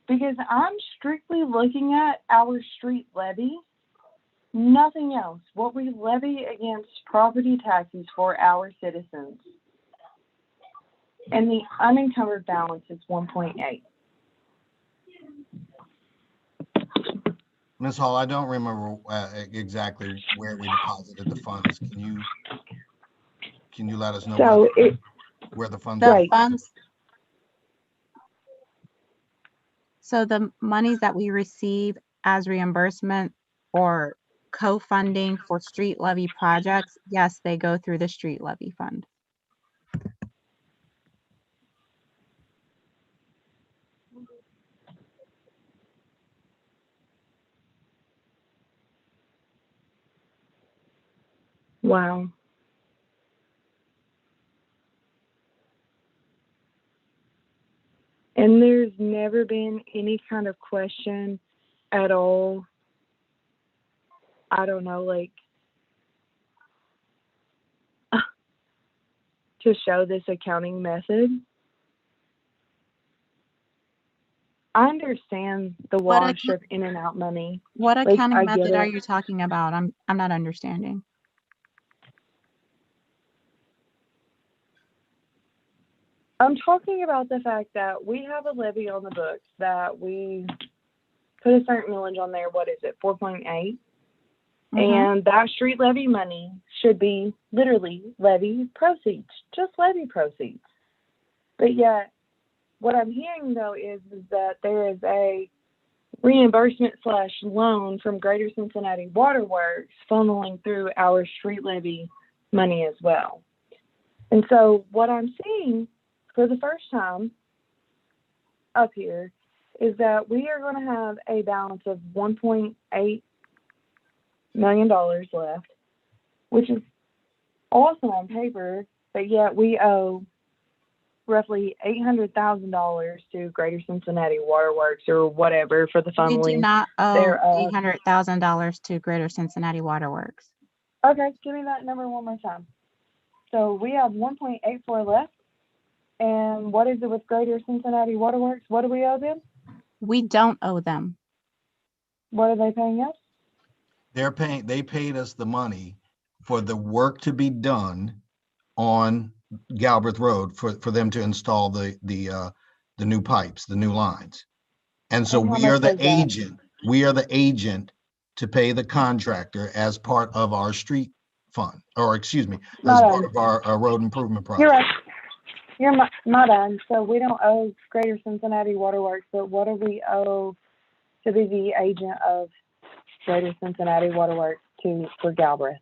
Because I'm strictly looking at our street levy, nothing else. What we levy against property taxes for our citizens. And the unencumbered balance is 1.8. Ms. Hall, I don't remember exactly where we deposited the funds. Can you let us know where the funds The are? funds. So the monies that we receive as reimbursement or co-funding for street levy projects, yes, they go through the street levy fund. Wow. And there's never been any kind of question at all. I don't know, like, to show this accounting method. I understand the wash of in and out money. What Like, accounting I get method are it. you talking about? I'm not understanding. I'm talking about the fact that we have a levy on the books that we put a certain millage on there. What is it? 4.8. And that street levy money should be literally levy proceeds, just levy proceeds. But yet, what I'm hearing though is that there is a reimbursement / loan from Greater Cincinnati Waterworks funneling through our street levy money as well. And so what I'm seeing for the first time up here is that we are going to have a balance of $1.8 million left, which is awesome on paper, but yet we owe roughly $800,000 to Greater Cincinnati Waterworks or whatever for the funneling. We do not owe $800,000 to Greater Cincinnati Waterworks. Okay, give me that number one more time. So we have 1.84 left. And what is it with Greater Cincinnati Waterworks? What do we owe them? We don't owe them. What are they paying us? They paid us the money for the work to be done on Galbraith Road for them to install the new pipes, the new lines. And so we are the agent. We are the agent to pay the contractor as part of our street fund, or excuse me, as part of our road improvement project. You're right. You're my bad. So we don't owe Greater Cincinnati Waterworks, but what do we owe to be the agent of Greater Cincinnati Waterworks for Galbraith?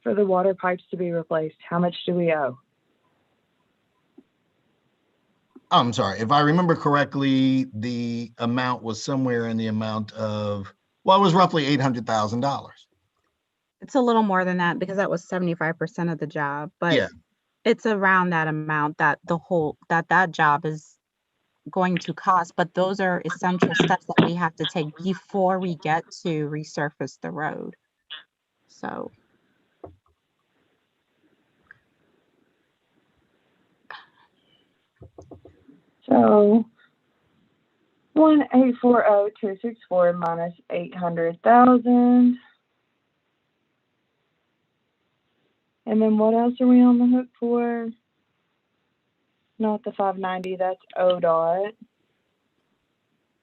For the water pipes to be replaced, how much do we owe? I'm sorry, if I remember correctly, the amount was somewhere in the amount of, well, it was roughly $800,000. It's a little more than that because that was 75% of the job, but yeah, it's around that amount that that job is going to cost. But those are essential steps that we have to take before we get to resurface the road. So. So 1,840,264 minus 800,000. And then what else are we on the hook for? Not the 590, that's ODOT.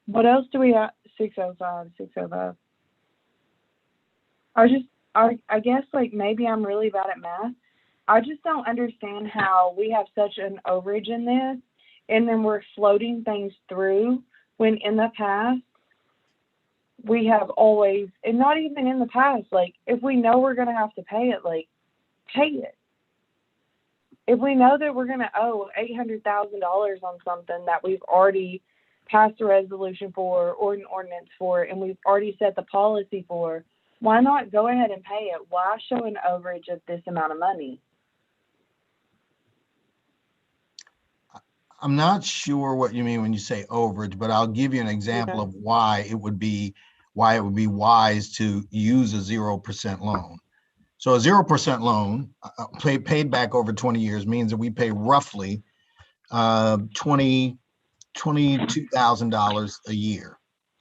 What else do we have? 605, 605. I guess like maybe I'm really bad at math. I just don't understand how we have such an overage in this and then we're floating things through when in the past we have always, and not even in the past, like if we know we're going to have to pay it, like pay it. If we know that we're going to owe $800,000 on something that we've already passed a resolution for or an ordinance for, and we've already set the policy for, why not go ahead and pay it? Why show an overage of this amount of money? I'm not sure what you mean when you say overage, but I'll give you an example of why it would be wise to use a 0% loan. So a 0% loan paid back over 20 years means that we pay roughly $22,000 a year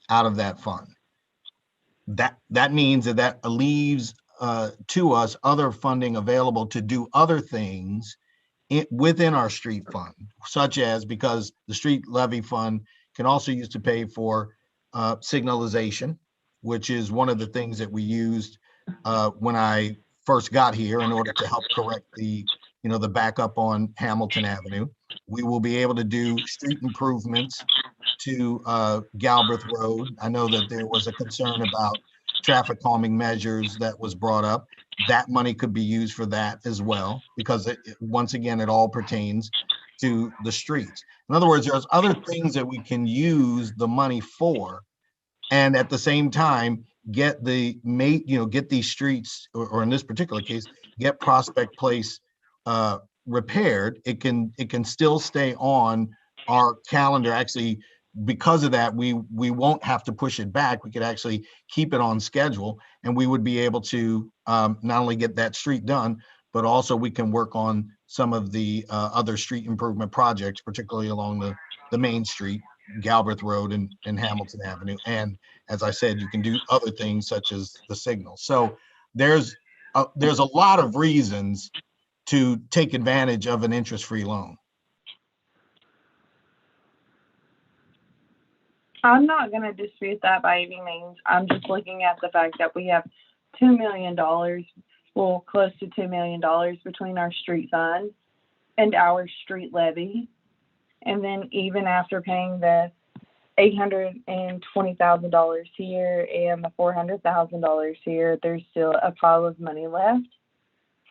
out of that fund. That means that leaves to us other funding available to do other things within our street fund, such as, because the street levy fund can also use to pay for signalization, which is one of the things that we used when I first got here in order to help correct the backup on Hamilton Avenue. We will be able to do street improvements to Galbraith Road. I know that there was a concern about traffic calming measures that was brought up. That money could be used for that as well, because once again, it all pertains to the streets. In other words, there's other things that we can use the money for, and at the same time get get these streets, or in this particular case, get Prospect Place repaired. It can still stay on our calendar. Actually, because of that, we won't have to push it back. We could actually keep it on schedule, and we would be able to not only get that street done, but also we can work on some of the other street improvement projects, particularly along the main street, Galbraith Road and Hamilton Avenue. And as I said, you can do other things such as the signal. So there's a lot of reasons to take advantage of an interest-free loan. I'm not going to dispute that by any means. I'm just looking at the fact that we have $2 million, well, close to $2 million between our street fund and our street levy. And then even after paying the $820,000 here and the $400,000 here, there's still a pile of money left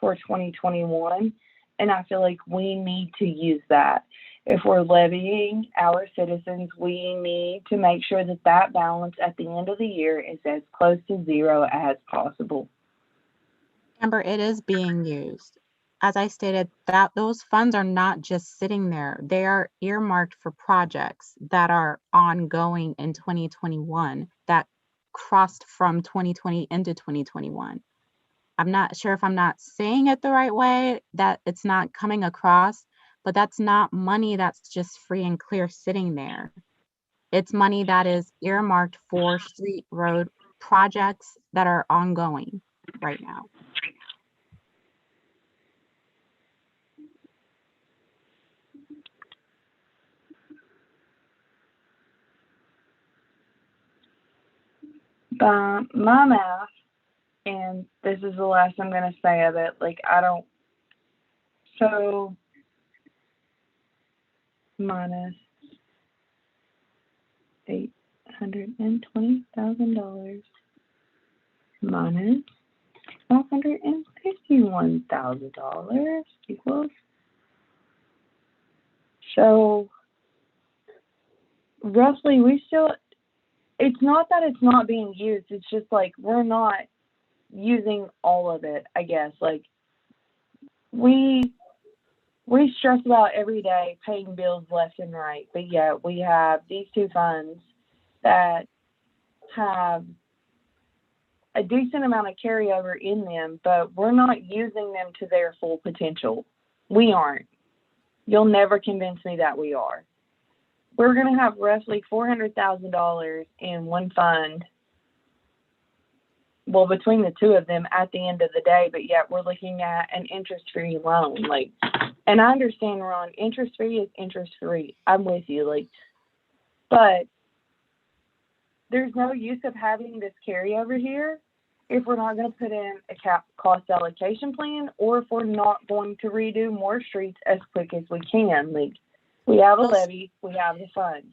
for 2021. And I feel like we need to use that. If we're levying our citizens, we need to make sure that that balance at the end of the year is as close to zero as possible. Amber, it is being used. As I stated, that those funds are not just sitting there. They are earmarked for projects that are ongoing in 2021 that crossed from 2020 into 2021. I'm not sure if I'm not saying it the right way, that it's not coming across, but that's not money that's just free and clear sitting there. It's money that is earmarked for street road projects that are ongoing right now. By my math, and this is the last I'm going to say of it, so minus $820,000 minus $151,000 equals. So roughly, it's not that it's not being used. It's just like we're not using all of it, I guess. Like we stress about every day paying bills left and right, but yet we have these two funds that have a decent amount of carryover in them, but we're not using them to their full potential. We aren't. You'll never convince me that we are. We're going to have roughly $400,000 in one fund, well, between the two of them at the end of the day, but yet we're looking at an interest-free loan. And I understand, Ron, interest-free is interest-free. I'm with you. But there's no use of having this carryover here if we're not going to put in a cost allocation plan, or if we're not going to redo more streets as quick as we can. We have a levy, we have the fund.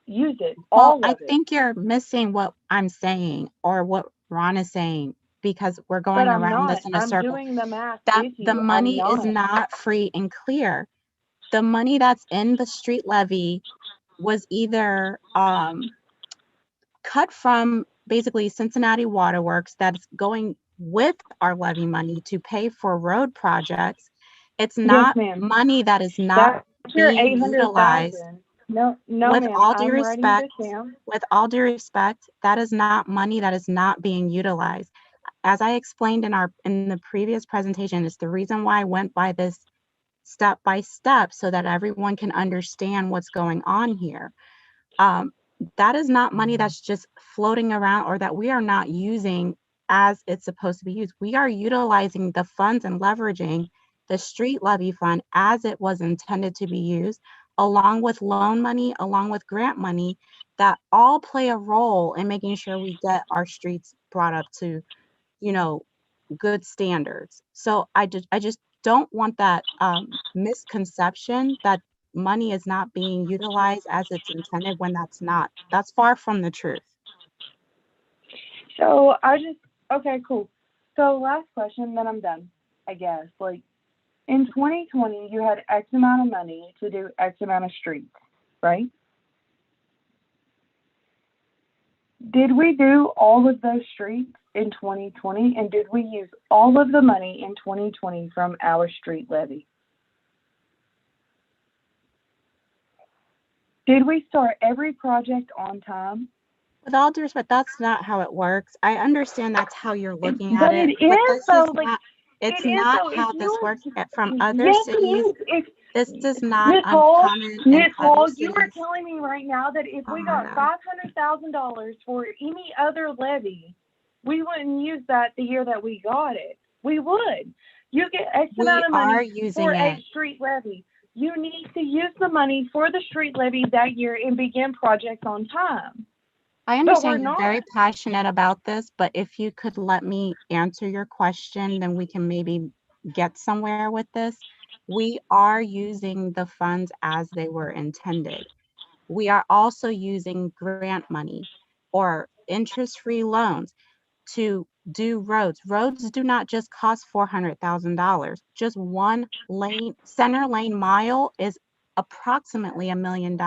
Use it, all of it. I think you're missing what I'm saying or what Ron is saying, because we're going around this in a circle. I'm doing the math that with you. The money is not free and clear. The money that's in the street levy was either cut from basically Cincinnati Waterworks that's going with our levy money to pay for road projects. It's not money that is not Your being utilized. 800,000. No, no, With ma'am. all due I'm writing respect, this down. with all due respect, that is not money that is not being utilized. As I explained in the previous presentation, it's the reason why I went by this step by step so that everyone can understand what's going on here. That is not money that's just floating around or that we are not using as it's supposed to be used. We are utilizing the funds and leveraging the street levy fund as it was intended to be used, along with loan money, along with grant money, that all play a role in making sure we get our streets brought up to, good standards. So I just don't want that misconception that money is not being utilized as it's intended when that's not. That's far from the truth. So okay, cool. So last question, then I'm done, I guess. Like, in 2020, you had X amount of money to do X amount of streets, right? Did we do all of those streets in 2020? And did we use all of the money in 2020 from our street levy? Did we start every project on time? With all due respect, that's not how it works. I understand that's how you're looking at But it, it is, this though. is Like, not. It's it is, not though. how If this you, works from other yes, cities. it is. This is not Nicole, uncommon in other you are cities. telling me right now that if we Oh, got no. $500,000 for any other levy, we wouldn't use that the year that we got it. We would. You get X We amount of are money using for a it. street levy. You need to use the money for the street levy that year and begin projects on time. I But we're understand you're not. very passionate about this, but if you could let me answer your question, then we can maybe get somewhere with this. We are using the funds as they were intended. We are also using grant money or interest-free loans to do roads. Roads do not just cost $400,000. Just one lane, center lane mile is approximately $1 million.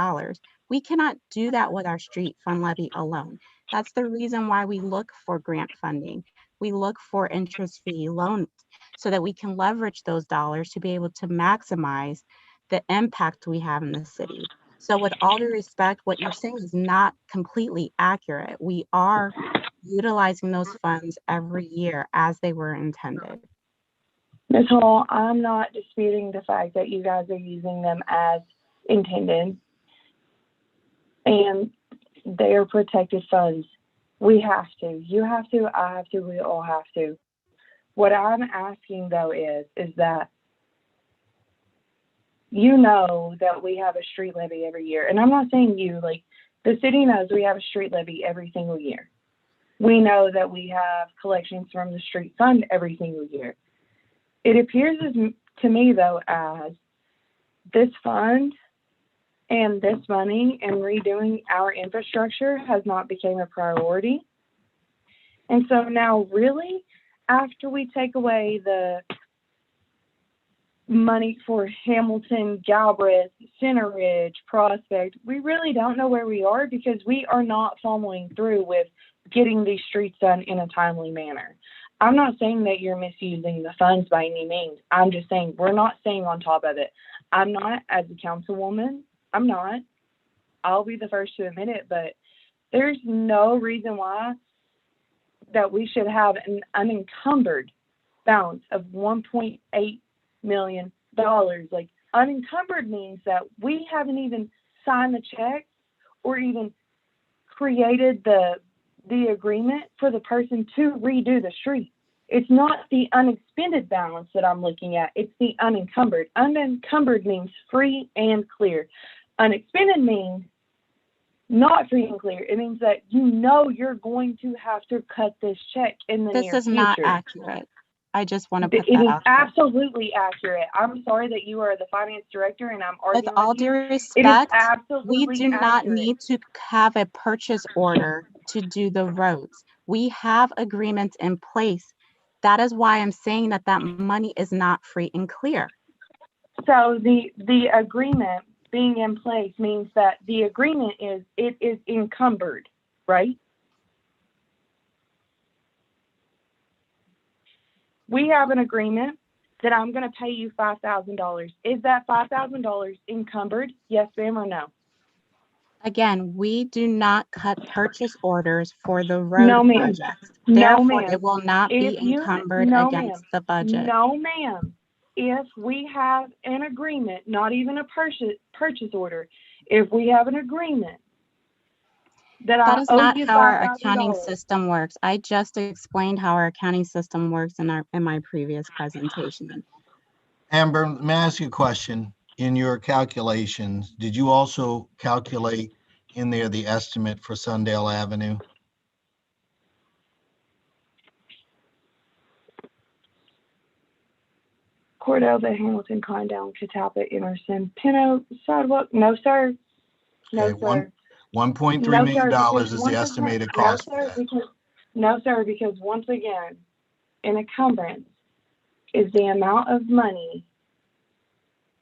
We cannot do that with our street fund levy alone. That's the reason why we look for grant funding. We look for interest-free loans so that we can leverage those dollars to be able to maximize the impact we have in the city. So with all due respect, what you're saying is not completely accurate. We are utilizing those funds every year as they were intended. Ms. Hall, I'm not disputing the fact that you guys are using them as intended, and they are protected funds. We have to. You have to. I have to. We all have to. What I'm asking, though, is that you know that we have a street levy every year. And I'm not saying you, like, the city knows we have a street levy every single year. We know that we have collections from the street fund every single year. It appears to me, though, as this fund and this money and redoing our infrastructure has not become a priority. And so now, really, after we take away the money for Hamilton, Galbraith, Center Ridge, Prospect, we really don't know where we are because we are not following through with getting these streets done in a timely manner. I'm not saying that you're misusing the funds by any means. I'm just saying we're not staying on top of it. I'm not, as a councilwoman, I'm not. I'll be the first to admit it, but there's no reason why that we should have an unencumbered balance of $1.8 million. Like, unencumbered means that we haven't even signed the check or even created the agreement for the person to redo the street. It's not the unexpended balance that I'm looking at. It's the unencumbered. Unencumbered means free and clear. Unexpended means not free and clear. It means that you know you're going to have to cut this check in the near future. This is not accurate. I just want to put It that is out there. absolutely accurate. I'm sorry that you are the finance director and I'm arguing With all with you. due It is respect, absolutely we do not accurate. need to have a purchase order to do the roads. We have agreements in place. That is why I'm saying that that money is not free and clear. So the agreement being in place means that the agreement is encumbered, right? We have an agreement that I'm going to pay you $5,000. Is that $5,000 encumbered? Yes, ma'am, or no? Again, we do not cut purchase orders for the No, road ma'am. projects. No, Therefore, ma'am. it will not be If you, encumbered no, against ma'am. the budget. No, ma'am. If we have an agreement, not even a purchase order, if we have an agreement that That I is owe not you how our accounting $5,000. system works. I just explained how our accounting system works in my previous presentation. Amber, let me ask you a question. In your calculations, did you also calculate in there the estimate for Sundale Avenue? Cordell, the Hamilton, Condown, Catawba, Emerson, Pinot, Sidewalk. No, sir. No, Okay, sir. $1.3 No, million sir, because is the once again, estimated no, cost for sir, that. because no, sir, because once again, an encumbrance is the amount of money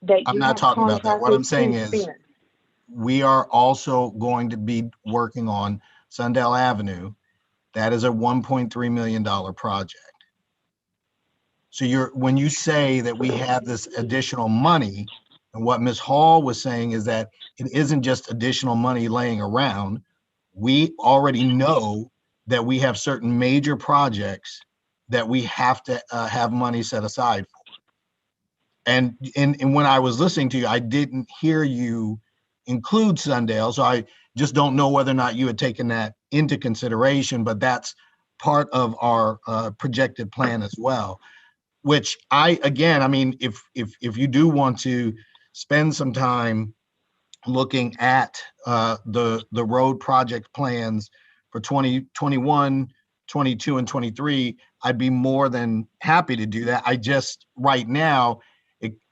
that I'm you not have talking about that. What I'm contracted saying to is spend. we are also going to be working on Sundale Avenue. That is a $1.3 million project. So when you say that we have this additional money, and what Ms. Hall was saying is that it isn't just additional money laying around. We already know that we have certain major projects that we have to have money set aside for. And when I was listening to you, I didn't hear you include Sundale. So I just don't know whether or not you had taken that into consideration, but that's part of our projected plan as well. Which I mean, if you do want to spend some time looking at the road project plans for 2021, 22, and 23, I'd be more than happy to do that. I just right now,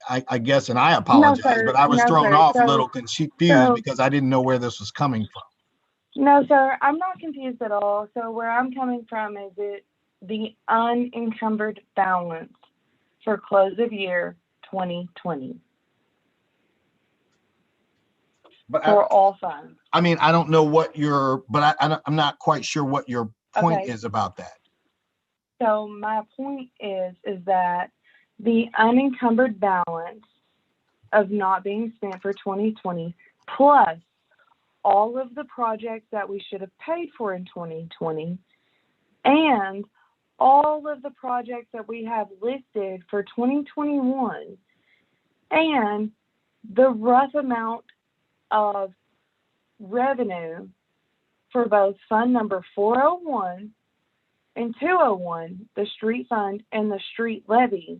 I guess, and I apologize, No, sir. but I was No, thrown sir. off a So- little confused so- because I didn't know where this was coming from. No, sir, I'm not confused at all. So where I'm coming from is the unencumbered balance for close of year 2020 But for all funds. I mean, I don't know what I'm not quite sure what your point Okay. is about that. So my point is that the unencumbered balance of not being spent for 2020 plus all of the projects that we should have paid for in 2020 and all of the projects that we have listed for 2021 and the rough amount of revenue for both fund number 401 and 201, the street fund and the street levy,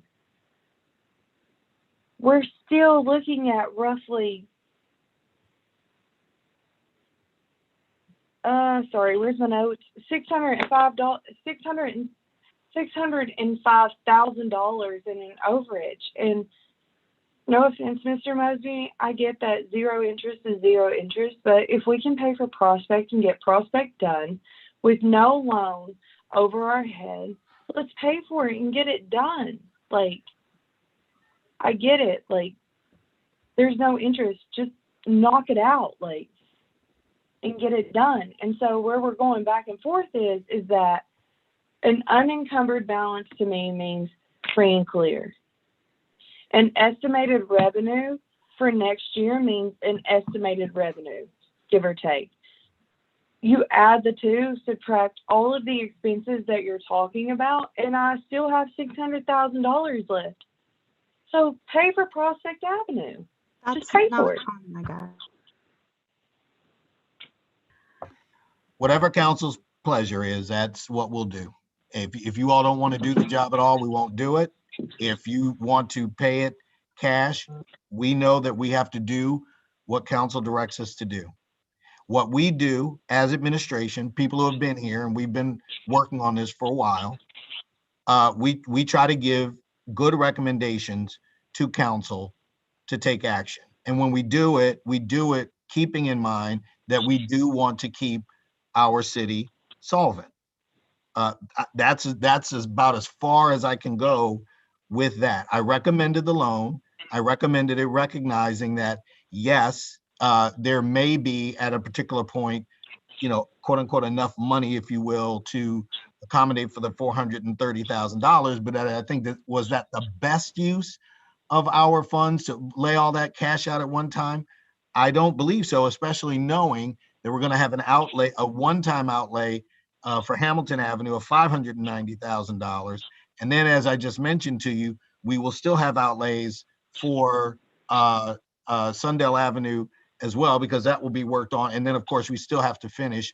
we're still looking at roughly, where's my notes? $605,000 in an overage. And no offense, Mr. Mosby, I get that zero interest is zero interest, but if we can pay for Prospect and get Prospect done with no loan over our head, let's pay for it and get it done. Like, I get it. Like, there's no interest. Just knock it out, like, and get it done. And so where we're going back and forth is that an unencumbered balance to me means free and clear. An estimated revenue for next year means an estimated revenue, give or take. You add the two, subtract all of the expenses that you're talking about, and I still have $600,000 left. So pay for Prospect Avenue. Just pay for it. Oh my God. Whatever council's pleasure is, that's what we'll do. If you all don't want to do the job at all, we won't do it. If you want to pay it cash, we know that we have to do what council directs us to do. What we do as administration, people who have been here, and we've been working on this for a while, we try to give good recommendations to council to take action. And when we do it keeping in mind that we do want to keep our city solvent. That's about as far as I can go with that. I recommended the loan. I recommended it recognizing that, yes, there may be at a particular point, quote unquote, enough money, if you will, to accommodate for the $430,000. But I think that was that the best use of our funds to lay all that cash out at one time? I don't believe so, especially knowing that we're going to have an outlay, a one-time outlay for Hamilton Avenue of $590,000. And then, as I just mentioned to you, we will still have outlays for Sundale Avenue as well, because that will be worked on. And then, of course, we still have to finish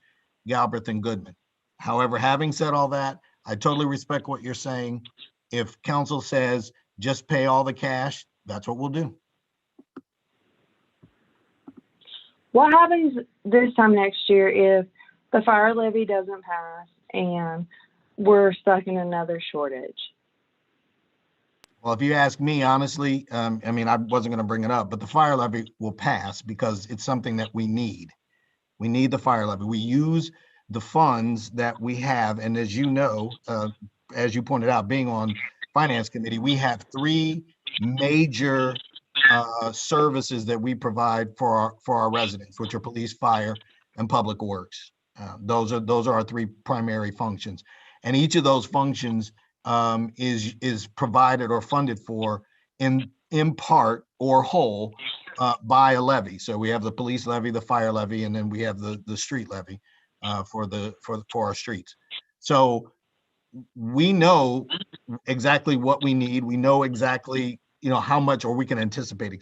Galbraith and Goodman. However, having said all that, I totally respect what you're saying. If council says just pay all the cash, that's what we'll do. What happens this time next year if the fire levy doesn't pass and we're stuck in another shortage? Well, if you ask me, honestly, I mean, I wasn't going to bring it up, but the fire levy will pass because it's something that we need. We need the fire levy. We use the funds that we have. And as you know, as you pointed out, being on Finance Committee, we have three major services that we provide for our residents, which are police, fire, and public works. Those are our three primary functions. And each of those functions is provided or funded for in part or whole by a levy. So we have the police levy, the fire levy, and then we have the street levy for our streets. So we know exactly what we need. We know exactly, how much, or we can anticipate,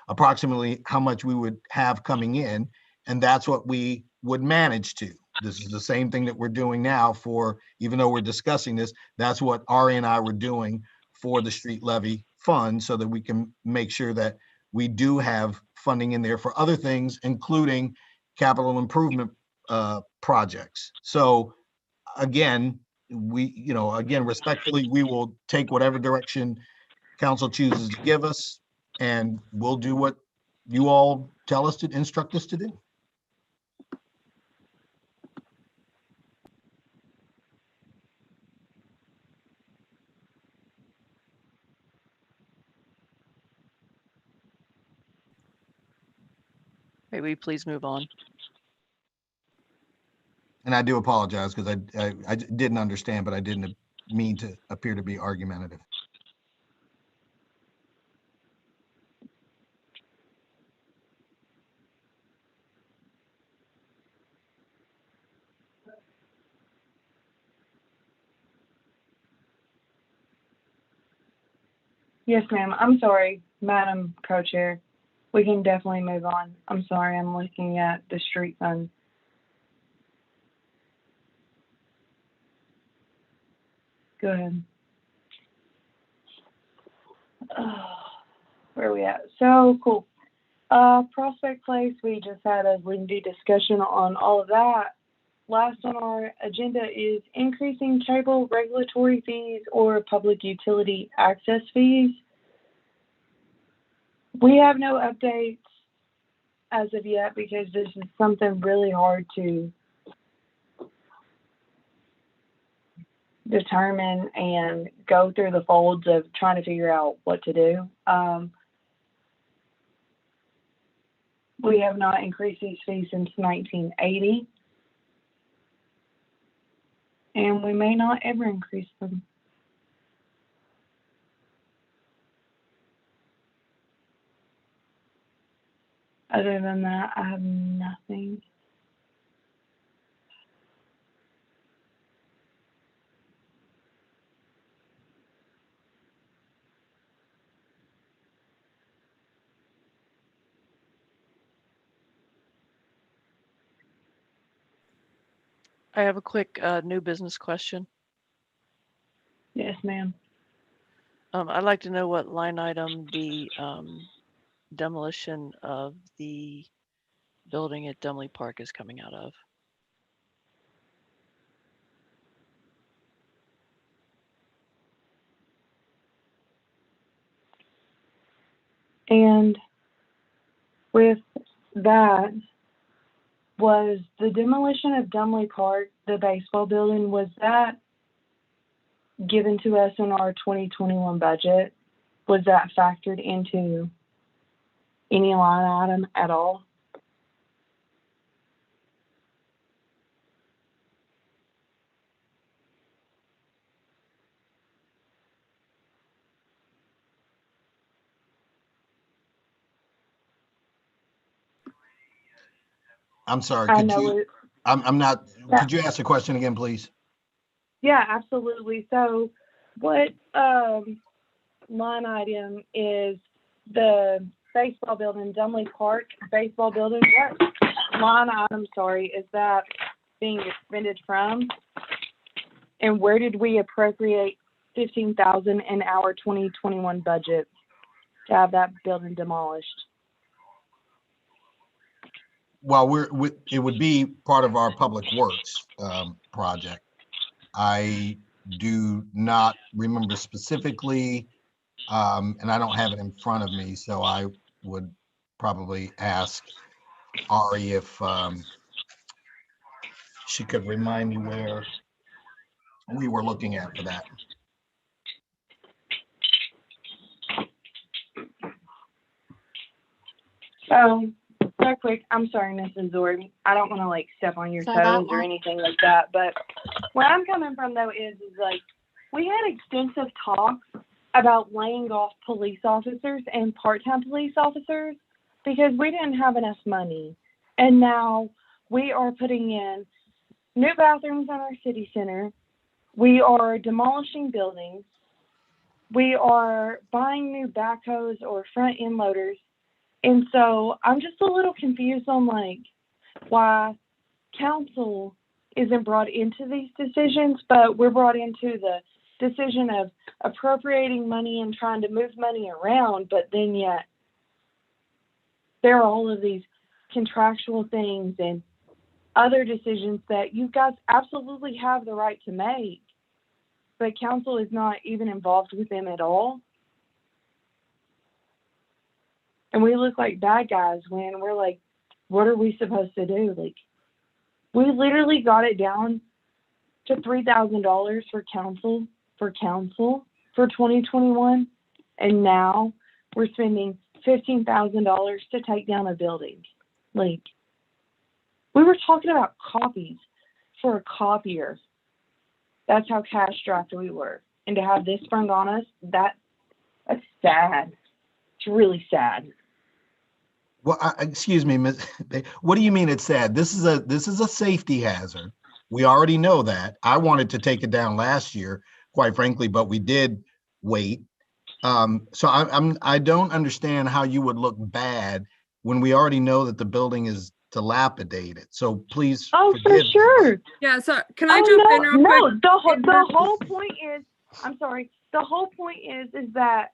approximately how much we would have coming in, and that's what we would manage to. This is the same thing that we're doing now for, even though we're discussing this, that's what Ari and I were doing for the street levy fund, so that we can make sure that we do have funding in there for other things, including capital improvement projects. So again, respectfully, we will take whatever direction council chooses to give us, and we'll do what you all tell us to instruct us to do. May we please move on? And I do apologize because I didn't understand, but I didn't mean to appear to be argumentative. Yes, ma'am. I'm sorry, Madam Co-Chair. We can definitely move on. I'm sorry, I'm looking at the street fund. Go ahead. Where are we at? So cool. Prospect Place, we just had a lengthy discussion on all of that. Last on our agenda is increasing cable regulatory fees or public utility access fees. We have no updates as of yet because this is something really hard to determine and go through the folds of trying to figure out what to do. We have not increased these fees since 1980, and we may not ever increase them. Other than that, I have nothing. I have a quick new business question. Yes, ma'am. I'd like to know what line item the demolition of the building at Doomlay Park is coming out of. And with that, was the demolition of Doomlay Park, the baseball building, was that given to us in our 2021 budget? Was that factored into any line item at all? I'm sorry, I could know you, it. I'm not, Yeah. could you ask the question again, please? Yeah, absolutely. So what line item is the baseball building, Doomlay Park baseball building? What line item, sorry, is that being expended from? And where did we appropriate $15,000 in our 2021 budget to have that building demolished? Well, it would be part of our public works project. I do not remember specifically, and I don't have it in front of me, so I would probably ask Ari if she could remind me where we were looking at for that. So, real quick, I'm sorry, Mrs. Zord. I don't want to like step on your So that toes or one- anything like that, but where I'm coming from though is like we had extensive talks about laying off police officers and part-time police officers because we didn't have enough money, and now we are putting in new bathrooms in our city center. We are demolishing buildings. We are buying new backhoes or front end loaders. And so I'm just a little confused on like why council isn't brought into these decisions, but we're brought into the decision of appropriating money and trying to move money around, but then yet there are all of these contractual things and other decisions that you guys absolutely have the right to make, but council is not even involved with them at all. And we look like bad guys when we're like, what are we supposed to do? Like, we literally got it down to $3,000 for council for 2021. And now we're spending $15,000 to take down a building. Like, we were talking about copies for a copier. That's how cash strapped we were. And to have this sprung on us, that's sad. It's really sad. Well, excuse me, Ms. What do you mean it's sad? This is a safety hazard. We already know that. I wanted to take it down last year, quite frankly, but we did wait. So I don't understand how you would look bad when we already know that the building is dilapidated. So please. Oh, for forgive me. sure. Yeah, so can I jump in real No, quick? the whole point is, I'm sorry, the whole point is that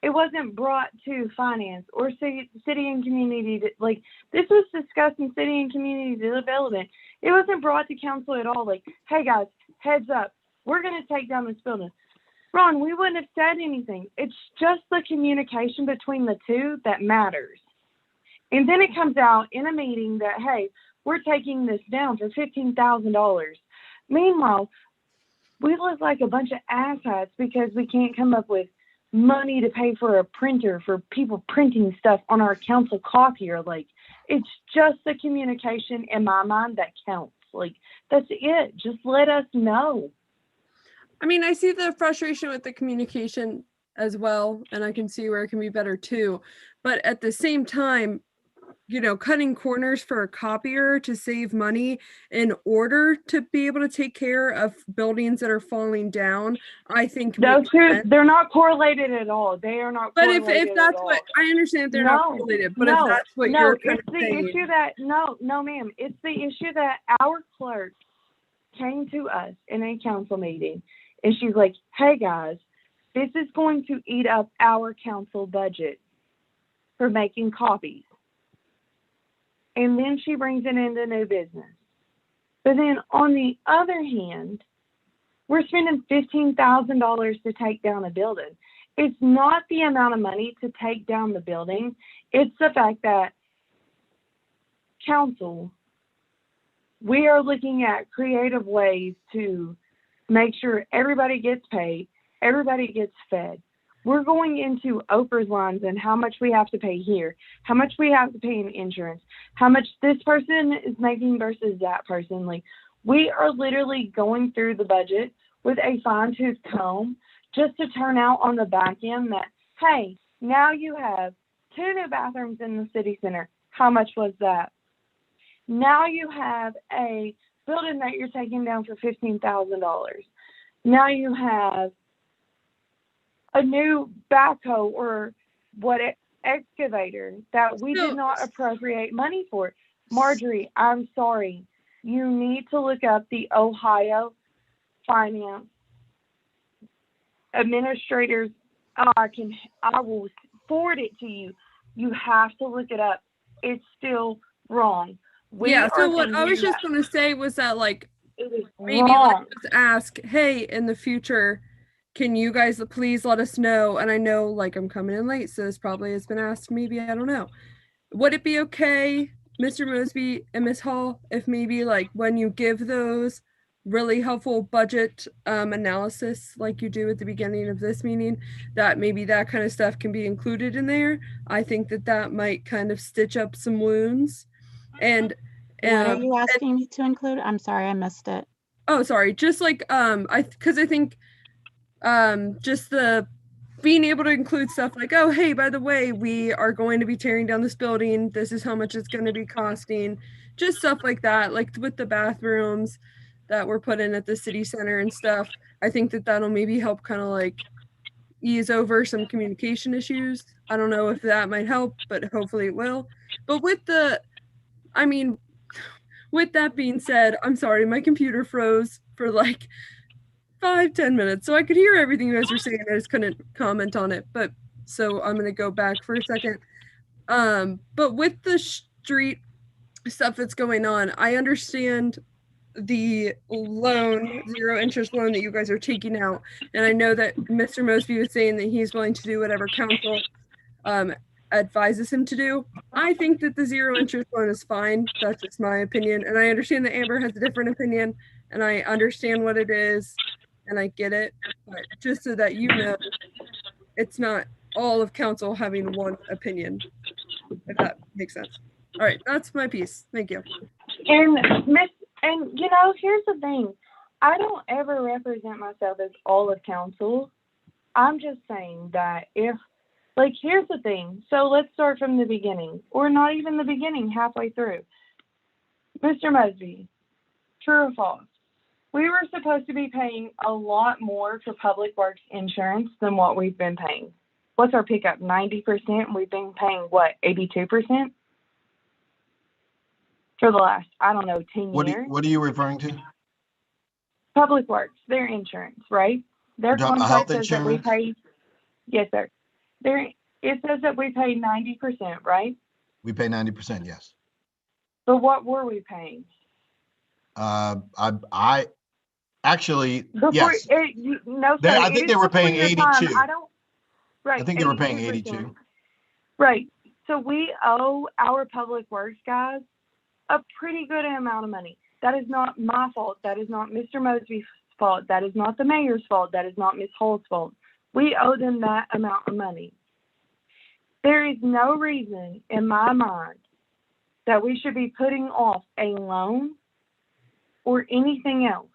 it wasn't brought to finance or city and community. Like, this was discussed in city and community development. It wasn't brought to council at all. Like, hey guys, heads up, we're going to take down this building. Ron, we wouldn't have said anything. It's just the communication between the two that matters. And then it comes out in a meeting that, hey, we're taking this down for $15,000. Meanwhile, we look like a bunch of asshats because we can't come up with money to pay for a printer for people printing stuff on our council copier. Like, it's just the communication in my mind that counts. Like, that's it. Just let us know. I mean, I see the frustration with the communication as well, and I can see where it can be better too. But at the same time, you know, cutting corners for a copier to save money in order to be able to take care of buildings that are falling down, I think Those makes two, sense. they're not correlated at all. They are not But correlated if that's at what all. I understand, they're not correlated. But if that's what you're kind it's of the saying, issue that no, ma'am. It's the issue that our clerk came to us in a council meeting, and she's like, "Hey guys, this is going to eat up our council budget for making copies." And then she brings it into new business. But then on the other hand, we're spending $15,000 to take down a building. It's not the amount of money to take down the building. It's the fact that council, we are looking at creative ways to make sure everybody gets paid, everybody gets fed. We're going into Oprah's lines and how much we have to pay here, how much we have to pay in insurance, how much this person is making versus that person. Like, we are literally going through the budget with a fine-tooth comb just to turn out on the back end that, hey, now you have 2 new bathrooms in the city center. How much was that? Now you have a building that you're taking down for $15,000. Now you have a new backhoe or excavator that we did not appropriate money for. Marjorie, I'm sorry. You need to look up the Ohio Finance Administrators. I will forward it to you. You have to look it up. It's still wrong. So what I was just going to say was that, like, it is maybe wrong. let's just ask, hey, in the future, can you guys please let us know? And I know, like, I'm coming in late, so this probably has been asked, maybe, I don't know. Would it be okay, Mr. Mosby and Ms. Hall, if maybe, like, when you give those really helpful budget analysis like you do at the beginning of this meeting, that maybe that kind of stuff can be included in there? I think that that might kind of stitch up some wounds. And what are you asking me to include? I'm sorry, I missed it. Oh, sorry. Just like because I think just the being able to include stuff like, oh, hey, by the way, we are going to be tearing down this building. This is how much it's going to be costing. Just stuff like that, like with the bathrooms that were put in at the city center and stuff. I think that that'll maybe help kind of like ease over some communication issues. I don't know if that might help, but hopefully it will. But with that being said, I'm sorry, my computer froze for like 5-10 minutes, so I could hear everything you guys were saying. I just couldn't comment on it, but so I'm gonna go back for a second. But with the street stuff that's going on, I understand the loan, zero interest loan that you guys are taking out, and I know that Mr. Mosby was saying that he's willing to do whatever council advises him to do. I think that the zero interest loan is fine. That's just my opinion. And I understand that Amber has a different opinion, and I understand what it is, and I get it. But just so that you know, it's not all of council having one opinion, if that makes sense. All right, that's my piece. Thank you. And you know, here's the thing. I don't ever represent myself as all of council. I'm just saying that here's the thing. So let's start from the beginning, or not even the beginning, halfway through. Mr. Mosby, true or false? We were supposed to be paying a lot more for public works insurance than what we've been paying. What's our pickup? 90%? We've been paying what, 82%? For the last, I don't know, 10 years. What are you referring to? Public works, their insurance, right? Their contract says that we pay. Yes, sir. It says that we pay 90%, right? We pay 90%, yes. But what were we paying? I actually, Before, yes. No, sir. I think they were paying 82. Right. I think they were paying 82. Right. So we owe our public works guys a pretty good amount of money. That is not my fault. That is not Mr. Mosby's fault. That is not the mayor's fault. That is not Ms. Hall's fault. We owe them that amount of money. There is no reason in my mind that we should be putting off a loan or anything else,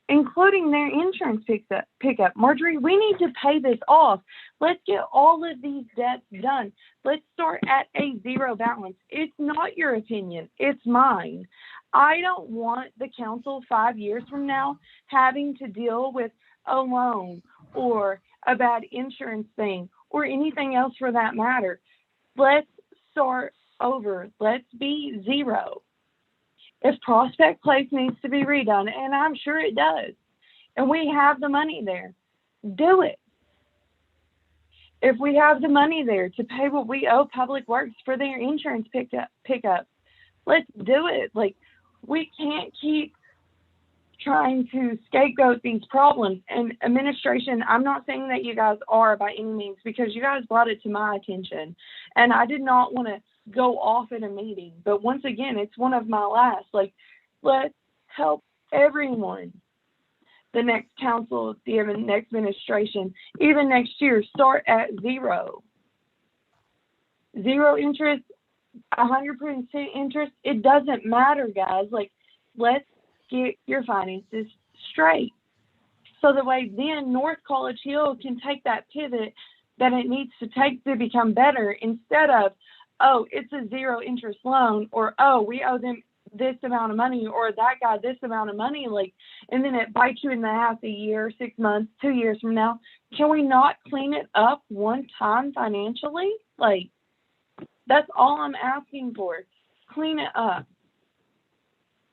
including their insurance pickup. Marjorie, we need to pay this off. Let's get all of these debts done. Let's start at a zero balance. It's not your opinion. It's mine. I don't want the council 5 years from now having to deal with a loan or a bad insurance thing or anything else for that matter. Let's start over. Let's be zero. If Prospect Place needs to be redone, and I'm sure it does, and we have the money there, do it. If we have the money there to pay what we owe Public Works for their insurance pickup, let's do it. Like, we can't keep trying to scapegoat these problems. And administration, I'm not saying that you guys are by any means, because you guys brought it to my attention, and I did not want to go off in a meeting. But once again, it's one of my last. Like, let's help everyone. The next council, the next administration, even next year, start at zero. Zero interest, 100% interest. It doesn't matter, guys. Like, let's get your finances straight. So the way then North College Hill can take that pivot that it needs to take to become better, instead of, oh, it's a zero interest loan, or, oh, we owe them this amount of money, or that guy this amount of money, like, and then it bites you in the ass a year, 6 months, 2 years from now. Can we not clean it up one time financially? Like, that's all I'm asking for. Clean it up.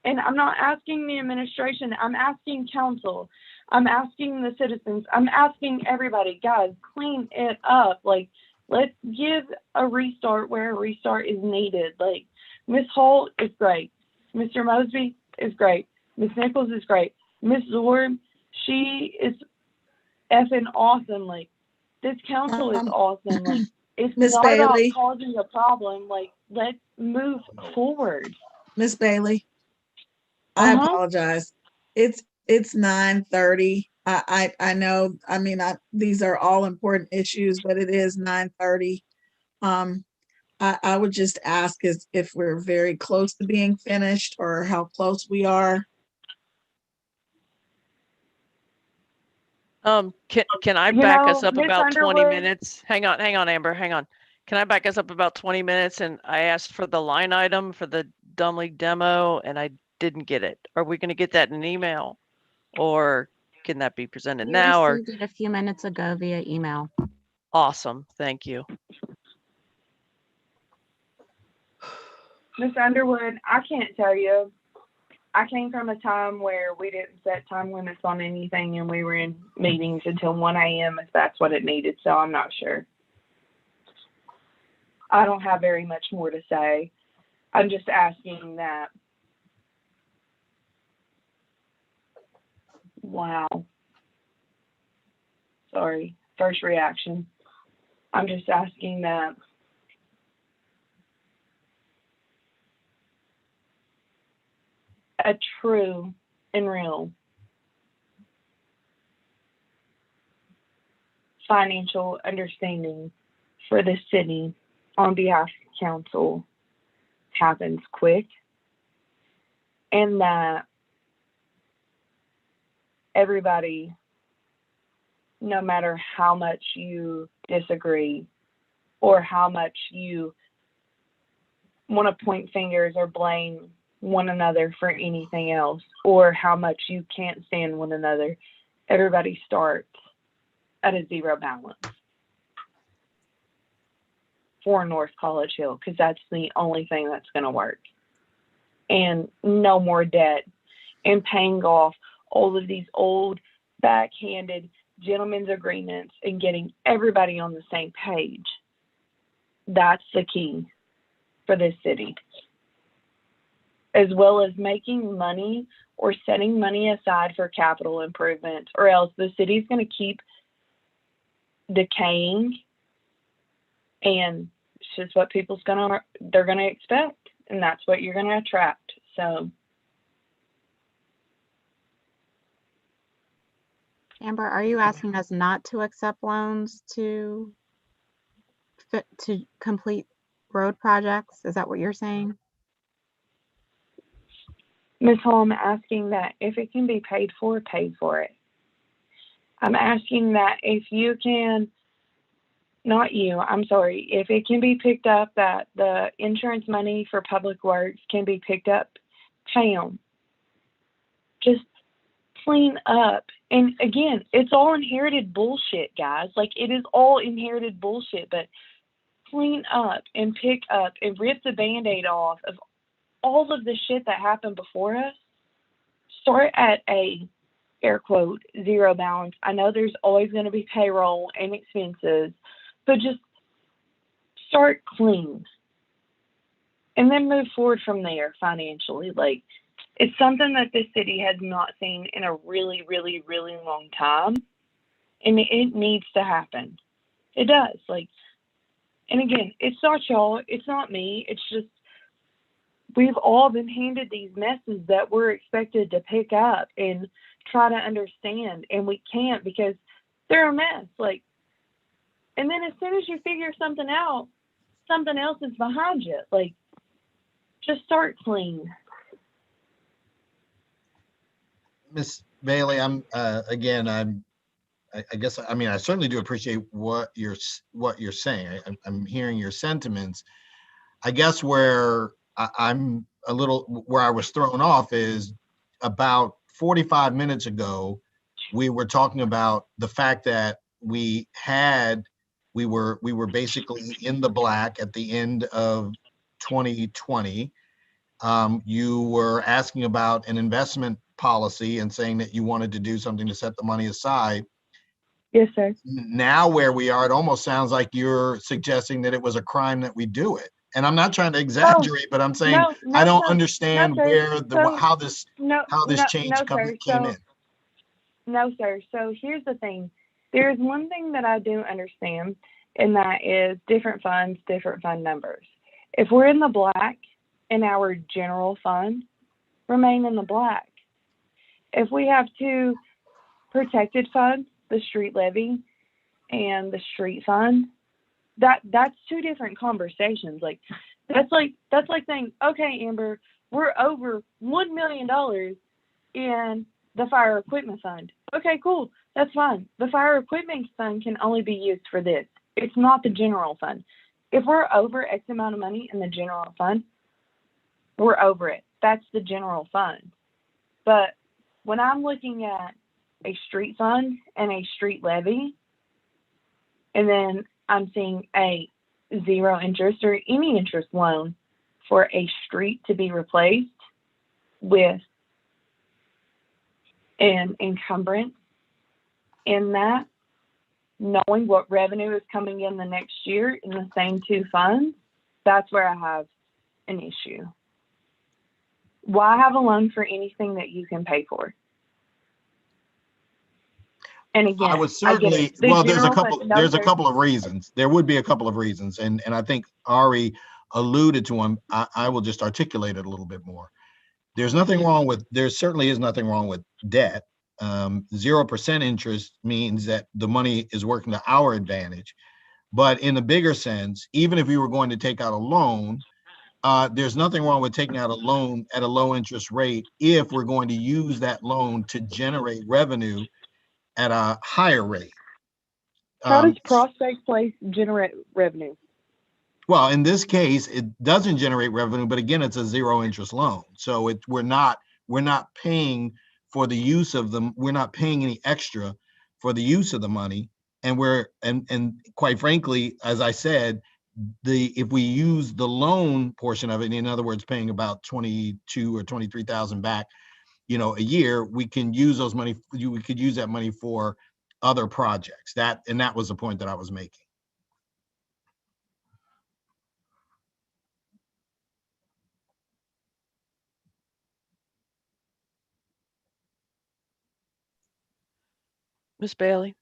And I'm not asking the administration. I'm asking council. I'm asking the citizens. I'm asking everybody, guys, clean it up. Like, let's give a restart where a restart is needed. Like, Miss Holt is great. Mr. Mosby is great. Miss Nichols is great. Miss Zorb, she is effing awesome. Like, this council is awesome. Like, it's Miss not Bailey. about causing a problem. Like, let's move forward. Miss Bailey, I Uh-huh. apologize. It's 9:30. I know, I mean, these are all important issues, but it is 9:30. I would just ask if we're very close to being finished or how close we are. Can I You back know, us up Miss about 20 Underwood- minutes? Hang on, Amber, hang on. Can I back us up about 20 minutes? And I asked for the line item for the Doomlay demo and I didn't get it. Are we going to get that in an email, or can that be presented You now? Or received it a few minutes ago via email. awesome, thank you. Miss Underwood, I can't tell you. I came from a time where we didn't set time limits on anything and we were in meetings until 1 a.m. if that's what it needed, so I'm not sure. I don't have very much more to say. I'm just asking that. Wow. Sorry, first reaction. I'm just asking that. A true and real financial understanding for the city on behalf of council happens quick, and that everybody, no matter how much you disagree or how much you want to point fingers or blame one another for anything else, or how much you can't stand one another, everybody starts at a zero balance for North College Hill, because that's the only thing that's going to work. And no more debt and paying off all of these old backhanded gentlemen's agreements and getting everybody on the same page. That's the key for this city. As well as making money or setting money aside for capital improvements, or else the city's going to keep decaying, and it's just what they're going to expect, and that's what you're going to attract. So, Amber, are you asking us not to accept loans to complete road projects? Is that what you're saying? Ms. Hall, I'm asking that if it can be paid for it. I'm asking that if you can, if it can be picked up, that the insurance money for public works can be picked up, pay them. Just clean up. And again, it's all inherited bullshit, guys. Like, it is all inherited bullshit, but clean up and pick up and rip the Band-Aid off of all of the shit that happened before us. Start at a, air quote, zero balance. I know there's always going to be payroll and expenses, but just start clean and then move forward from there financially. Like, it's something that this city has not seen in a really, really, really long time, and it needs to happen. It does. Like, and again, it's not y'all, it's not me, it's just we've all been handed these messes that we're expected to pick up and try to understand, and we can't because they're a mess. Like, and then as soon as you figure something out, something else is behind you. Like, just start clean. Miss Bailey, I guess, I mean, I certainly do appreciate what you're saying. I'm hearing your sentiments. I guess where I'm a little, where I was thrown off is about 45 minutes ago, we were talking about the fact that we were basically in the black at the end of 2020. You were asking about an investment policy and saying that you wanted to do something to set the money aside. Yes, sir. Now where we are, it almost sounds like you're suggesting that it was a crime that we do it. And I'm not trying to exaggerate, but I'm saying I don't understand sir. where how this No, change no, sir. came in. No, sir. So here's the thing. There's one thing that I do understand, and that is different funds, different fund numbers. If we're in the black and our general fund, remain in the black. If we have two protected funds, the street levy and the street fund, that's two different conversations. Like that's like saying, okay, Amber, we're over $1 million in the fire equipment fund. Okay, cool. That's fine. The fire equipment fund can only be used for this. It's not the general fund. If we're over X amount of money in the general fund, we're over it. That's the general fund. But when I'm looking at a street fund and a street levy, and then I'm seeing a 0 interest or any interest loan for a street to be replaced with an encumbrance in that, knowing what revenue is coming in the next year in the same two funds, that's where I have an issue. Why have a loan for anything that you can pay for? And again, I would certainly, there's a couple of reasons. There would be a couple of reasons. And I think Ari alluded to them. I will just articulate it a little bit more. There certainly is nothing wrong with debt. 0% interest means that the money is working to our advantage. But in the bigger sense, even if you were going to take out a loan, there's nothing wrong with taking out a loan at a low interest rate if we're going to use that loan to generate revenue at a higher rate. How does Prospect Place generate revenue? Well, in this case, it doesn't generate revenue, but again, it's a 0 interest loan. So we're not paying for the use of them. We're not paying any extra for the use of the money. And quite frankly, as I said, if we use the loan portion of it, in other words, paying about 22 or 23,000 back, a year, we can use those money. We could use that money for other projects. That was the point that I was making. Miss Bailey?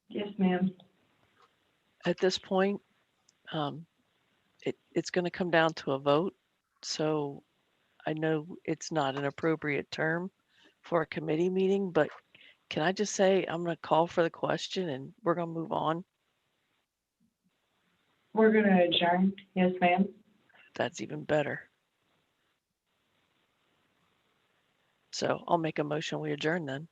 Yes, ma'am. At this point, it's going to come down to a vote. So I know it's not an appropriate term for a committee meeting, but can I just say I'm going to call for the question and we're going to move on? We're going to adjourn. Yes, ma'am. That's even better. So I'll make a motion. We adjourn then.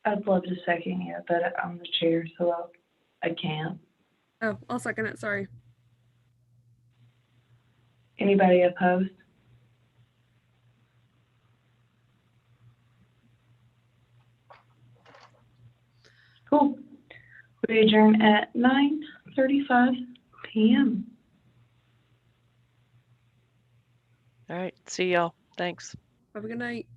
I'd love to second you, but I'm the chair, so I can't. Oh, I'll second it. Sorry. Anybody opposed? Cool. We adjourn at 9:35 p.m. All right. See y'all. Thanks. Have a good night.